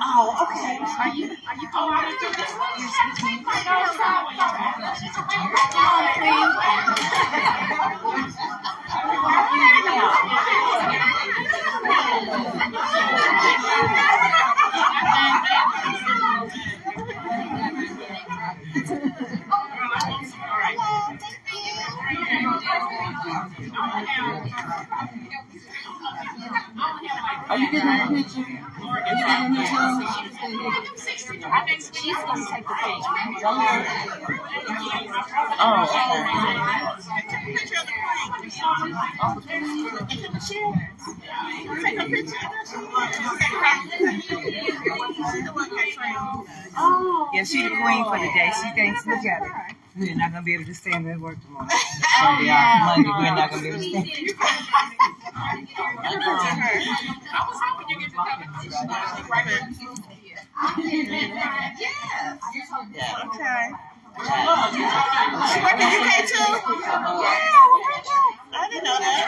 Oh, okay. Are you Are you getting a picture? Are you getting a picture? I think she's going to take the picture. Oh, okay. Yeah, she's the queen for the day. She thinks, look at her. We're not going to be able to stand at work tomorrow. Sunday, Monday, we're not going to be able to stand. I was hoping you get to come right here. Yeah. Okay. She working UK too? Yeah, I didn't know that.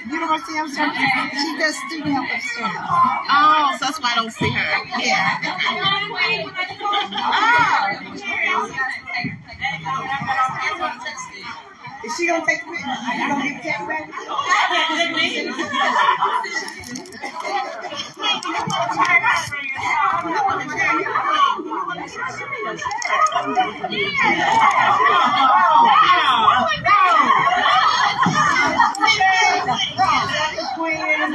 University of Amsterdam. She does student help upstairs. Oh, so that's why I don't see her. Yeah. Is she gonna take the picture? You gonna get the camera back? Thank you.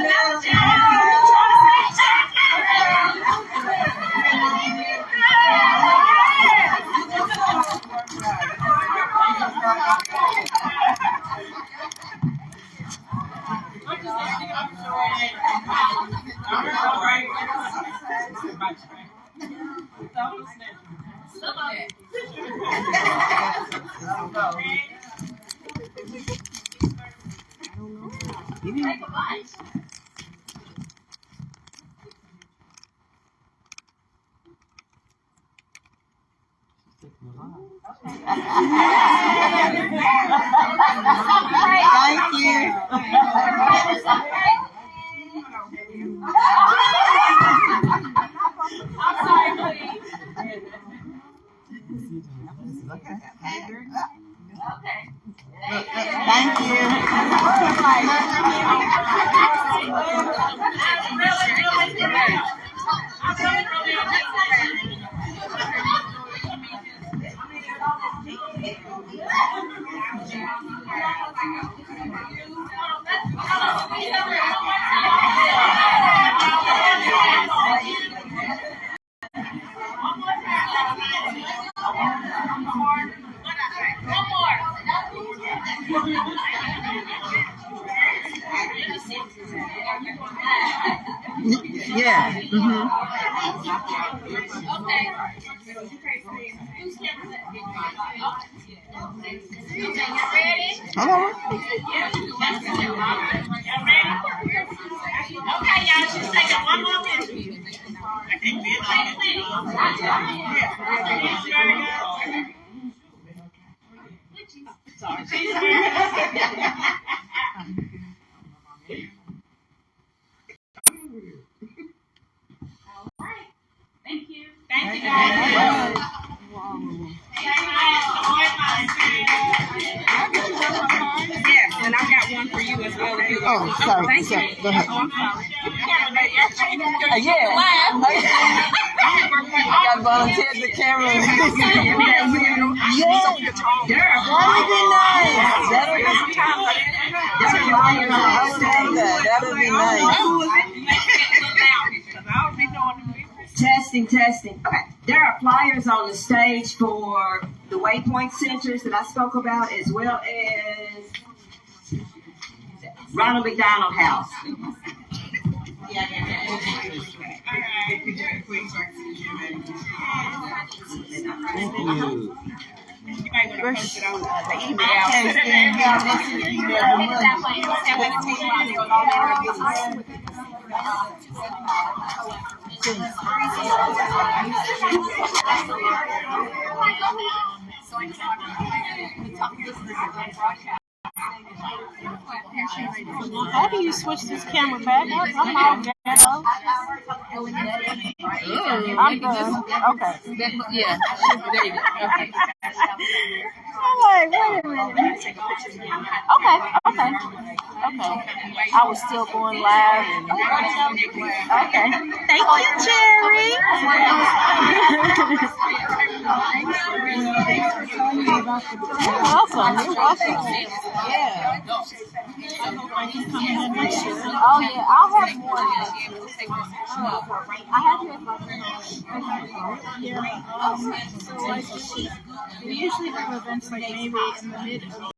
Thank Yeah. Mm-hmm. Hello. Okay, y'all, just take it one more minute. Thank you. Thank you, guys. Yes, and I got one for you as well. Oh, sorry. Thank Sorry. you. Go ahead. Oh, I'm sorry. Got volunteered the camera. Yeah. That'd be nice. That'd be nice. Testing, testing. Okay, there are flyers on the stage for the Waypoint Centers that I spoke about, as well as Ronald McDonald House. Thank you. You might want to post it on the email. How do you switch this camera back? I'm all ghetto. I'm done. Okay. Yeah. There you go. Okay. I'm like, wait a minute. Okay. I was still going live. Okay. Thank you, Cherry. You're welcome. Yeah. Oh yeah, I'll have more. I have your Yeah. So like, we usually have events like maybe in the mid of